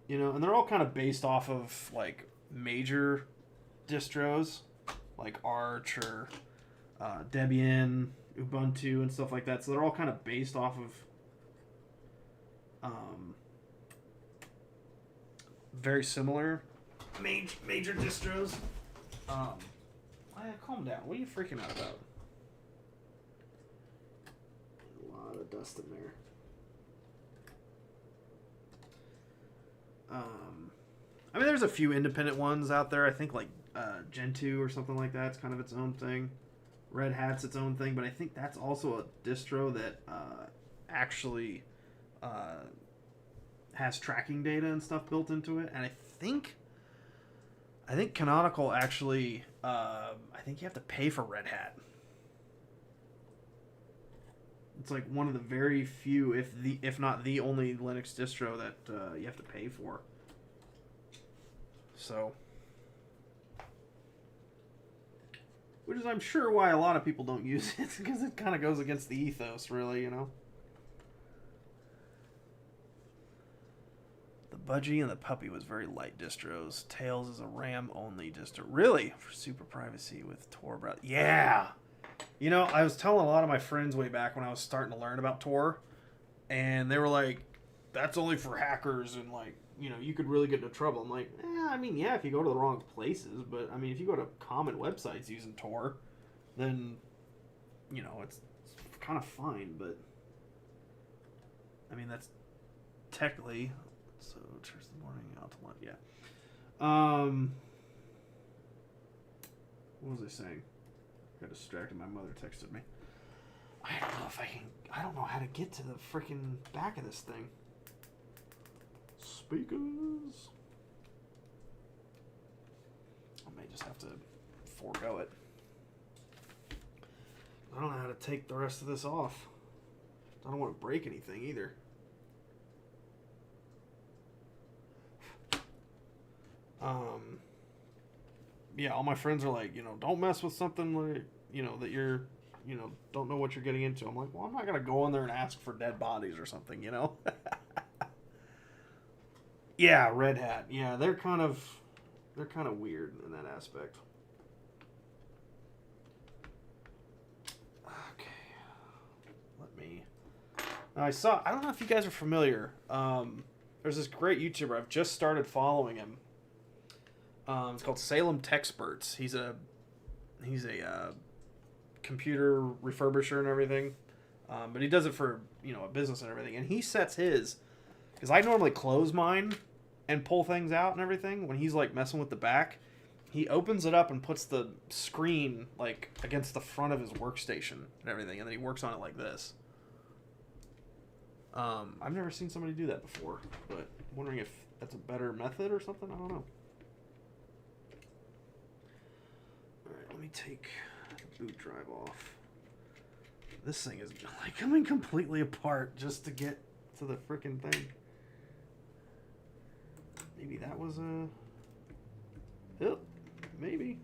You know, and they're all kind of based off of like major distros like Arch or Debian, Ubuntu, and stuff like that. So they're all kind of based off of very similar major distros. Calm down. What are you freaking out about? A lot of dust in there. I mean, there's a few independent ones out there. I think like Gentoo or something like that. It's kind of its own thing. Red Hat's its own thing, but I think that's also a distro that actually has tracking data and stuff built into it. And I think Canonical actually, I think you have to pay for Red Hat. It's like one of the very few, if not the only Linux distro that you have to pay for. So, which is, I'm sure, why a lot of people don't use it, because it kind of goes against the ethos, really, you know. The Budgie and the Puppy was very light distros. Tails is a RAM-only distro. Really? For super privacy with Tor browser. Yeah! You know, I was telling a lot of my friends way back when I was starting to learn about Tor, and they were like, that's only for hackers, and like, you know, you could really get into trouble. I'm like, I mean, yeah, if you go to the wrong places, but I mean, if you go to common websites using Tor, then, you know, it's kind of fine, but I mean, that's technically, so church in the morning, out to lunch, yeah. What was I saying? Got distracted. My mother texted me. I don't know if I can. I don't know how to get to the freaking back of this thing. Speakers. I may just have to forego it. I don't know how to take the rest of this off. I don't want to break anything either. Yeah, all my friends are like, you know, don't mess with something like, you know, that you're, you know, don't know what you're getting into. I'm like, well, I'm not going to go in there and ask for dead bodies or something, you know? Yeah, Red Hat. Yeah, they're kind of weird in that aspect. Okay. Let me... I don't know if you guys are familiar. There's this great YouTuber. I've just started following him. It's called Salem Techsperts. He's a computer refurbisher and everything, but he does it for, you know, a business and everything. And he sets his, because I normally close mine and pull things out and everything. When he's like messing with the back, he opens it up and puts the screen like against the front of his workstation and everything, and then he works on it like this. I've never seen somebody do that before, but I'm wondering if that's a better method or something. I don't know. Let me take the boot drive off. This thing is like coming completely apart just to get to the freaking thing. Maybe that was a... Yep, maybe.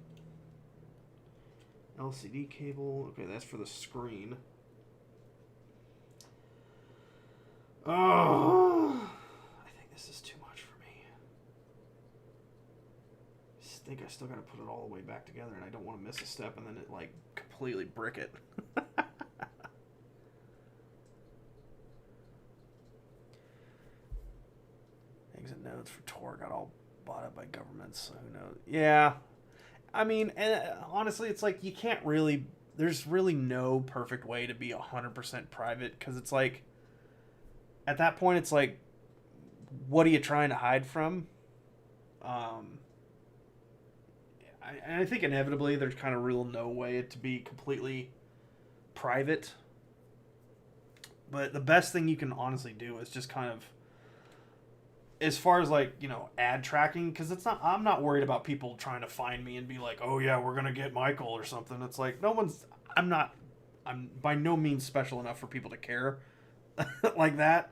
LCD cable. Okay, that's for the screen. Oh, I think this is too much for me. I think I still got to put it all the way back together, and I don't want to miss a step and then it like completely brick it. Exit nodes for Tor got all bought up by governments, so who knows? Yeah, I mean, and honestly, it's like you can't really. There's really no perfect way to be 100% private, because it's like, at that point, it's like, what are you trying to hide from? I think inevitably there's kind of real no way to be completely private. But the best thing you can honestly do is just kind of, as far as like, you know, ad tracking, because I'm not worried about people trying to find me and be like, oh yeah, we're going to get Michael or something. It's like, I'm by no means special enough for people to care like that.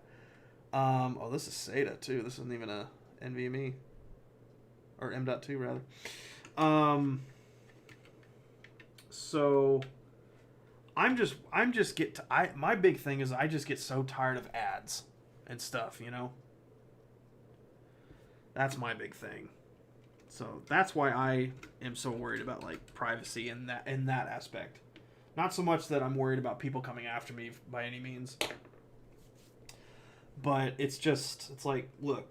Oh, this is SATA too. This isn't even a NVMe or M.2 rather. So my big thing is I just get so tired of ads and stuff, you know? That's my big thing. So that's why I am so worried about like privacy in that aspect. Not so much that I'm worried about people coming after me by any means. But it's like, look,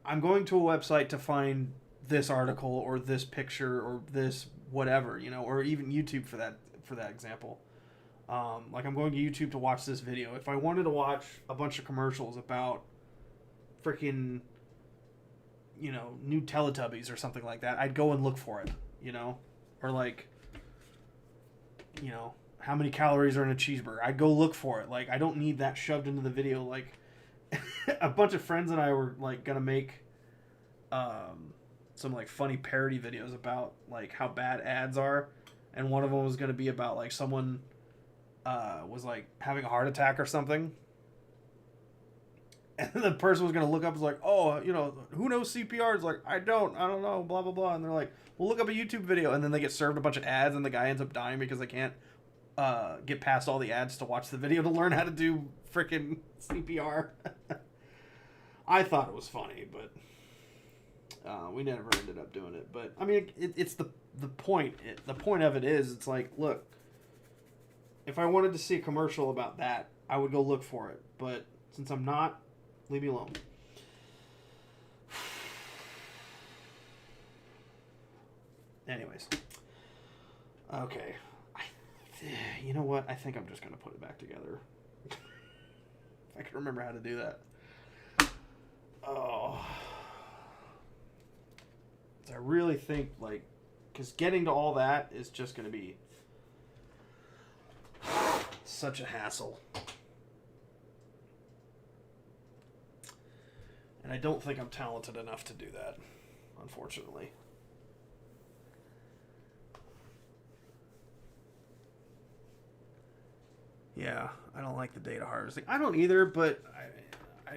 I'm going to a website to find this article or this picture or this whatever, you know, or even YouTube for that example. Like I'm going to YouTube to watch this video. If I wanted to watch a bunch of commercials about freaking, you know, new Teletubbies or something like that, I'd go and look for it, you know, or like you know, how many calories are in a cheeseburger. I'd go look for it. Like, I don't need that shoved into the video. Like, a bunch of friends and I were, like, gonna make some, like, funny parody videos about, like, how bad ads are. And one of them was gonna be about, like, someone was, like, having a heart attack or something. And the person was going to look up, was like, oh, you know, who knows CPR? It's like, I don't know, blah, blah, blah. And they're like, well, look up a YouTube video. And then they get served a bunch of ads, and the guy ends up dying because they can't get past all the ads to watch the video to learn how to do freaking CPR. I thought it was funny, but we never ended up doing it. But, I mean, it's the point. The point of it is, it's like, look, if I wanted to see a commercial about that, I would go look for it. But since I'm not, leave me alone. Anyways. Okay. You know what? I think I'm just going to put it back together. If I can remember how to do that. Oh. I really think, like, because getting to all that is just going to be such a hassle. And I don't think I'm talented enough to do that, unfortunately. Yeah, I don't like the data harvesting. I don't either, but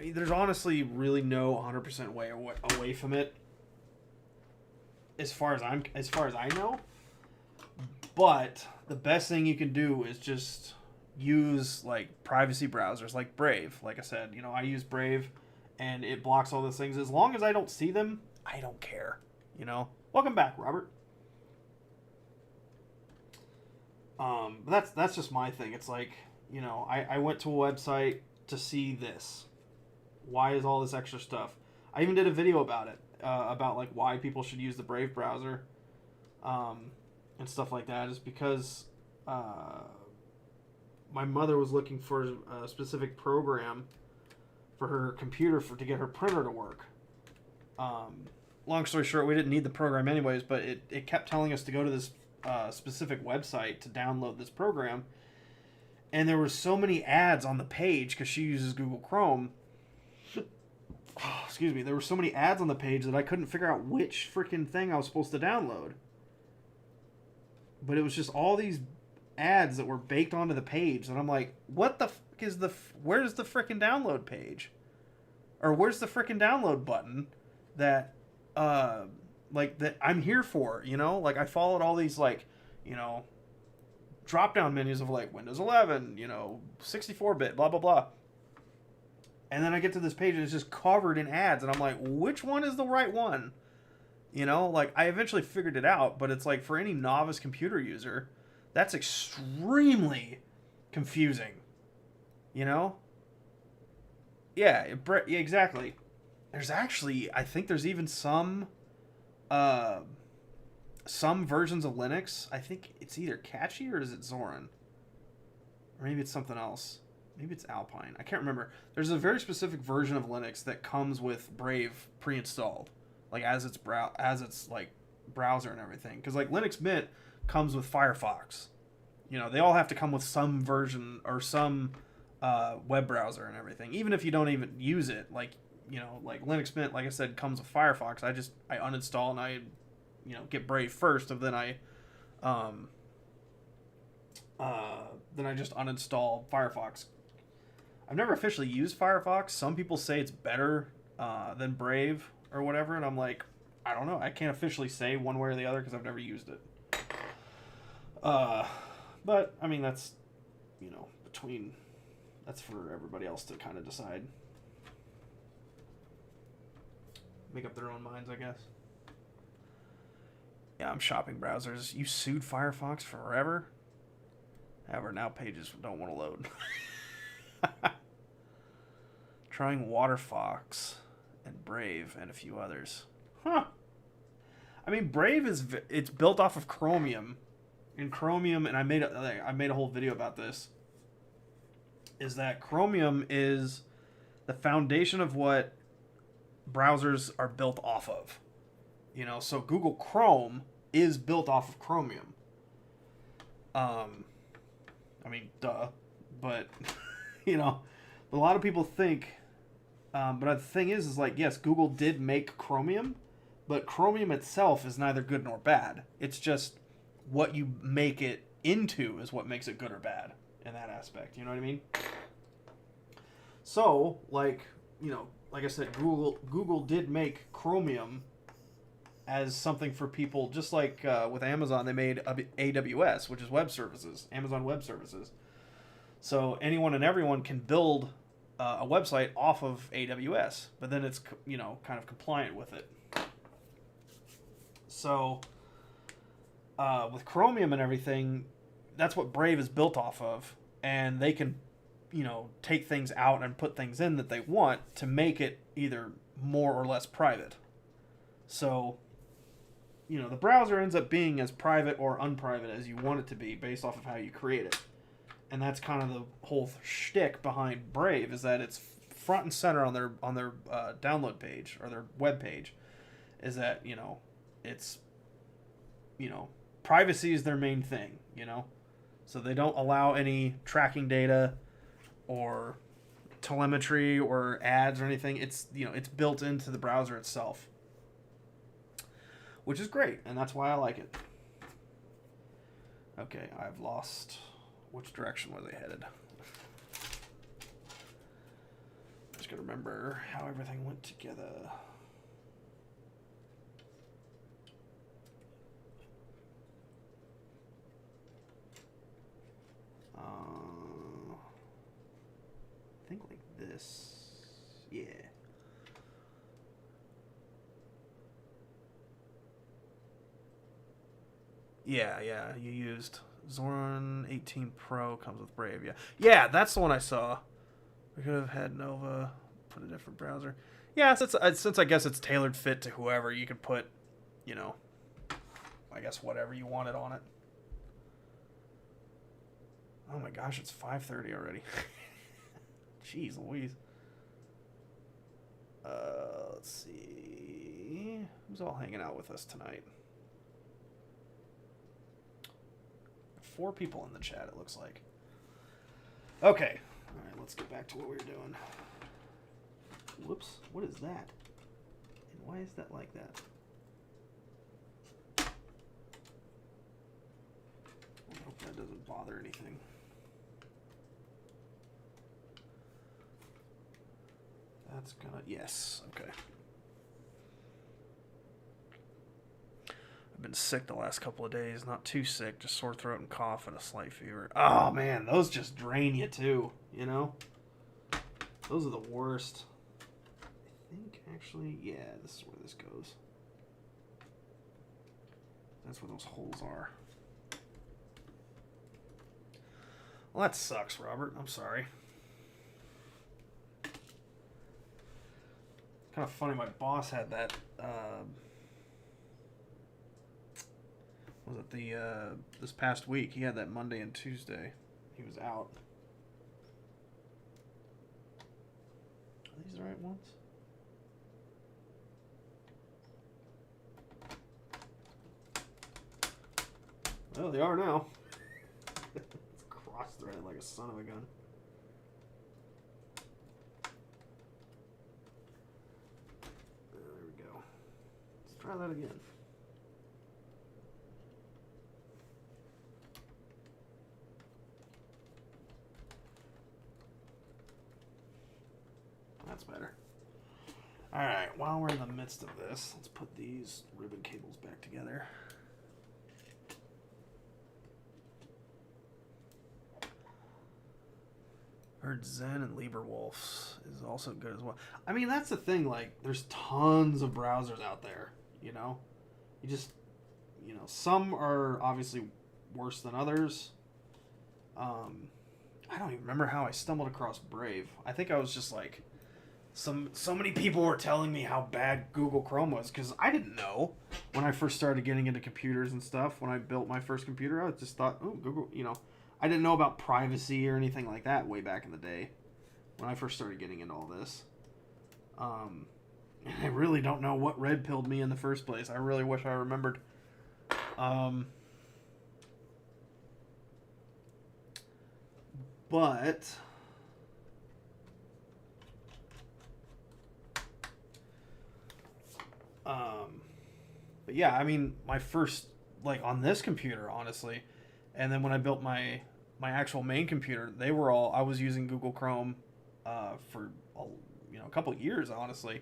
there's honestly really no 100% way away from it, as far as I know. But the best thing you can do is just use, like, privacy browsers like Brave. Like I said, you know, I use Brave, and it blocks all those things. As long as I don't see them, I don't care. You know? Welcome back, Robert. But that's just my thing. It's like, you know, I went to a website to see this. Why is all this extra stuff? I even did a video about it. About, like, why people should use the Brave browser. And stuff like that. Is because my mother was looking for a specific program for her computer to get her printer to work. Long story short, we didn't need the program anyways, but it kept telling us to go to this specific website to download this program. And there were so many ads on the page, because she uses Google Chrome. Oh, excuse me. There were so many ads on the page that I couldn't figure out which freaking thing I was supposed to download. But it was just all these ads that were baked onto the page. And I'm like, what the fuck is where's the freaking download page? Or where's the freaking download button that, like, that I'm here for, you know? Like, I followed all these, like, you know, drop-down menus of, like, Windows 11, you know, 64-bit, blah, blah, blah. And then I get to this page and it's just covered in ads. And I'm like, which one is the right one? You know, like, I eventually figured it out, but it's like, for any novice computer user, that's extremely confusing. You know? Yeah, exactly. There's actually, I think there's even some versions of Linux. I think it's either Catchy or is it Zorin? Or maybe it's something else. Maybe it's Alpine. I can't remember. There's a very specific version of Linux that comes with Brave pre-installed. Like, as its like browser and everything, because, like, Linux Mint comes with Firefox. You know, they all have to come with some version or some web browser and everything. Even if you don't even use it, like, you know, like Linux Mint, like I said, comes with Firefox. I uninstall and I, you know, get Brave first, and then I just uninstall Firefox. I've never officially used Firefox. Some people say it's better than Brave or whatever, and I'm like, I don't know. I can't officially say one way or the other because I've never used it. But I mean, that's, you know, that's for everybody else to kind of decide, make up their own minds, I guess. Yeah, I'm shopping browsers. You sued Firefox forever. However, now pages don't want to load. Trying Waterfox and Brave and a few others. Huh. I mean, Brave it's built off of Chromium. And Chromium, and I made a whole video about this, is that Chromium is the foundation of what browsers are built off of. You know, so Google Chrome is built off of Chromium. I mean, duh. But, you know, a lot of people think. But the thing is like, yes, Google did make Chromium, but Chromium itself is neither good nor bad. It's just what you make it into is what makes it good or bad in that aspect. You know what I mean? So, like, you know, like I said, Google did make Chromium as something for people, just like with Amazon, they made AWS, which is web services, Amazon Web Services. So anyone and everyone can build a website off of AWS, but then it's, you know, kind of compliant with it. So with Chromium and everything, that's what Brave is built off of, and they can, you know, take things out and put things in that they want to make it either more or less private. So, you know, the browser ends up being as private or unprivate as you want it to be based off of how you create it. And that's kind of the whole shtick behind Brave, is that it's front and center on their download page or their web page, is that, you know, it's, you know, privacy is their main thing, you know, so they don't allow any tracking data or telemetry or ads or anything. It's, you know, it's built into the browser itself, which is great, and that's why I like it. Okay, I've lost which direction were they headed. Just gotta remember how everything went together. I think like this. Yeah. Yeah, you used Zorin 18 Pro comes with Brave, yeah. Yeah, that's the one I saw. We could have had Nova put a different browser. Yeah, since I guess it's tailored fit to whoever, you could put, you know, I guess whatever you wanted on it. Oh my gosh, it's 5:30 already. Jeez Louise. Let's see. Who's all hanging out with us tonight? 4 people in the chat, it looks like. Okay. Alright, let's get back to what we were doing. Whoops. What is that? And why is that like that? I hope that doesn't bother anything. That's gonna... Yes. Okay. I've been sick the last couple of days. Not too sick, just sore throat and cough and a slight fever. Oh, man, those just drain you, too, you know? Those are the worst. I think, actually, yeah, this is where this goes. That's where those holes are. Well, that sucks, Robert. I'm sorry. Kind of funny, my boss had that, was it this past week? He had that Monday and Tuesday. He was out. Are these the right ones? Well, they are now. It's cross-threaded like a son of a gun. There we go. Let's try that again. That's better. Alright, while we're in the midst of this, let's put these ribbon cables back together. Heard Zen and Lieberwolf's is also good as well. I mean, that's the thing, like, there's tons of browsers out there, you know? You just, you know, some are obviously worse than others. I don't even remember how I stumbled across Brave. I think I was just like... So many people were telling me how bad Google Chrome was, because I didn't know when I first started getting into computers and stuff. When I built my first computer, I just thought, oh, Google, you know, I didn't know about privacy or anything like that way back in the day when I first started getting into all this. I really don't know what red pilled me in the first place. I really wish I remembered. But but yeah, I mean, my first, like, on this computer, honestly, and then when I built my actual main computer, they were all, I was using Google Chrome for a couple years, honestly.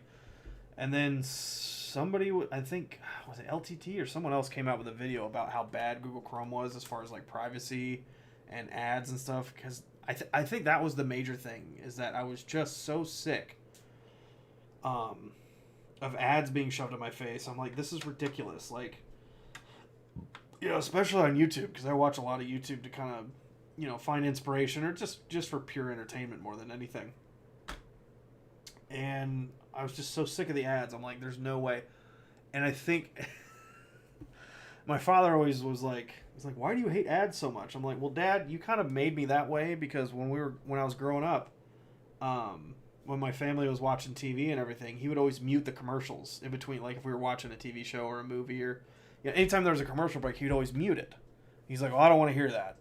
And then somebody, I think, was it LTT or someone else, came out with a video about how bad Google Chrome was as far as like privacy and ads and stuff. Because I think that was the major thing, is that I was just so sick of ads being shoved in my face. I'm like, this is ridiculous. Like, especially on YouTube, because I watch a lot of YouTube to kind of, find inspiration, or just for pure entertainment more than anything. And I was just so sick of the ads. I'm like, there's no way. And I think my father always was like, he's like, why do you hate ads so much? I'm like, well, Dad, you kind of made me that way, because when I was growing up, when my family was watching TV and everything, he would always mute the commercials in between, like if we were watching a TV show or a movie, or anytime there was a commercial break, he'd always mute it. He's like, well, I don't want to hear that,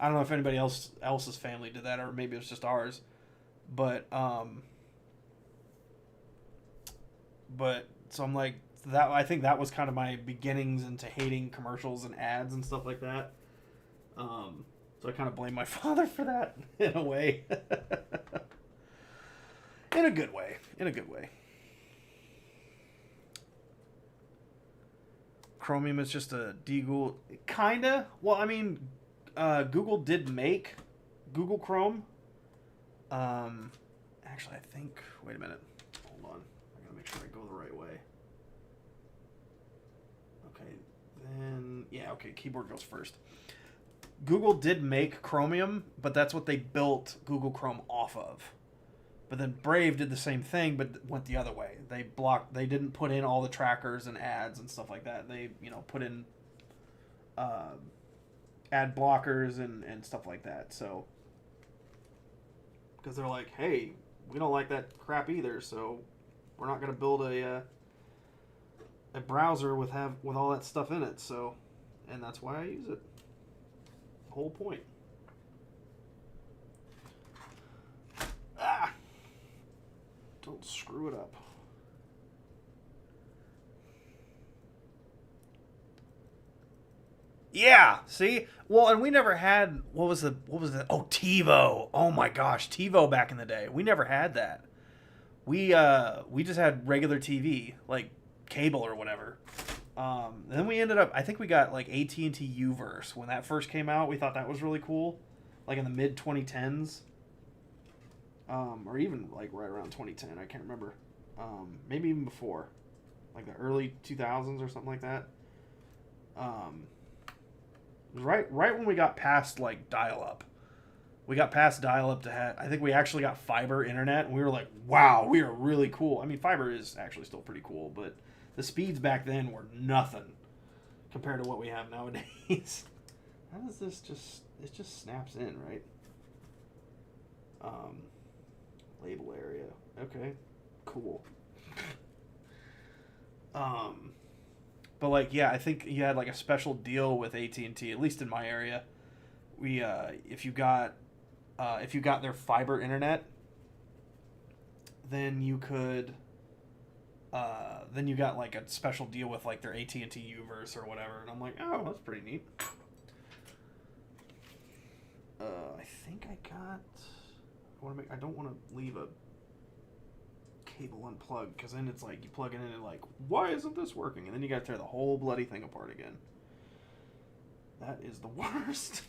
I don't know if anybody else's family did that, or maybe it was just ours. But so I'm like, that, I think that was kind of my beginnings into hating commercials and ads and stuff like that. So I kind of blame my father for that in a way. In a good way. Chromium is just a Google, kinda. Well, I mean, Google did make Google Chrome. Actually, I think. Wait a minute. Hold on. I gotta make sure I go the right way. Okay. Then Okay. Keyboard goes first. Google did make Chromium, but that's what they built Google Chrome off of. But then Brave did the same thing, but went the other way. They didn't put in all the trackers and ads and stuff like that. They, put in ad blockers and stuff like that. So, because they're like, hey, we don't like that crap either, so we're not going to build a browser with all that stuff in it. So, and that's why I use it. The whole point. Don't screw it up. Yeah, see? Well, and we never had, what was the oh, TiVo. Oh my gosh, TiVo back in the day. We never had that. We just had regular TV, like cable or whatever. Then we ended up, I think we got like AT&T Uverse when that first came out. We thought that was really cool, like in the mid 2010s. Or even like right around 2010, I can't remember. Maybe even before, like the early 2000s or something like that. It was right when we got past like dial-up. We got past dial-up to I think we actually got fiber internet, and we were like, wow, we are really cool. I mean, fiber is actually still pretty cool, but the speeds back then were nothing compared to what we have nowadays. How does this it just snaps in, right? Label area. Okay. Cool. But like, yeah, I think you had like a special deal with AT&T, at least in my area. We if you got their fiber internet, then you could then you got like a special deal with like their AT&T Uverse or whatever, and I'm like, oh, that's pretty neat. I think I got. I don't want to leave a cable unplugged, because then it's like you plug it in and like, why isn't this working? And then you got to tear the whole bloody thing apart again. That is the worst.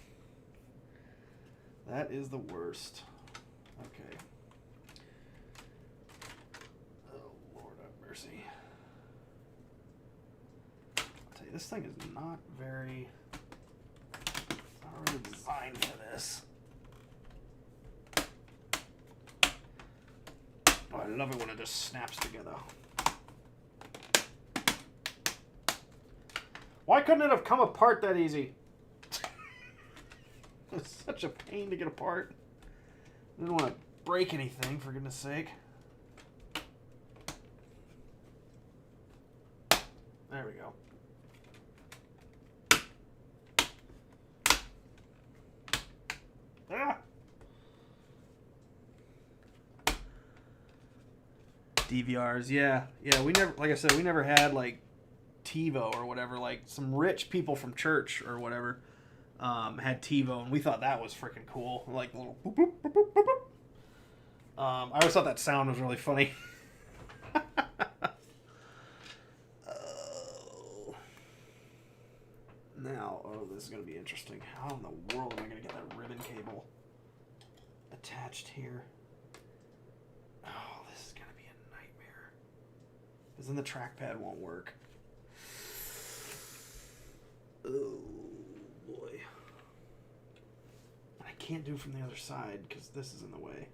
That is the worst. Okay. Oh, Lord have mercy. I'll tell you, this thing is not really designed for this. Oh, I love it when it just snaps together. Why couldn't it have come apart that easy? It's such a pain to get apart. I didn't want to break anything, for goodness sake. There we go. Ah! DVRs, yeah. Yeah, we never, like I said, we never had, like, TiVo or whatever. Like, some rich people from church or whatever had TiVo, and we thought that was freaking cool. Like, little boop, boop, boop, boop, boop, boop. I always thought that sound was really funny. Now, this is going to be interesting. How in the world am I going to get that ribbon cable attached here? Oh, this is going to be a nightmare. Because then the trackpad won't work. Oh, boy. I can't do it from the other side because this is in the way.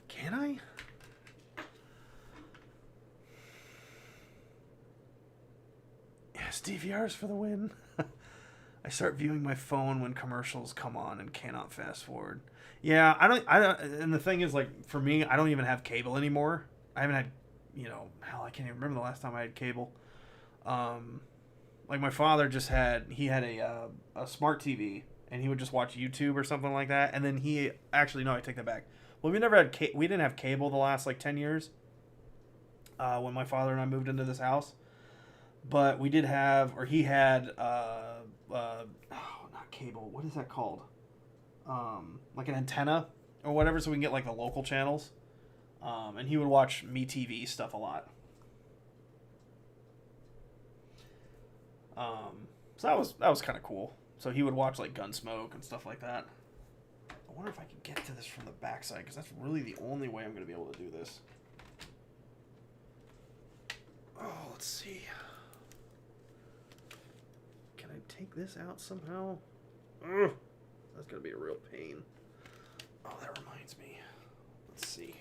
Can I? Yes, DVRs for the win. I start viewing my phone when commercials come on and cannot fast forward. Yeah, I don't, and the thing is, like, for me, I don't even have cable anymore. I haven't had, hell, I can't even remember the last time I had cable. Like, my father he had a smart TV, and he would just watch YouTube or something like that, and then actually, no, I take that back. Well, we didn't have cable the last, like, 10 years, when my father and I moved into this house. But we did have, or he had, not cable. What is that called? Like an antenna or whatever, so we can get like the local channels. And he would watch MeTV stuff a lot. So that was kind of cool. So he would watch like Gunsmoke and stuff like that. I wonder if I can get to this from the backside, because that's really the only way I'm going to be able to do this. Oh, let's see. Take this out somehow. Ugh, that's gonna be a real pain. Oh, that reminds me. Let's see.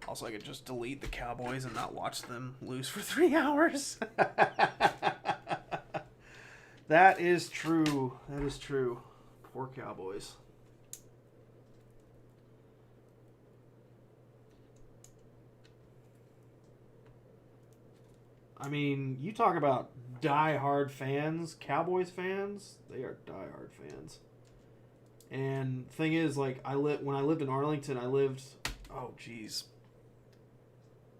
Also, I could just delete the Cowboys and not watch them lose for 3 hours. That is true. That is true. Poor Cowboys. I mean, you talk about die-hard fans, Cowboys fans, they are die-hard fans. And thing is, like, when I lived in Arlington, I lived,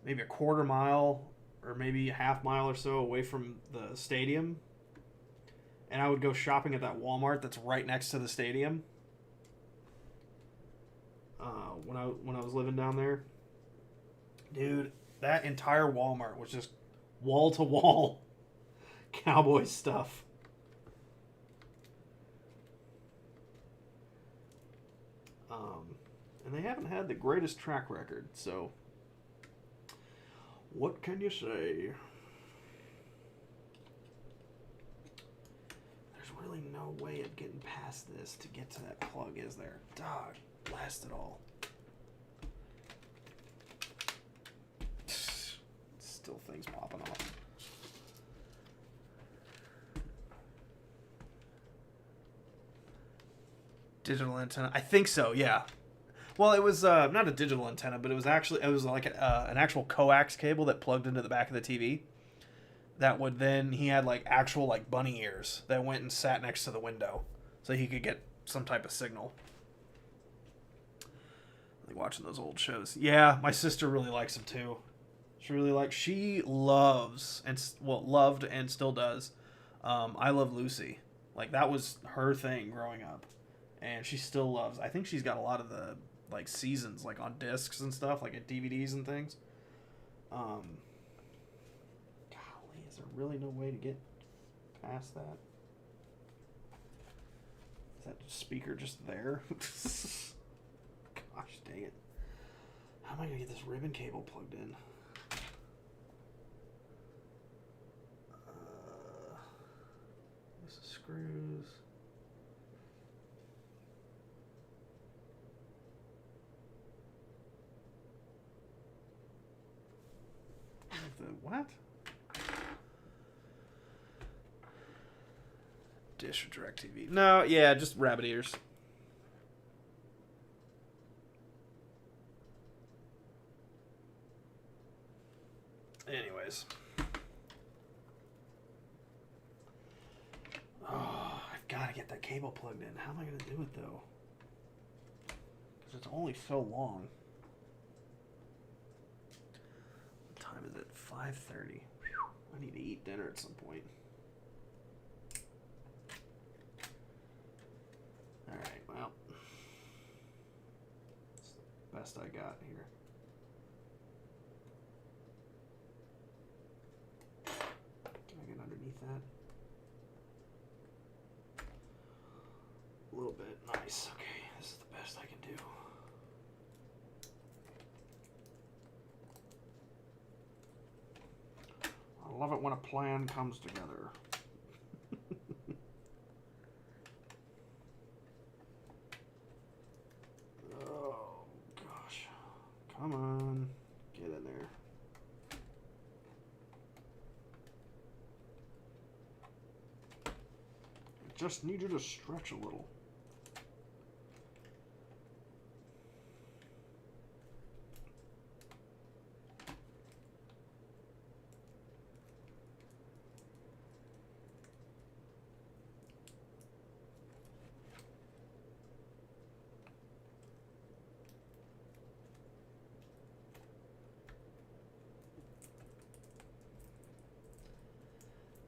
maybe a quarter mile or maybe a half mile or so away from the stadium. And I would go shopping at that Walmart that's right next to the stadium. When I was living down there. Dude, that entire Walmart was just wall-to-wall Cowboys stuff. And they haven't had the greatest track record, so what can you say? There's really no way of getting past this to get to that plug, is there? Dog, blast it all. Still things popping off. Digital antenna. I think so, yeah. Well, it was not a digital antenna, but it was like an actual coax cable that plugged into the back of the TV. That would then, he had like actual like bunny ears that went and sat next to the window so he could get some type of signal. Like watching those old shows. Yeah, my sister really likes them too. She loves loved and still does. I Love Lucy. Like that was her thing growing up. And she still loves. I think she's got a lot of the like seasons like on discs and stuff, like at DVDs and things. Golly, is there really no way to get past that? Is that speaker just there? Gosh dang it. How am I gonna get this ribbon cable plugged in? This is screws. What? Dish or DirecTV? No, yeah, just rabbit ears. Anyways. Oh, I've got to get that cable plugged in. How am I going to do it, though? It's only so long. What time is it? 5:30. I need to eat dinner at some point. Alright, well. It's the best I got here. Can I get underneath that? A little bit. Nice. Okay, this is the best I can do. I love it when a plan comes together. Oh, gosh. Come on. Get in there. I just need you to stretch a little.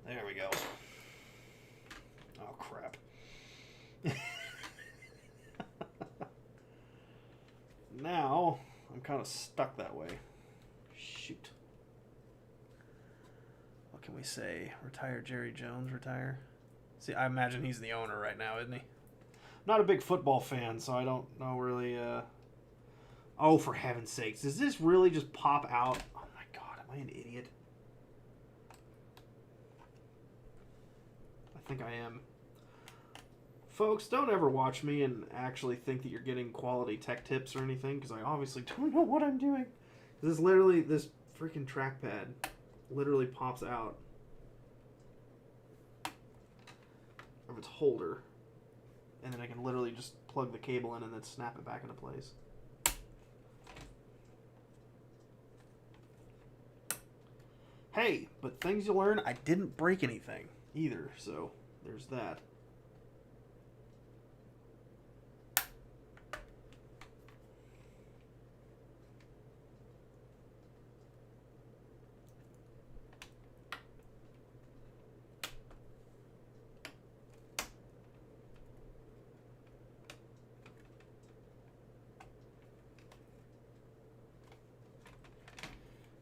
There we go. Oh, crap. Now, I'm kind of stuck that way. Shoot. What can we say? Retire Jerry Jones, retire? See, I imagine he's the owner right now, isn't he? Not a big football fan, so I don't know really. Oh, for heaven's sakes. Does this really just pop out? Oh, my God. Am I an idiot? I think I am. Folks, don't ever watch me and actually think that you're getting quality tech tips or anything, because I obviously don't know what I'm doing. This freaking trackpad literally pops out of its holder, and then I can literally just plug the cable in and then snap it back into place. Hey, but things you learn, I didn't break anything either, so there's that.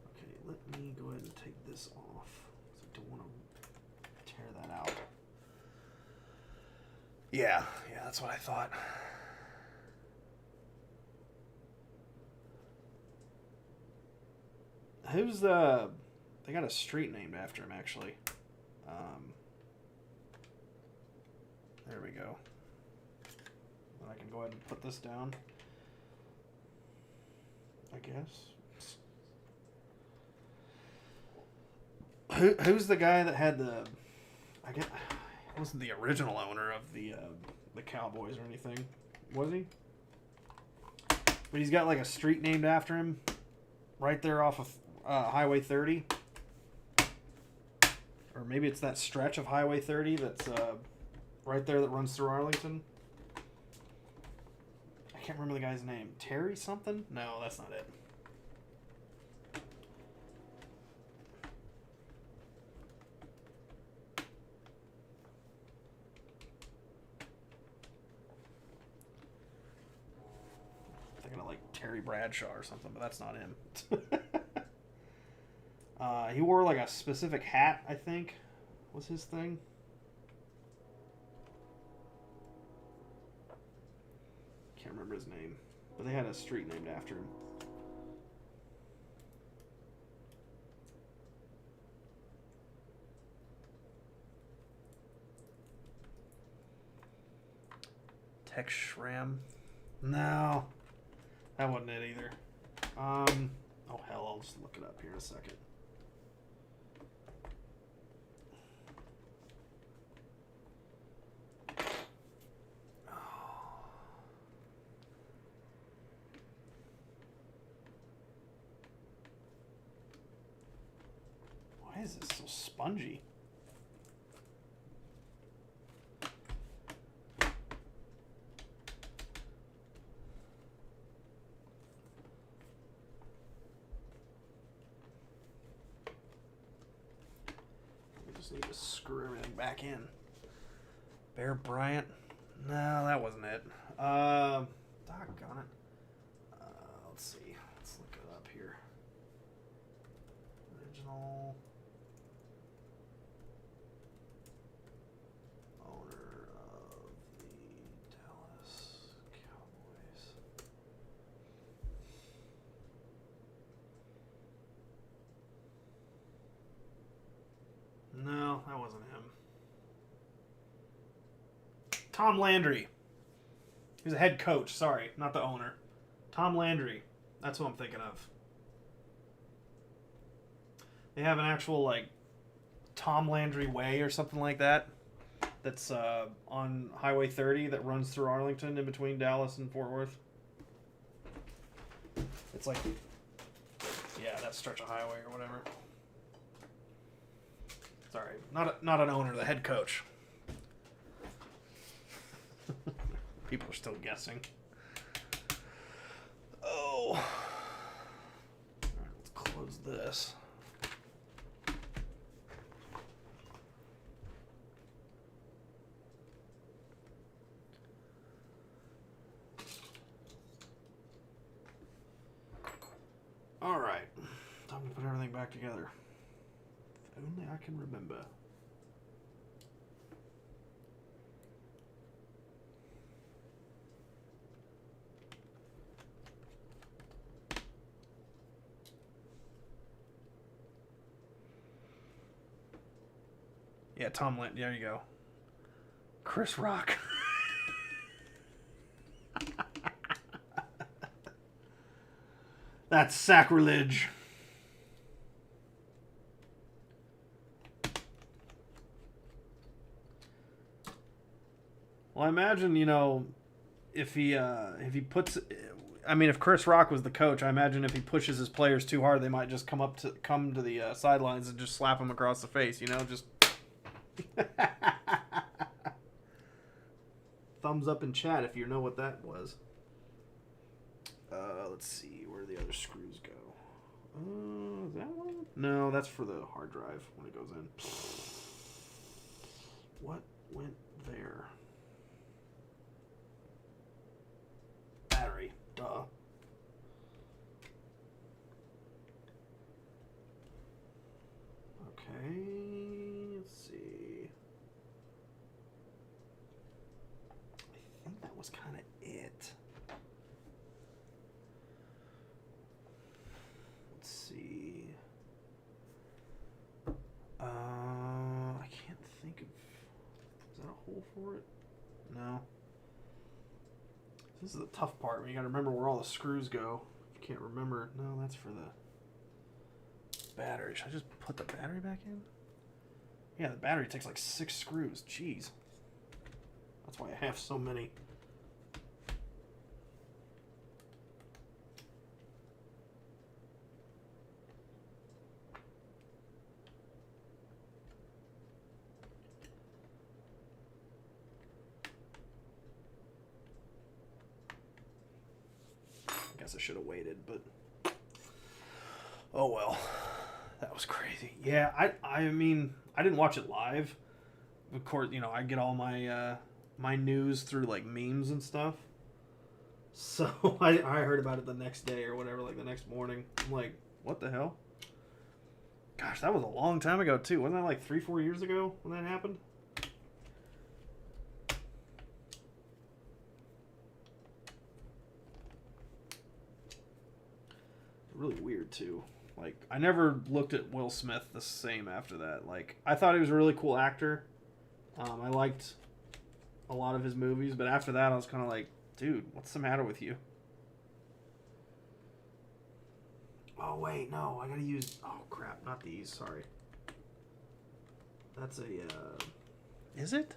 Okay, let me go ahead and take this off. I don't want to tear that out. Yeah, that's what I thought. Who's the... They got a street named after him, actually. There we go. And I can go ahead and put this down, I guess. Who's the guy that had the... I guess... wasn't the original owner of the Cowboys or anything, was he? But he's got like a street named after him, right there off of Highway 30, or maybe it's that stretch of Highway 30 that's right there that runs through Arlington. I can't remember the guy's name. Terry something? No, that's not it. Terry Bradshaw or something, but that's not him. He wore like a specific hat, I think, was his thing. Can't remember his name, but they had a street named after him. Tech Shram? No. That wasn't it either. Oh hell, I'll just look it up here in a second. Why is this so spongy? Just need to screw everything back in. Bear Bryant? No, that wasn't it. Doggone it. Let's see. Let's look it up here. Original owner of the Dallas Cowboys. No, that wasn't him. Tom Landry. He's a head coach. Sorry, not the owner. Tom Landry. That's what I'm thinking of. They have an actual, like, Tom Landry Way or something like that. That's on Highway 30 that runs through Arlington in between Dallas and Fort Worth. It's like, yeah, that stretch of highway or whatever. Sorry, not an owner, the head coach. People are still guessing. Oh. All right, let's close this. All right. Time to put everything back together. If only I can remember. Yeah, Tom Lent. There you go. Chris Rock. That's sacrilege. Well, I imagine, if he puts, I mean, if Chris Rock was the coach, I imagine if he pushes his players too hard, they might just come to the sidelines and just slap him across the face, just thumbs up in chat if you know what that was. Let's see where the other screws go. Is that one? No, that's for the hard drive when it goes in. What went there? Battery. Duh. Okay. Let's see. I think that was kind of it. Let's see. I can't think of. Is that a hole for it? No. This is the tough part. You got to remember where all the screws go. If you can't remember, no, that's for the battery. Should I just put the battery back in? Yeah, the battery takes like 6 screws. Jeez. That's why I have so many. I guess I should have waited, but oh well. That was crazy. Yeah, I mean, I didn't watch it live. Of course, I get all my my news through like memes and stuff. So I heard about it the next day or whatever, like the next morning. I'm like, what the hell? Gosh, that was a long time ago too. Wasn't that like 3-4 years ago when that happened? Really weird too. Like, I never looked at Will Smith the same after that. Like, I thought he was a really cool actor. I liked a lot of his movies, but after that I was kind of like, dude, what's the matter with you? Oh wait, no, I gotta use, oh crap, not these, sorry. That's a, is it?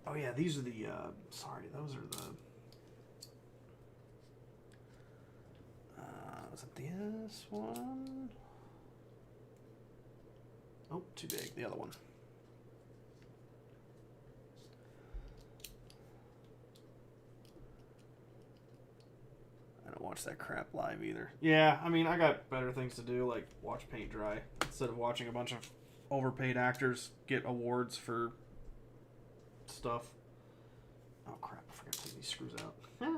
Oh yeah, these are the, sorry, those are the, was it this one? Oh, too big, the other one. I don't watch that crap live either. Yeah, I mean, I got better things to do, like watch paint dry, instead of watching a bunch of overpaid actors get awards for stuff. Oh crap! I forgot to take these screws out. Yeah,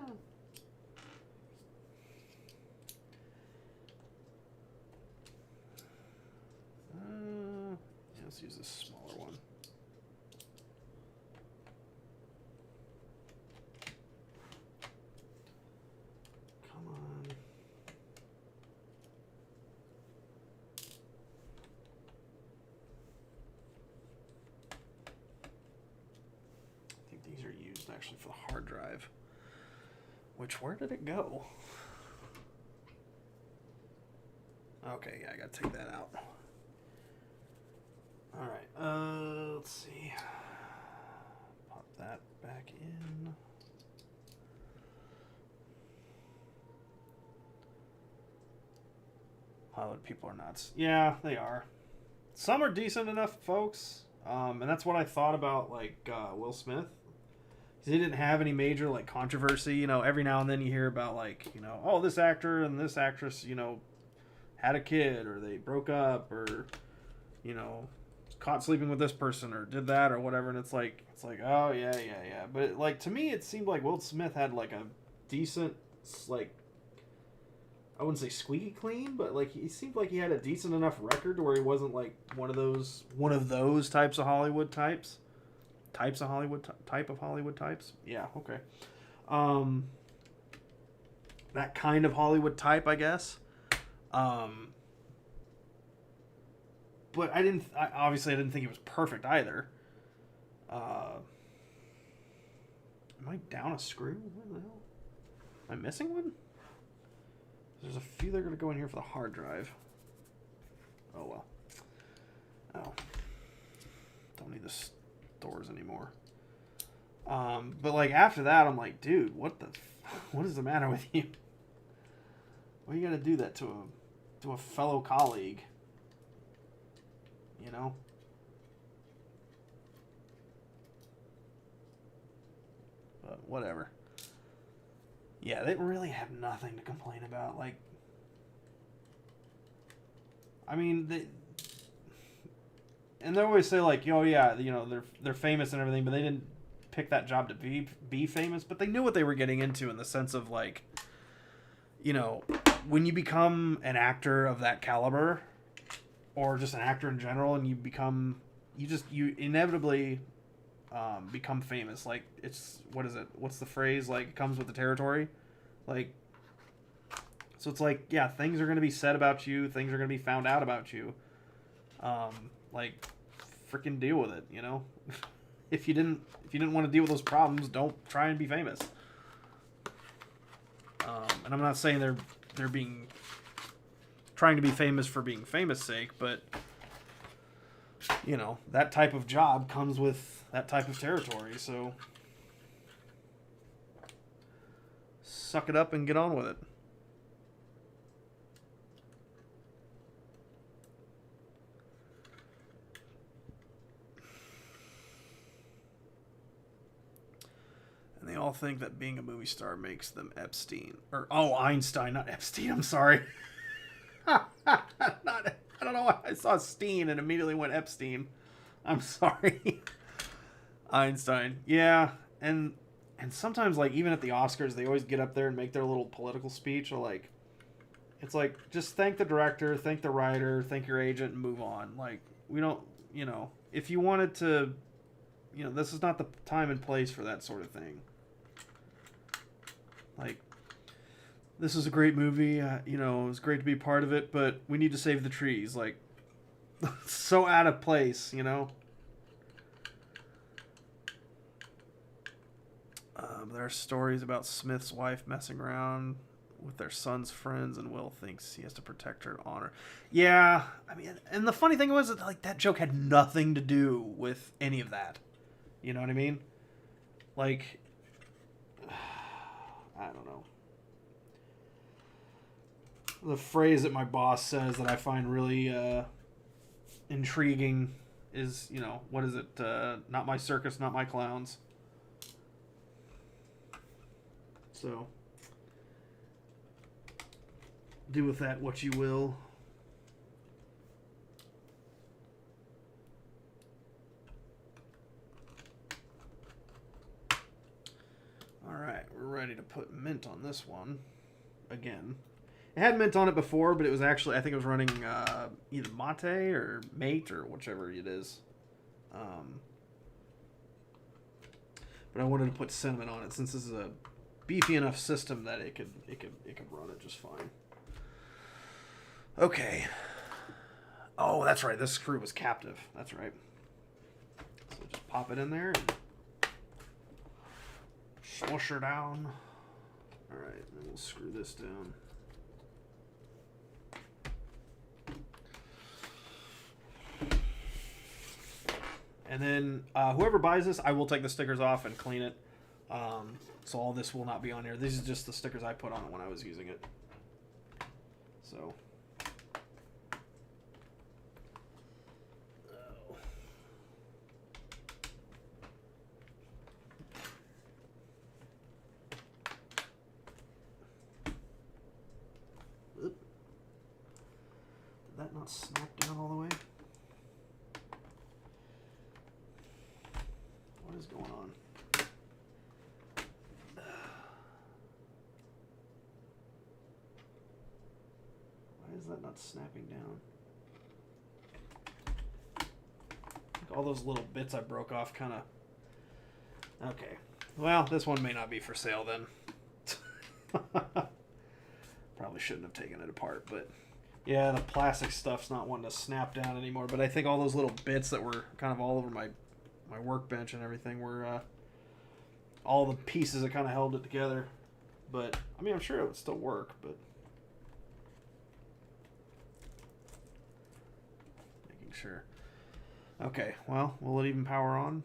let's use this smaller one. Come on. I think these are used actually for the hard drive. Which, where did it go? Okay, yeah, I gotta take that out. Alright, let's see. Pop that back in. Hollywood people are nuts. Yeah, they are. Some are decent enough, folks. And that's what I thought about, like, Will Smith. He didn't have any major, like, controversy. You know, every now and then you hear about, like, you know, oh, this actor and this actress, you know, had a kid, or they broke up, or, you know, caught sleeping with this person, or did that, or whatever. And it's like, oh, yeah. But, like, to me, it seemed like Will Smith had, like, a decent, like, I wouldn't say squeaky clean, but, like, he seemed like he had a decent enough record where he wasn't, like, one of those types of Hollywood types. Type of Hollywood types. Yeah, okay. That kind of Hollywood type, I guess. But I didn't think he was perfect either. Am I down a screw? What the hell? Am I missing one? There's a few that are going to go in here for the hard drive. Oh, well. Oh. Don't need the stores anymore. But, like, after that, I'm like, dude, what is the matter with you? Why you got to do that to a fellow colleague? You know? But whatever. Yeah, they really have nothing to complain about. Like, I mean, they always say, like, oh yeah, you know, they're famous and everything, but they didn't pick that job to be famous. But they knew what they were getting into, in the sense of, like, you know, when you become an actor of that caliber, or just an actor in general, and you inevitably become famous. Like, it's, what is it? What's the phrase? Like, it comes with the territory. Like, so it's like, yeah, things are going to be said about you. Things are going to be found out about you. Like, freaking deal with it, you know? If you didn't want to deal with those problems, don't try and be famous. And I'm not saying they're trying to be famous for being famous sake, but, you know, that type of job comes with that type of territory, so suck it up and get on with it. And they all think that being a movie star makes them Epstein. Einstein, not Epstein, I'm sorry. I don't know why I saw Steen and immediately went Epstein. I'm sorry. Einstein. Yeah, and sometimes, like, even at the Oscars, they always get up there and make their little political speech. Or, like, it's like, just thank the director, thank the writer, thank your agent, and move on. Like, we don't, you know, if you wanted to, you know, this is not the time and place for that sort of thing. Like, this is a great movie, you know, it was great to be a part of it, but we need to save the trees. Like, so out of place, you know? There are stories about Smith's wife messing around with their son's friends, and Will thinks he has to protect her honor. Yeah, I mean, and the funny thing was that, like, that joke had nothing to do with any of that. You know what I mean? Like, I don't know. The phrase that my boss says that I find really intriguing is, you know, what is it? Not my circus, not my clowns. So, do with that what you will. to put mint on this one again. It had mint on it before, but it was actually, I think it was running either mate or mate or whichever it is. But I wanted to put cinnamon on it since this is a beefy enough system that it could run it just fine. Okay. Oh, that's right. This screw was captive. That's right. So just pop it in there and smush her down. All right, then we'll screw this down. And then whoever buys this, I will take the stickers off and clean it. So all this will not be on here. These are just the stickers I put on it when I was using it. So. Did that not snap down all the way? What is going on? Why is that not snapping down? All those little bits I broke off kind of... Okay. Well, this one may not be for sale then. Probably shouldn't have taken it apart, but... Yeah, the plastic stuff's not wanting to snap down anymore, but I think all those little bits that were kind of all over my workbench and everything were all the pieces that kind of held it together. But, I mean, I'm sure it would still work, but... Making sure. Okay, well, will it even power on?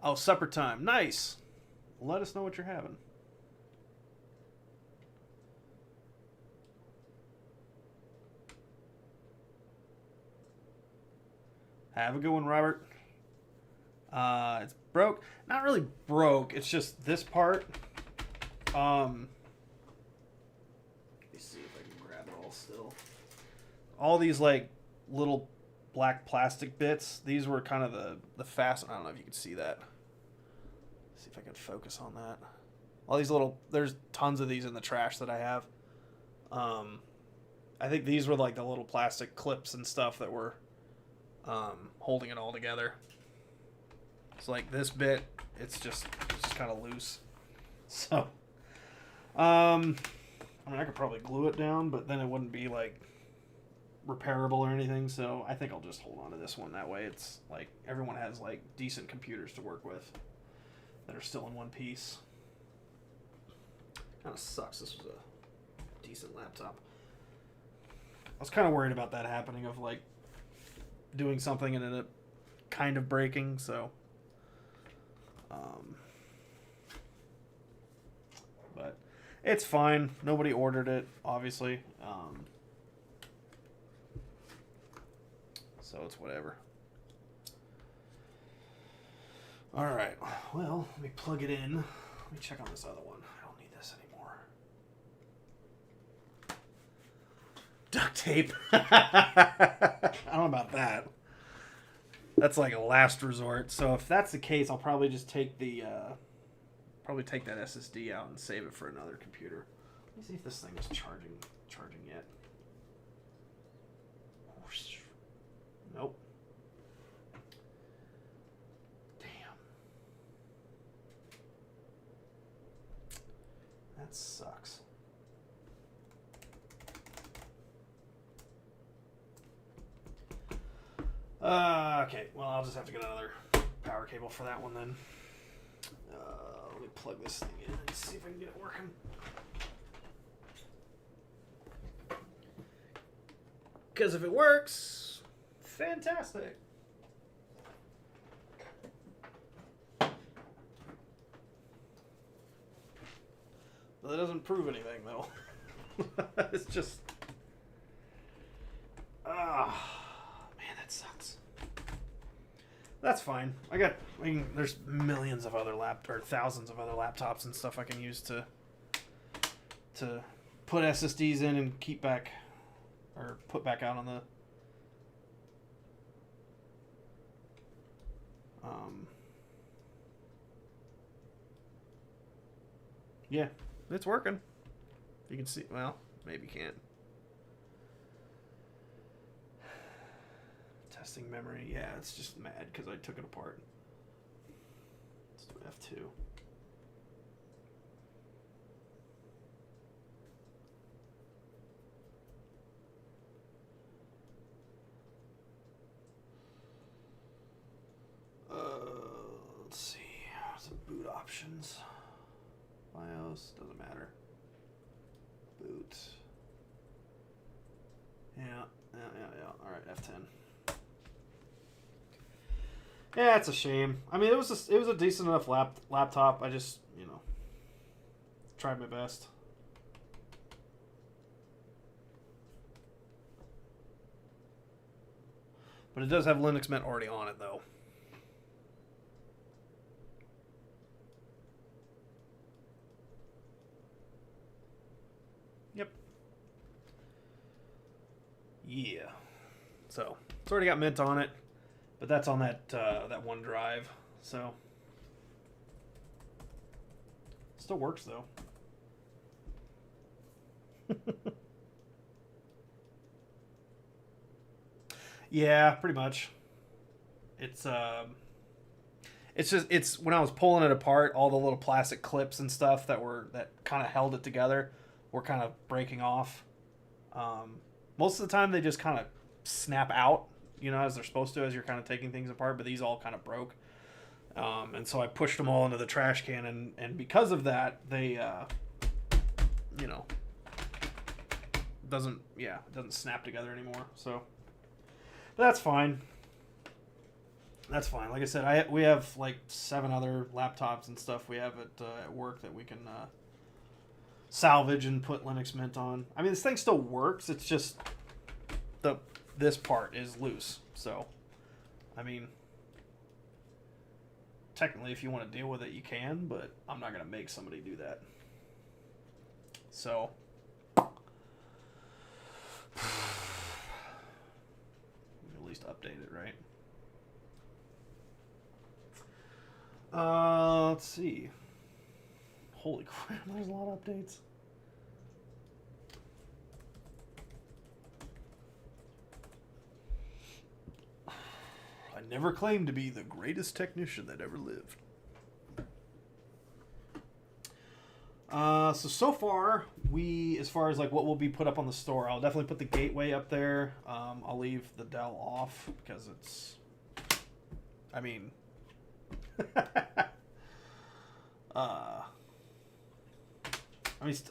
Oh, supper time. Nice. Let us know what you're having. Have a good one, Robert. It's broke. Not really broke. It's just this part. Let me see if I can grab it all still. All these, like, little black plastic bits. These were kind of the fast. I don't know if you can see that. See if I can focus on that. All these little, there's tons of these in the trash that I have. I think these were like the little plastic clips and stuff that were holding it all together. So like this bit, it's just kind of loose. So, I mean, I could probably glue it down, but then it wouldn't be like repairable or anything. So I think I'll just hold on to this one. That way it's like everyone has like decent computers to work with that are still in one piece. Kind of sucks. This was a decent laptop. I was kind of worried about that happening, of like doing something and it kind of breaking. So, but it's fine. Nobody ordered it, obviously. So it's whatever. All right. Well, let me plug it in. Let me check on this other one. I don't need this anymore. Duct tape. I don't know about that. That's like a last resort. So if that's the case, I'll probably just take the take that SSD out and save it for another computer. Let me see if this thing is charging yet. Nope. That sucks. Okay, well, I'll just have to get another power cable for that one then. Let me plug this thing in and see if I can get it working. Because if it works, fantastic. That doesn't prove anything, though. It's just... man, that sucks. That's fine. There's millions of other thousands of other laptops and stuff I can use to to put SSDs in and keep back, or put back out on the yeah, it's working. You can see, well, maybe you can't. Testing memory, yeah, it's just mad because I took it apart. Let's do F2. Let's see, some boot options. BIOS, doesn't matter. Boot. Yeah. All right, F10. Yeah, it's a shame. I mean, it was a decent enough laptop. I just, tried my best. But it does have Linux Mint already on it, though. Yep. Yeah. So it's already got Mint on it, but that's on that one drive. So still works though. Yeah, pretty much. It's when I was pulling it apart, all the little plastic clips and stuff that kind of held it together were kind of breaking off. Most of the time they just kind of snap out, as they're supposed to as you're kind of taking things apart, but these all kind of broke. And so I pushed them all into the trash can, and because of that, they, doesn't snap together anymore. So but that's fine. That's fine. Like I said, we have like 7 other laptops and stuff we have at work that we can salvage and put Linux Mint on. I mean, this thing still works. It's just this part is loose. So, I mean, technically, if you want to deal with it, you can, but I'm not going to make somebody do that. So, at least update it, right? Let's see. Holy crap, there's a lot of updates. I never claimed to be the greatest technician that ever lived. So far, as far as like what will be put up on the store, I'll definitely put the gateway up there. I'll leave the Dell off because it's, I mean,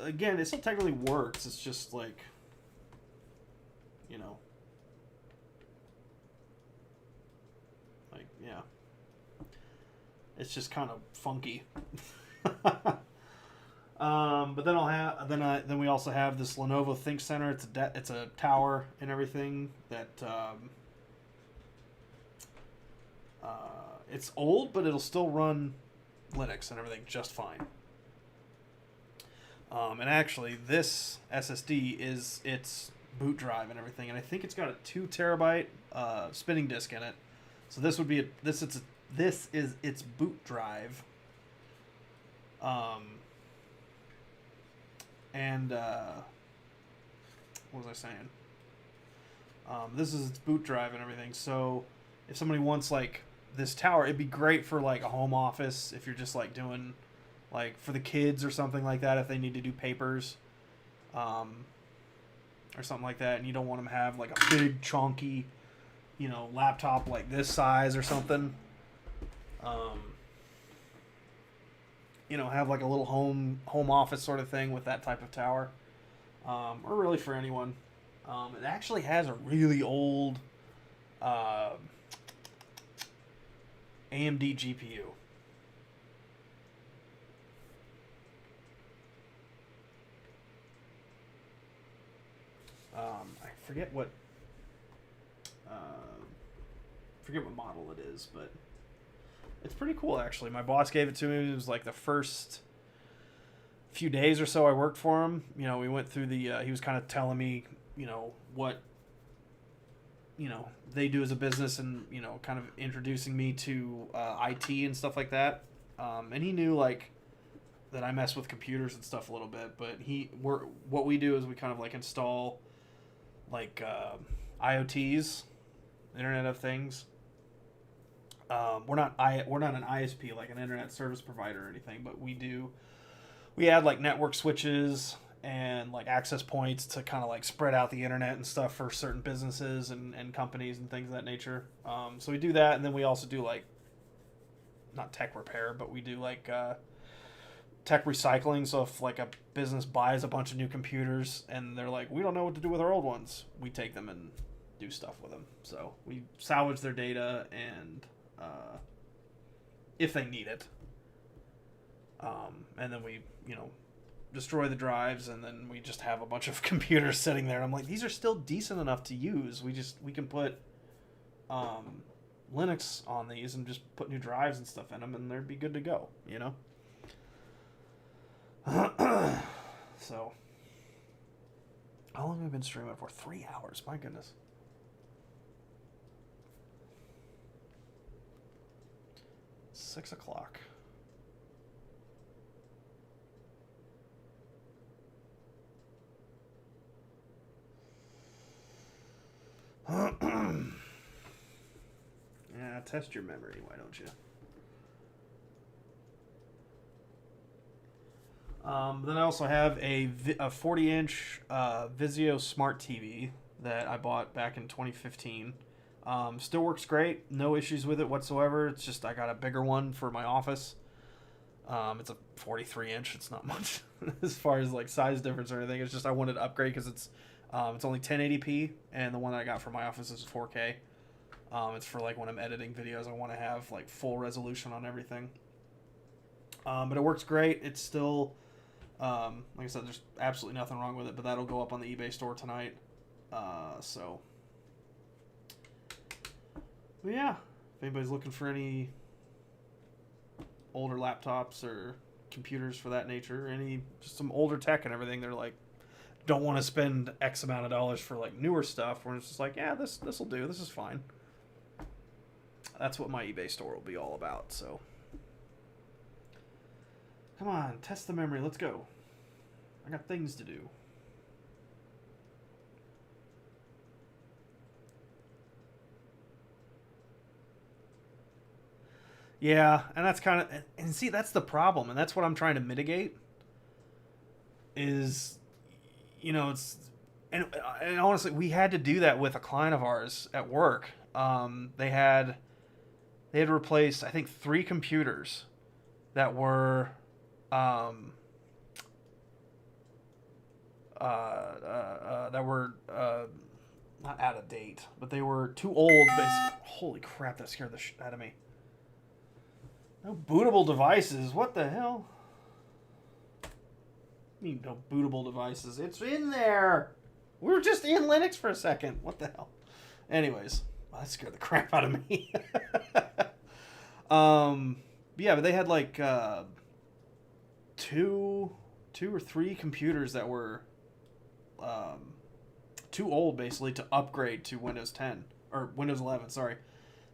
again, it still technically works. It's just like, yeah, it's just kind of funky. But then then we also have this Lenovo Think Center. It's a tower and everything that it's old, but it'll still run Linux and everything just fine. And actually, this SSD is its boot drive and everything, and I think it's got a 2 terabyte spinning disk in it. So this would be this is its boot drive. And what was I saying? This is its boot drive and everything. So if somebody wants like this tower, it'd be great for like a home office if you're just like doing like for the kids or something like that, if they need to do papers or something like that, and you don't want them to have like a big chunky laptop like this size or something. Have like a little home office sort of thing with that type of tower, or really for anyone. It actually has a really old AMD GPU. I forget what model it is, but it's pretty cool actually. My boss gave it to me. It was like the first few days or so I worked for him, we went through he was kind of telling me, what, they do as a business and, kind of introducing me to IT and stuff like that. And he knew, like, that I mess with computers and stuff a little bit, but what we do is we kind of, like, install, like, IoTs, Internet of Things. We're not an ISP, like an internet service provider or anything, but we add like network switches and like access points to kind of like spread out the internet and stuff for certain businesses and companies and things of that nature. So we do that, and then we also do like, not tech repair, but we do like tech recycling. So if like a business buys a bunch of new computers and they're like, we don't know what to do with our old ones, we take them and do stuff with them. So we salvage their data and if they need it, and then we destroy the drives, and then we just have a bunch of computers sitting there, and I'm like, these are still decent enough to use. We can put Linux on these and just put new drives and stuff in them, and they'd be good to go, So how long have we been streaming for? 3 hours, my goodness. Six o'clock. Yeah, test your memory, why don't you? Then I also have a 40-inch Vizio Smart TV that I bought back in 2015. Still works great. No issues with it whatsoever. It's just I got a bigger one for my office. It's a 43-inch. It's not much as far as like size difference or anything. It's just I wanted to upgrade because it's only 1080p, and the one that I got for my office is 4K. It's for like when I'm editing videos, I want to have like full resolution on everything. But it works great. It's still, like I said, there's absolutely nothing wrong with it. But that'll go up on the eBay store tonight. So. But yeah, if anybody's looking for any older laptops or computers for that nature, just some older tech and everything, they're like, don't want to spend X amount of dollars for like newer stuff, where it's just like, yeah, this will do, this is fine. That's what my eBay store will be all about. So come on, test the memory, let's go. I got things to do. Yeah, and that's kind of, and see, that's the problem, and that's what I'm trying to mitigate. Is, it's, and honestly, we had to do that with a client of ours at work. They had replaced, I think, 3 computers that were, not out of date, but they were too old. Holy crap, that scared the shit out of me. No bootable devices. What the hell? I mean, no bootable devices. It's in there. We were just in Linux for a second. What the hell? Anyways, well, that scared the crap out of me. Yeah, but they had like 2 or 3 computers that were too old, basically, to upgrade to Windows 10 or Windows 11. Sorry,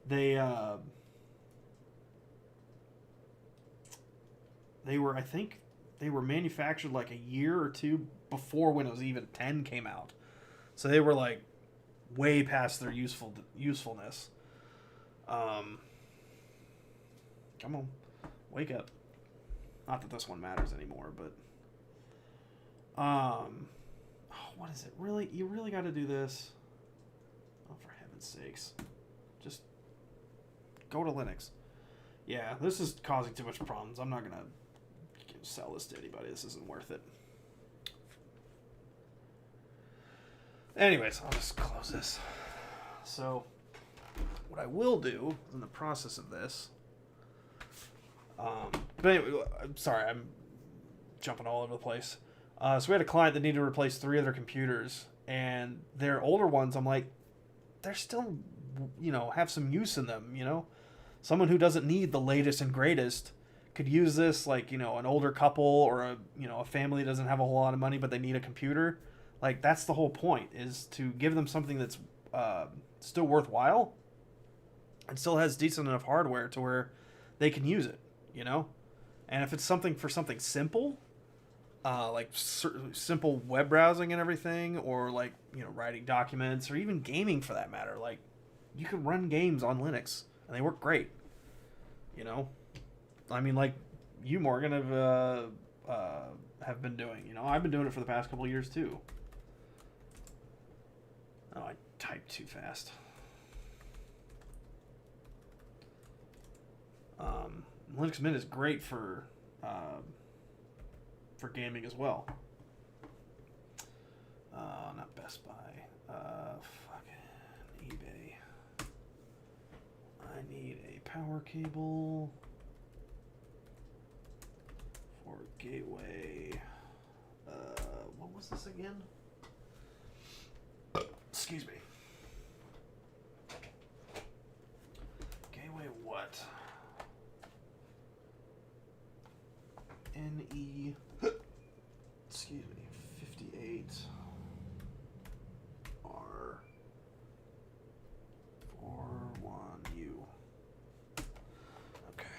they were, I think, they were manufactured like a year or 2 before Windows even 10 came out. So they were like way past their usefulness. Come on, wake up. Not that this one matters anymore, but what is it? Really? You really got to do this? Oh, for heaven's sakes. Just go to Linux. Yeah, this is causing too much problems. I'm not going to sell this to anybody. This isn't worth it. Anyways, I'll just close this. So, what I will do in the process of this, but anyway, I'm sorry, I'm jumping all over the place. So we had a client that needed to replace 3 of their computers, and their older ones, I'm like, they're still, have some use in them, Someone who doesn't need the latest and greatest could use this, like, you know, an older couple or a, you know, a family that doesn't have a whole lot of money but they need a computer. Like, that's the whole point, is to give them something that's still worthwhile and still has decent enough hardware to where they can use it, you know? And if it's something for something simple, like simple web browsing and everything, or like, you know, writing documents, or even gaming for that matter, like, you can run games on Linux and they work great, you know? I mean, like you, Morgan, have been doing, you know, I've been doing it for the past couple of years too. Oh, I typed too fast. Linux Mint is great for gaming as well. Not Best Buy. Fucking eBay. I need a power cable for gateway. What was this again? Excuse me. Gateway what? NE. Excuse me. 58 R 41U. Okay.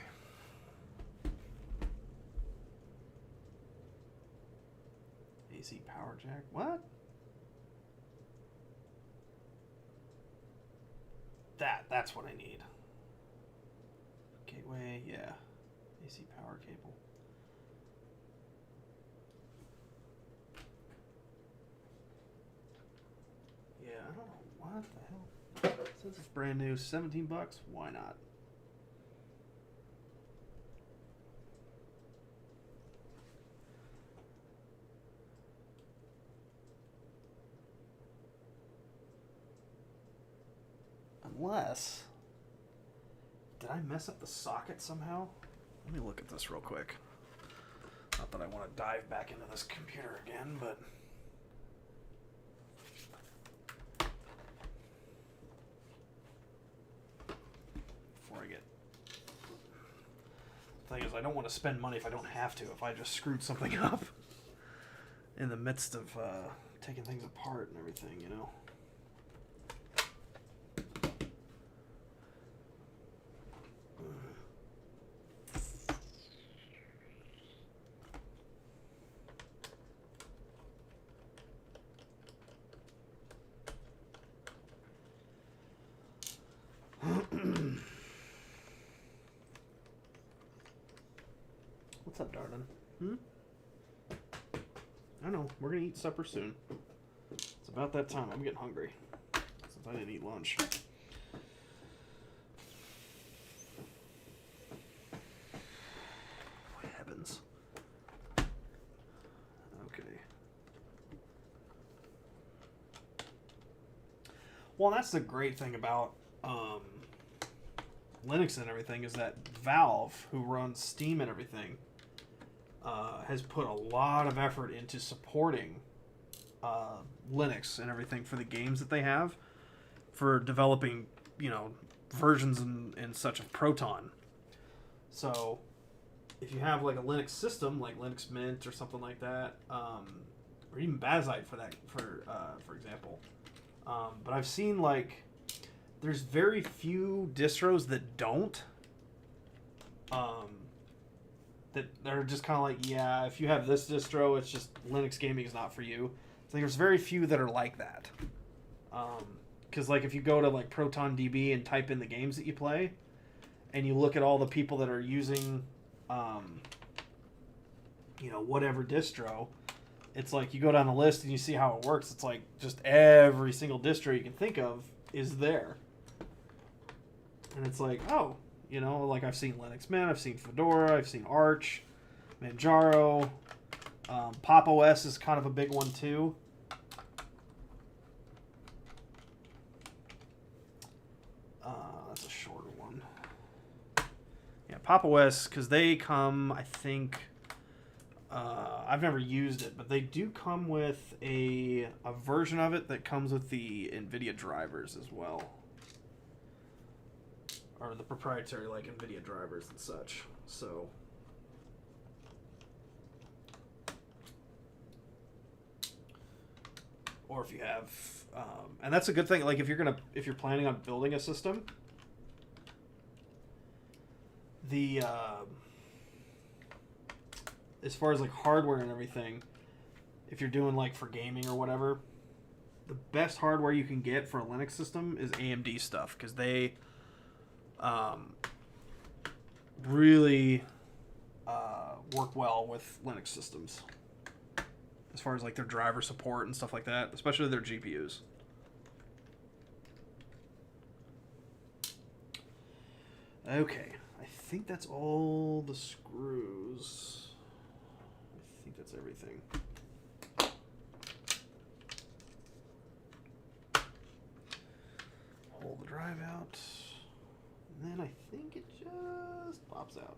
AC power jack. What? That's what I need. Gateway, yeah. AC power cable. Yeah, I don't know what the hell. Since it's brand new, $17, why not? Unless, did I mess up the socket somehow? Let me look at this real quick. Not that I want to dive back into this computer again, but before I get... The thing is, I don't want to spend money if I don't have to, if I just screwed something up in the midst of taking things apart and everything, you know? What's up, darling? I know, we're gonna eat supper soon. It's about that time. I'm getting hungry since I didn't eat lunch. Heavens. Okay. Well, that's the great thing about Linux and everything, is that Valve, who runs Steam and everything, has put a lot of effort into supporting Linux and everything for the games that they have, for developing, you know, versions and such of Proton. So if you have like a Linux system like Linux Mint or something like that, or even Bazite for example, but I've seen like there's very few distros that don't. That are just kind of like, yeah, if you have this distro, it's just Linux gaming is not for you. So there's very few that are like that. Because like if you go to like ProtonDB and type in the games that you play, and you look at all the people that are using, you know, whatever distro, it's like you go down the list and you see how it works. It's like just every single distro you can think of is there. And it's like, oh, you know, like I've seen Linux Mint, I've seen Fedora, I've seen Arch, Manjaro, Pop! OS is kind of a big one too. That's a shorter one. Yeah, Pop! OS, because they come, I think, I've never used it, but they do come with a version of it that comes with the NVIDIA drivers as well. Or the proprietary, like, NVIDIA drivers and such. So, or if you have, and that's a good thing. Like if you're planning on building a system, the as far as like hardware and everything, if you're doing like for gaming or whatever, the best hardware you can get for a Linux system is AMD stuff, because they really work well with Linux systems as far as like their driver support and stuff like that, especially their GPUs. Okay, I think that's all the screws. I think that's everything. Pull the drive out, and then I think it just pops out.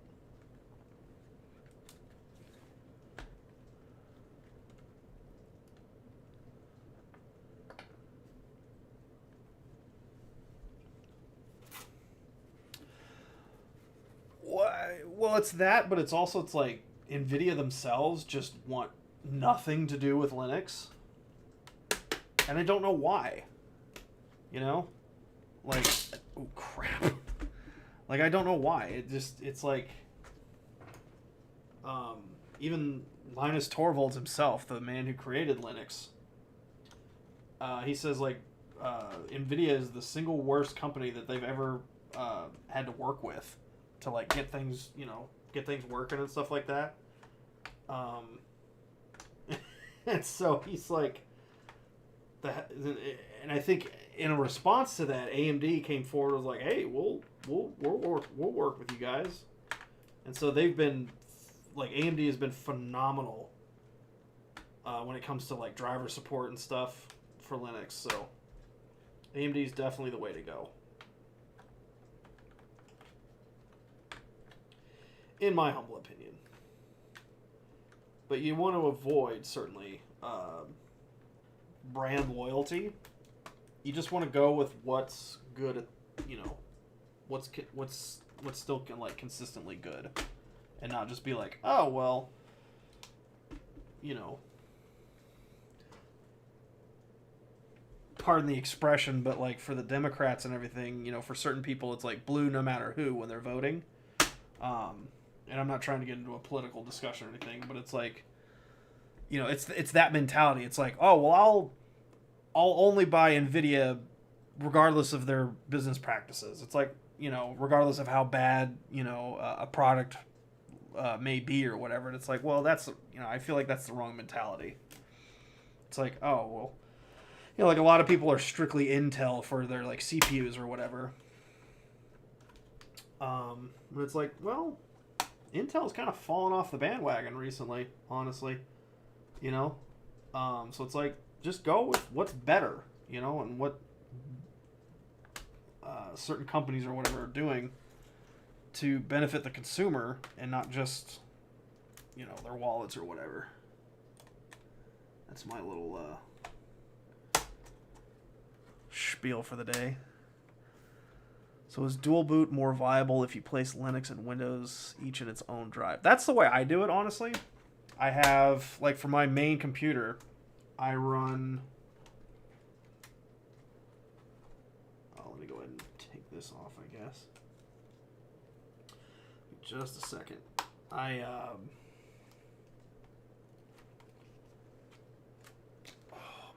Why? Well, it's that, but it's like NVIDIA themselves just want nothing to do with Linux, and I don't know why. You know? Like, oh crap. Like, I don't know why. It's like, even Linus Torvalds himself, the man who created Linux, he says, like, NVIDIA is the single worst company that they've ever had to work with to, like, get things working and stuff like that. And so he's like, and I think in a response to that, AMD came forward and was like, "Hey, we'll work with you guys," and so they've been like, AMD has been phenomenal when it comes to like driver support and stuff for Linux. So AMD is definitely the way to go, in my humble opinion. But you want to avoid certainly brand loyalty. You just want to go with what's good at, what's still like consistently good, and not just be like, oh well, pardon the expression, but like for the Democrats and everything, for certain people it's like blue no matter who when they're voting. And I'm not trying to get into a political discussion or anything, but it's like, it's that mentality. It's like, oh well, I'll only buy NVIDIA regardless of their business practices. It's like, regardless of how bad, a product may be or whatever. And it's like, well, that's, I feel like that's the wrong mentality. It's like, oh, well, like a lot of people are strictly Intel for their like CPUs or whatever. But it's like, well, Intel's kind of fallen off the bandwagon recently, honestly. So it's like, just go with what's better, and what certain companies or whatever are doing to benefit the consumer and not just, their wallets or whatever. That's my little spiel for the day. So is dual boot more viable if you place Linux and Windows each in its own drive? That's the way I do it, honestly. I have, like, for my main computer, I run... Oh, let me go ahead and take this off, I guess. Just a second. Oh,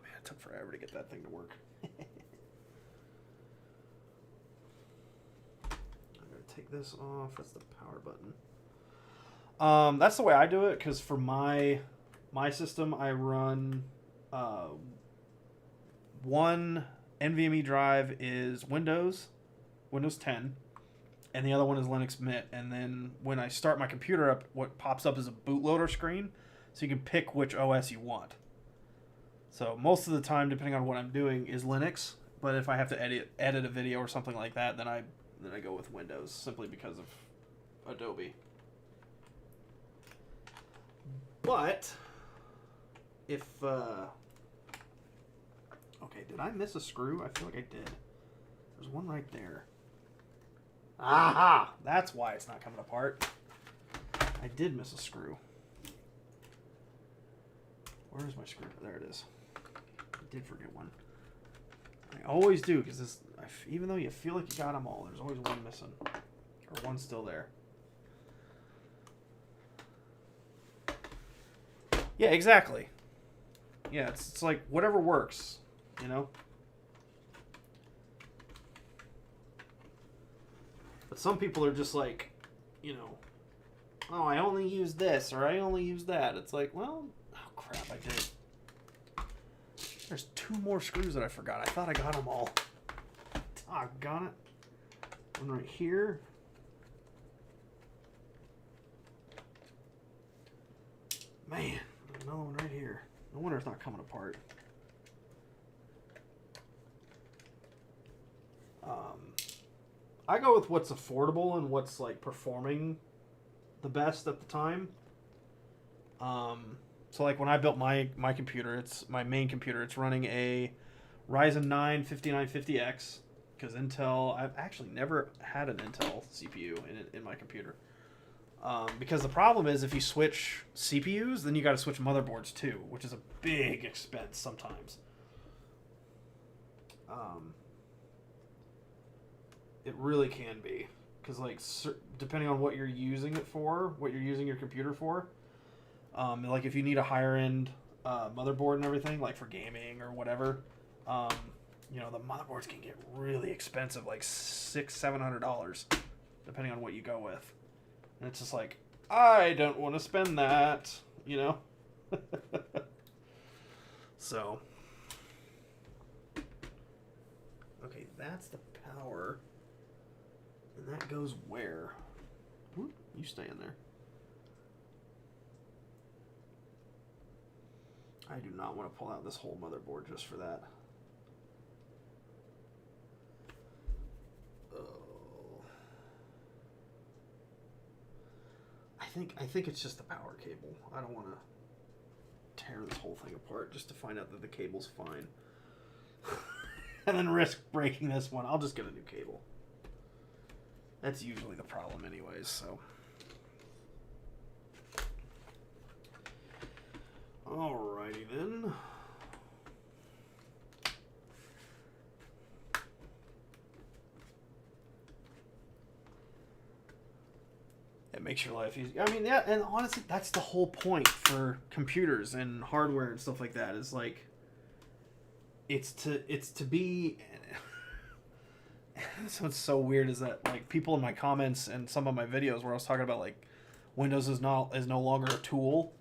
man, it took forever to get that thing to work. Take this off. That's the power button. That's the way I do it, because for my system, I run one NVMe drive is Windows 10, and the other one is Linux Mint. And then when I start my computer up, what pops up is a bootloader screen, so you can pick which OS you want. So most of the time, depending on what I'm doing, is Linux. But if I have to edit a video or something like that, then I go with Windows, simply because of Adobe. But if okay, did I miss a screw? I feel like I did. There's one right there. Aha! That's why it's not coming apart. I did miss a screw. Where is my screw? There it is. did forget one. I always do, because even though you feel like you got them all, there's always one missing. Or one still there. Yeah, exactly. Yeah, it's like whatever works, you know? But some people are just like, you know, oh, I only use this, or I only use that. It's like, well, oh crap, I did. There's 2 more screws that I forgot. I thought I got them all. Doggone it. One right here. Man, another one right here. No wonder it's not coming apart. I go with what's affordable and what's like performing the best at the time. So like when I built my computer, it's my main computer. It's running a Ryzen 9 5950X because Intel. I've actually never had an Intel CPU in my computer. Because the problem is if you switch CPUs, then you got to switch motherboards too, which is a big expense sometimes. It really can be, because like depending on what you're using it for, what you're using your computer for, like if you need a higher end motherboard and everything, like for gaming or whatever, you know, the motherboards can get really expensive, like $600-$700, depending on what you go with. And it's just like, I don't want to spend that, you know? So. Okay, that's the power. And that goes where? Whoop, you stay in there. I do not want to pull out this whole motherboard just for that. I think it's just the power cable. I don't want to tear this whole thing apart just to find out that the cable's fine. And then risk breaking this one. I'll just get a new cable. That's usually the problem anyways, so. Alrighty then. It makes your life easy. I mean, yeah, and honestly, that's the whole point for computers and hardware and stuff like that. Is like, it's to be. So what's so weird is that like people in my comments and some of my videos where I was talking about like Windows is no longer a tool.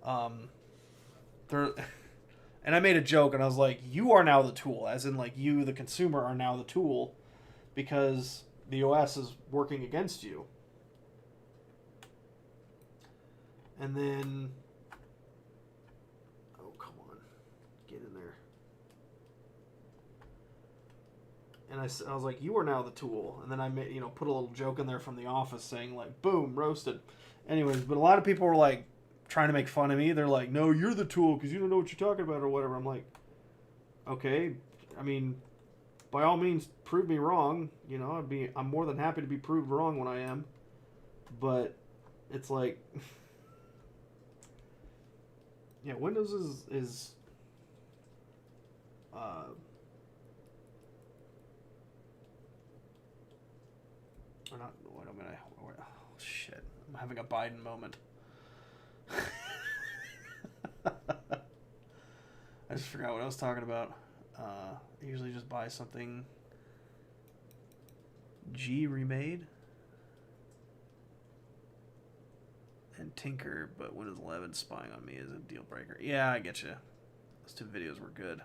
And I made a joke and I was like, you are now the tool, as in like you, the consumer, are now the tool, because the OS is working against you. And then, oh come on, get in there. And I was like, you are now the tool. And then I made, put a little joke in there from The Office saying like, boom, roasted. Anyways, but a lot of people were like trying to make fun of me. They're like, no, you're the tool because you don't know what you're talking about or whatever. I'm like, okay, I mean, by all means, prove me wrong. I'm more than happy to be proved wrong when I am. But it's like, yeah, Windows is or not. Wait a minute. Oh, shit. I'm having a Biden moment. I just forgot what I was talking about. I usually just buy something G remade and tinker, but Windows 11 spying on me is a deal breaker. Yeah, I get you. Those 2 videos were good.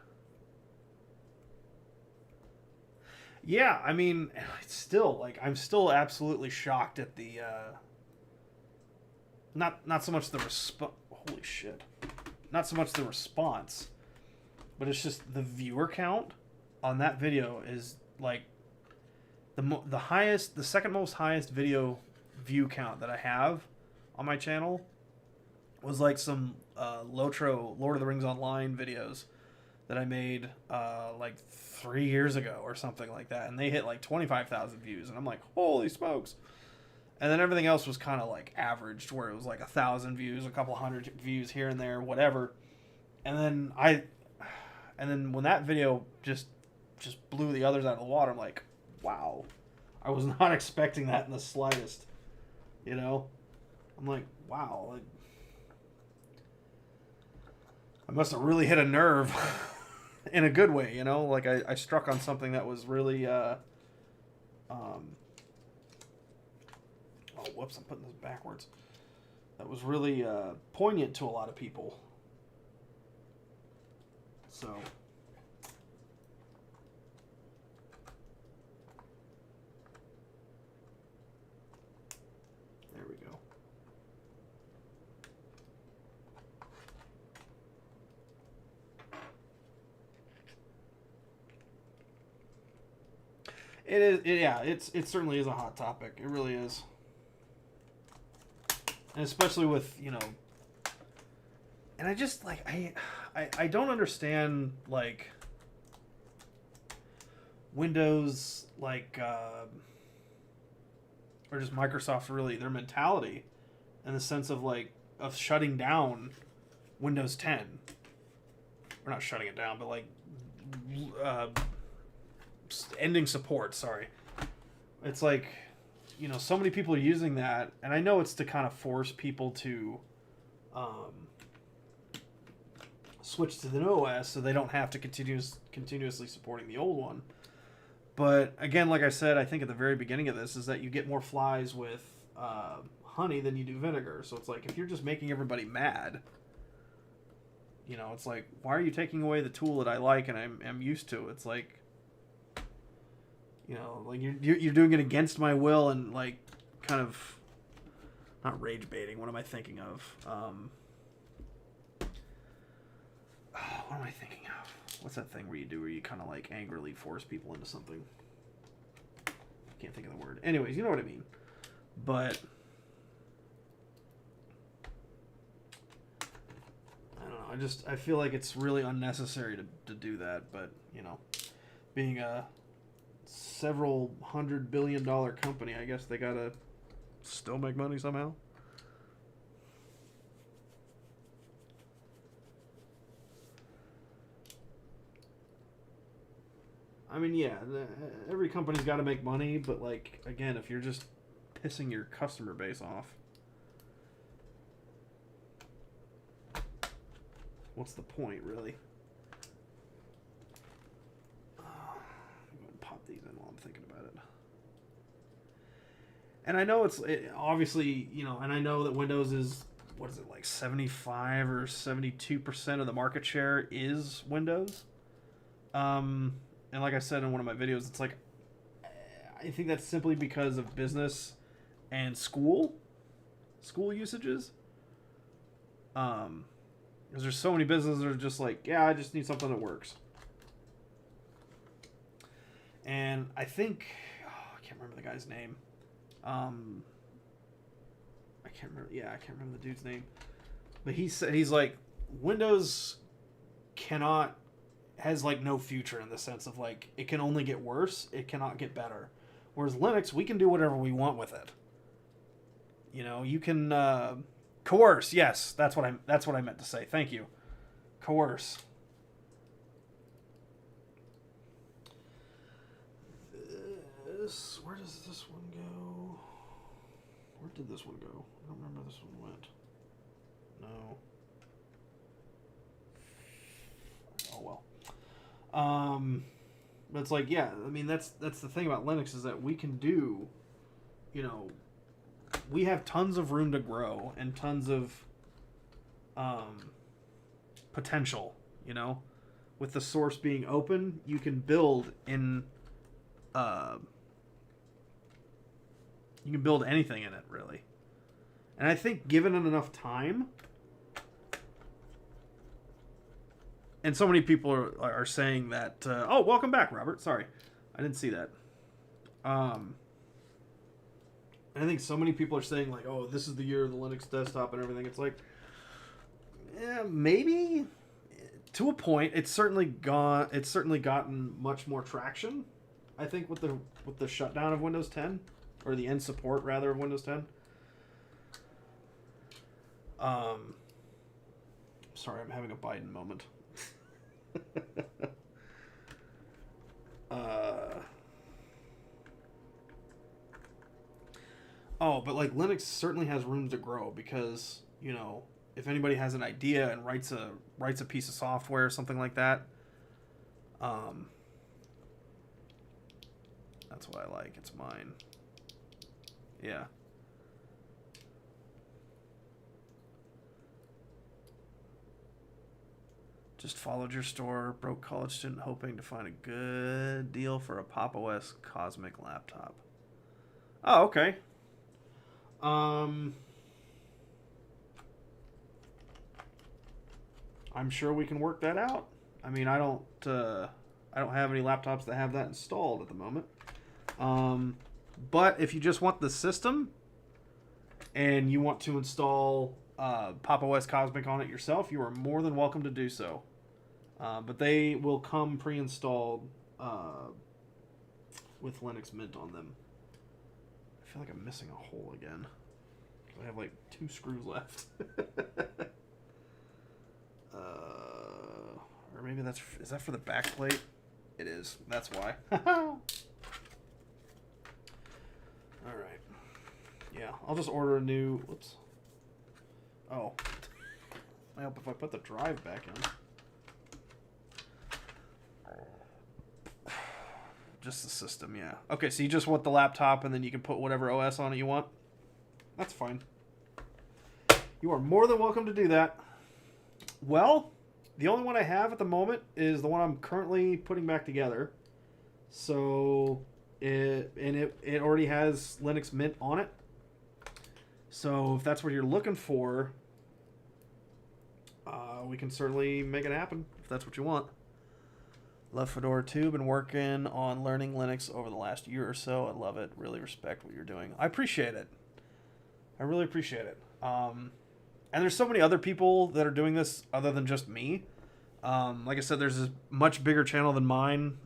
Yeah, I mean, it's still like I'm still absolutely shocked at the not so much the response. Holy shit! Not so much the response, but it's just the viewer count on that video is like the second most highest video view count that I have on my channel was like some Lotro Lord of the Rings Online videos that I made like 3 years ago or something like that, and they hit like 25,000 views, and I'm like, holy smokes. And then everything else was kind of like averaged, where it was like 1,000 views, a couple hundred views here and there, whatever. And then And then when that video just blew the others out of the water, I'm like, wow, I was not expecting that in the slightest. You know, I'm like, wow, like, I must have really hit a nerve in a good way. You know, like I struck on something that was really oh, whoops, I'm putting this backwards. That was really poignant to a lot of people. So, there we go. It is, yeah, it certainly is a hot topic. It really is. And especially with, you know, and I just, like, I don't understand, like, Windows, like, or just Microsoft, really, their mentality in the sense of, like, of shutting down Windows 10. Or not shutting it down, but, like, ending support, sorry. It's like, you know, so many people are using that, and I know it's to kind of force people to switch to the new OS so they don't have to continuously supporting the old one. But again, like I said, I think at the very beginning of this is that you get more flies with honey than you do vinegar. So it's like, if you're just making everybody mad, you know, it's like, why are you taking away the tool that I like and I'm used to? It's like, you know, like you're doing it against my will and, like, kind of not rage baiting. What am I thinking of? What am I thinking of? What's that thing where you kind of, like, angrily force people into something? I can't think of the word. Anyways, you know what I mean. But I don't know. I feel like it's really unnecessary to do that. But, you know, being a several $100 billion company, I guess they gotta still make money somehow. I mean, yeah, every company's got to make money, but, like, again, if you're just pissing your customer base off, what's the point, really? I'm going to pop these in while I'm thinking about it. And I know obviously, you know, and I know that Windows is, what is it, like 75 or 72% of the market share is Windows. And like I said in one of my videos, it's like, I think that's simply because of business and school usages. Because there's so many businesses that are just like, yeah, I just need something that works. And I think, I can't remember the guy's name. I can't remember the dude's name. But he said, he's like, Windows has, like, no future in the sense of, like, it can only get worse, it cannot get better. Whereas Linux, we can do whatever we want with it. You know, you can coerce. Yes, that's what I meant to say. Thank you. Coerce. Where does this one go? Where did this one go? I don't remember this one went. No. Oh well. But it's like, yeah, I mean, that's the thing about Linux is that we can do, you know, we have tons of room to grow and tons of potential, you know. With the source being open, you can build in you can build anything in it, really. And I think given it enough time, and so many people are saying that, oh, welcome back, Robert. Sorry, I didn't see that. And I think so many people are saying, like, oh, this is the year of the Linux desktop and everything. It's like, yeah, maybe to a point. It's certainly gotten much more traction, I think, with the shutdown of Windows 10, or the end support rather of Windows 10. Sorry, I'm having a Biden moment. Oh, but like Linux certainly has room to grow because, you know, if anybody has an idea and writes a piece of software or something like that, um, that's what I like. It's mine. Yeah. Just followed your store, broke college student hoping to find a good deal for a Pop! OS Cosmic laptop. Oh, okay. Um, I'm sure we can work that out. I mean, I don't have any laptops that have that installed at the moment. But if you just want the system and you want to install Pop! OS Cosmic on it yourself, you are more than welcome to do so. But they will come pre-installed with Linux Mint on them. I feel like I'm missing a hole again. I have like 2 screws left. Or maybe is that for the back plate? It is. That's why. Alright. Yeah, I'll just order a new... Whoops. Oh. I hope if I put the drive back in. Just the system, yeah. Okay, so you just want the laptop and then you can put whatever OS on it you want? That's fine. You are more than welcome to do that. Well, the only one I have at the moment is the one I'm currently putting back together. So, it already has Linux Mint on it. So, if that's what you're looking for, we can certainly make it happen, if that's what you want. Love Fedora 2. Been working on learning Linux over the last year or so. I love it. Really respect what you're doing. I appreciate it. I really appreciate it. And there's so many other people that are doing this other than just me. Like I said, there's a much bigger channel than mine.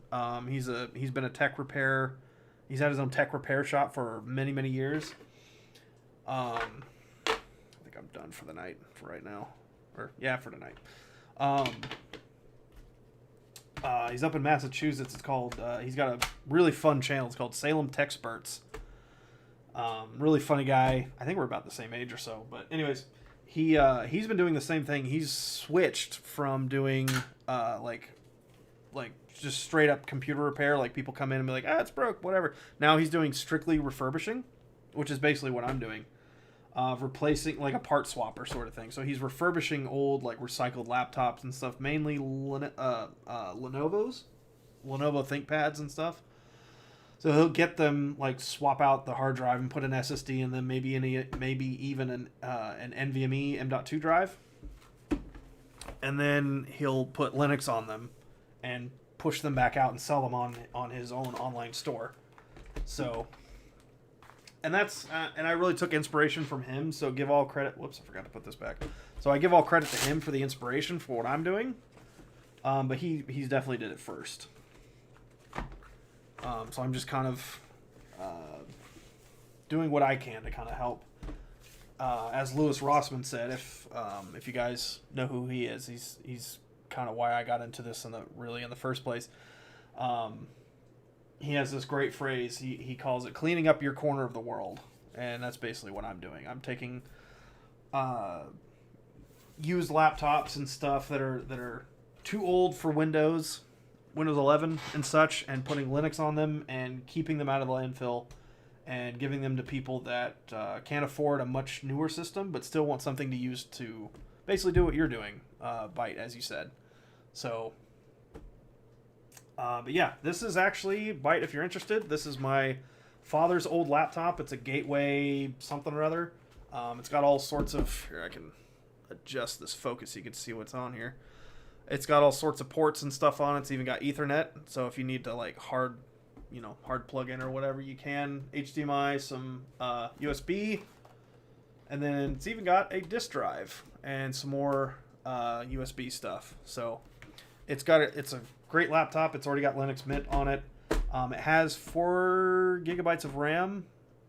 He's been a tech repair. He's had his own tech repair shop for many, many years. I think I'm done for the night for right now. For tonight. He's up in Massachusetts. It's called, he's got a really fun channel. It's called Salem Techsperts. Really funny guy. I think we're about the same age or so. But anyways, he's been doing the same thing. He's switched from doing, like just straight up computer repair. Like people come in and be like, it's broke, whatever. Now he's doing strictly refurbishing, which is basically what I'm doing. Replacing like a part swapper sort of thing. So he's refurbishing old like recycled laptops and stuff, mainly Lenovo ThinkPads and stuff. So he'll get them like swap out the hard drive and put an SSD and then maybe even an NVMe M.2 drive, and then he'll put Linux on them and push them back out and sell them on his own online store. So. And that's and I really took inspiration from him. So give all credit. Whoops, I forgot to put this back. So I give all credit to him for the inspiration for what I'm doing. But he's definitely did it first. So I'm just kind of doing what I can to kind of help. As Louis Rossman said, if you guys know who he is, he's kind of why I got into this in the first place. He has this great phrase. He calls it cleaning up your corner of the world. And that's basically what I'm doing. I'm taking used laptops and stuff that are too old for Windows 11 and such, and putting Linux on them and keeping them out of the landfill and giving them to people that can't afford a much newer system but still want something to use to basically do what you're doing, Byte, as you said. So... but yeah, this is actually, Byte, if you're interested, this is my father's old laptop. It's a Gateway something or other. It's got all sorts of, here I can adjust this focus so you can see what's on here. It's got all sorts of ports and stuff on it. It's even got Ethernet, so if you need to like hard plug in or whatever, you can. HDMI, some USB, and then it's even got a disk drive and some more USB stuff. So it's a great laptop. It's already got Linux Mint on it. It has 4 gigabytes of RAM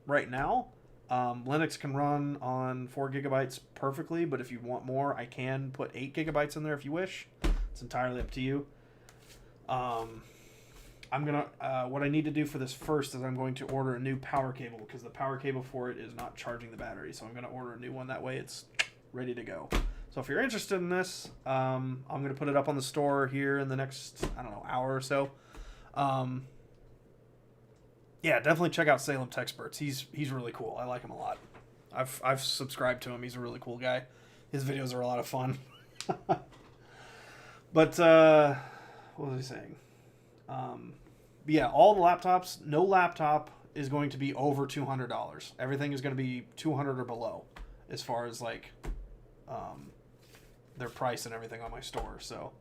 right now. Linux can run on 4 gigabytes perfectly, but if you want more, I can put 8 gigabytes in there if you wish. It's entirely up to you. I'm gonna what I need to do for this first is I'm going to order a new power cable because the power cable for it is not charging the battery. So I'm gonna order a new one. That way it's ready to go. So if you're interested in this, I'm gonna put it up on the store here in the next, I don't know, hour or so. Yeah, definitely check out Salem Techsperts. He's really cool. I like him a lot. I've subscribed to him. He's a really cool guy. His videos are a lot of fun. But what was I saying? Yeah, all the laptops. No laptop is going to be over $200. Everything is going to be $200 or below, as far as like their price and everything on my store. So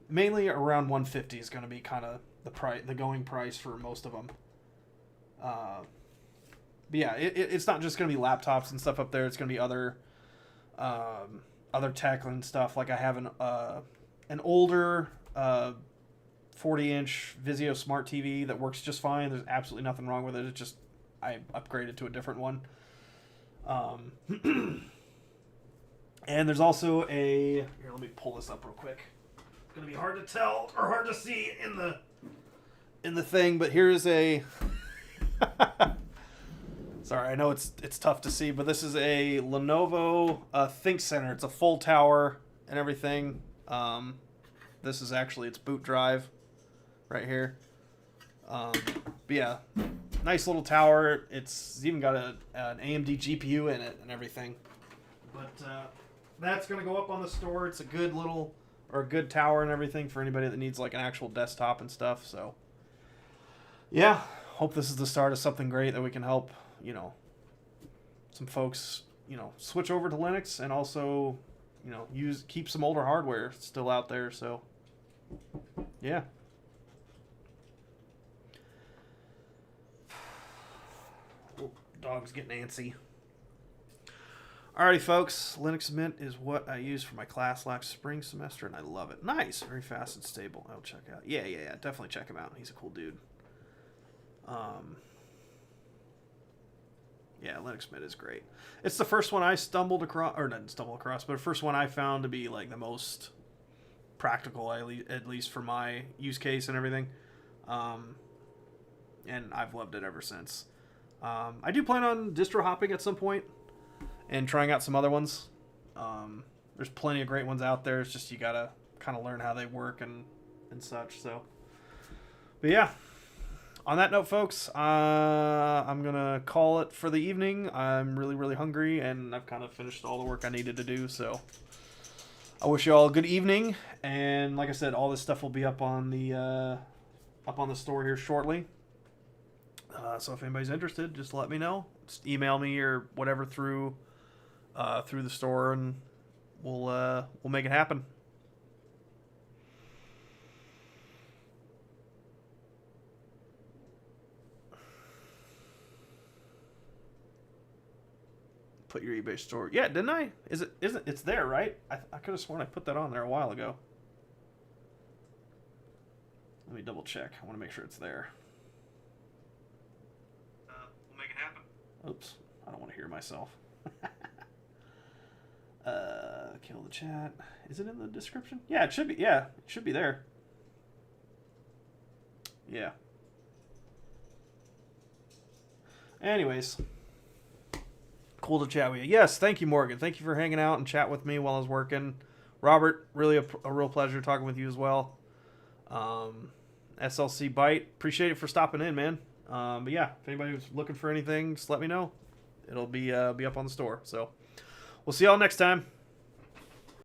mainly around $150 is going to be kind of the going price for most of them. But yeah, it's not just going to be laptops and stuff up there. It's going to be other tech and stuff. Like I have an older 40-inch Vizio Smart TV that works just fine. There's absolutely nothing wrong with it. It's just I upgraded to a different one. And there's also a... Here, let me pull this up real quick. It's going to be hard to tell or hard to see in the thing, but here's a... Sorry, I know it's tough to see, but this is a Lenovo Think Center. It's a full tower and everything. This is actually its boot drive right here. But yeah, nice little tower. It's even got an AMD GPU in it and everything. But that's going to go up on the store. It's a good tower and everything for anybody that needs like an actual desktop and stuff. So yeah, hope this is the start of something great that we can help, some folks, switch over to Linux and also, keep some older hardware still out there. So yeah. Oh, dog's getting antsy. Alrighty, folks. Linux Mint is what I use for my class last spring semester, and I love it. Nice. Very fast and stable. I'll check out. Yeah. Definitely check him out. He's a cool dude. Yeah, Linux Mint is great. It's the first one I stumbled across, or didn't stumble across, but the first one I found to be like the most practical, at least for my use case and everything. And I've loved it ever since. I do plan on distro hopping at some point and trying out some other ones. There's plenty of great ones out there. It's just you gotta kind of learn how they work and such. So, but yeah. On that note, folks, I'm going to call it for the evening. I'm really, really hungry, and I've kind of finished all the work I needed to do. So I wish you all a good evening. And like I said, all this stuff will be up on the store here shortly. So if anybody's interested, just let me know. Just email me or whatever through the store, and we'll make it happen. Put your eBay store. Yeah, didn't I? Isn't it's there, right? I could have sworn I put that on there a while ago. Let me double check. I want to make sure it's there. We'll make it happen. Oops. I don't want to hear myself. Kill the chat. Is it in the description? Yeah, it should be. Yeah, it should be there. Yeah. Anyways. Cool to chat with you. Yes, thank you, Morgan. Thank you for hanging out and chat with me while I was working. Robert, really a real pleasure talking with you as well. SLC Byte, appreciate it for stopping in, man. But yeah, if anybody's looking for anything, just let me know. It'll be up on the store. So we'll see y'all next time.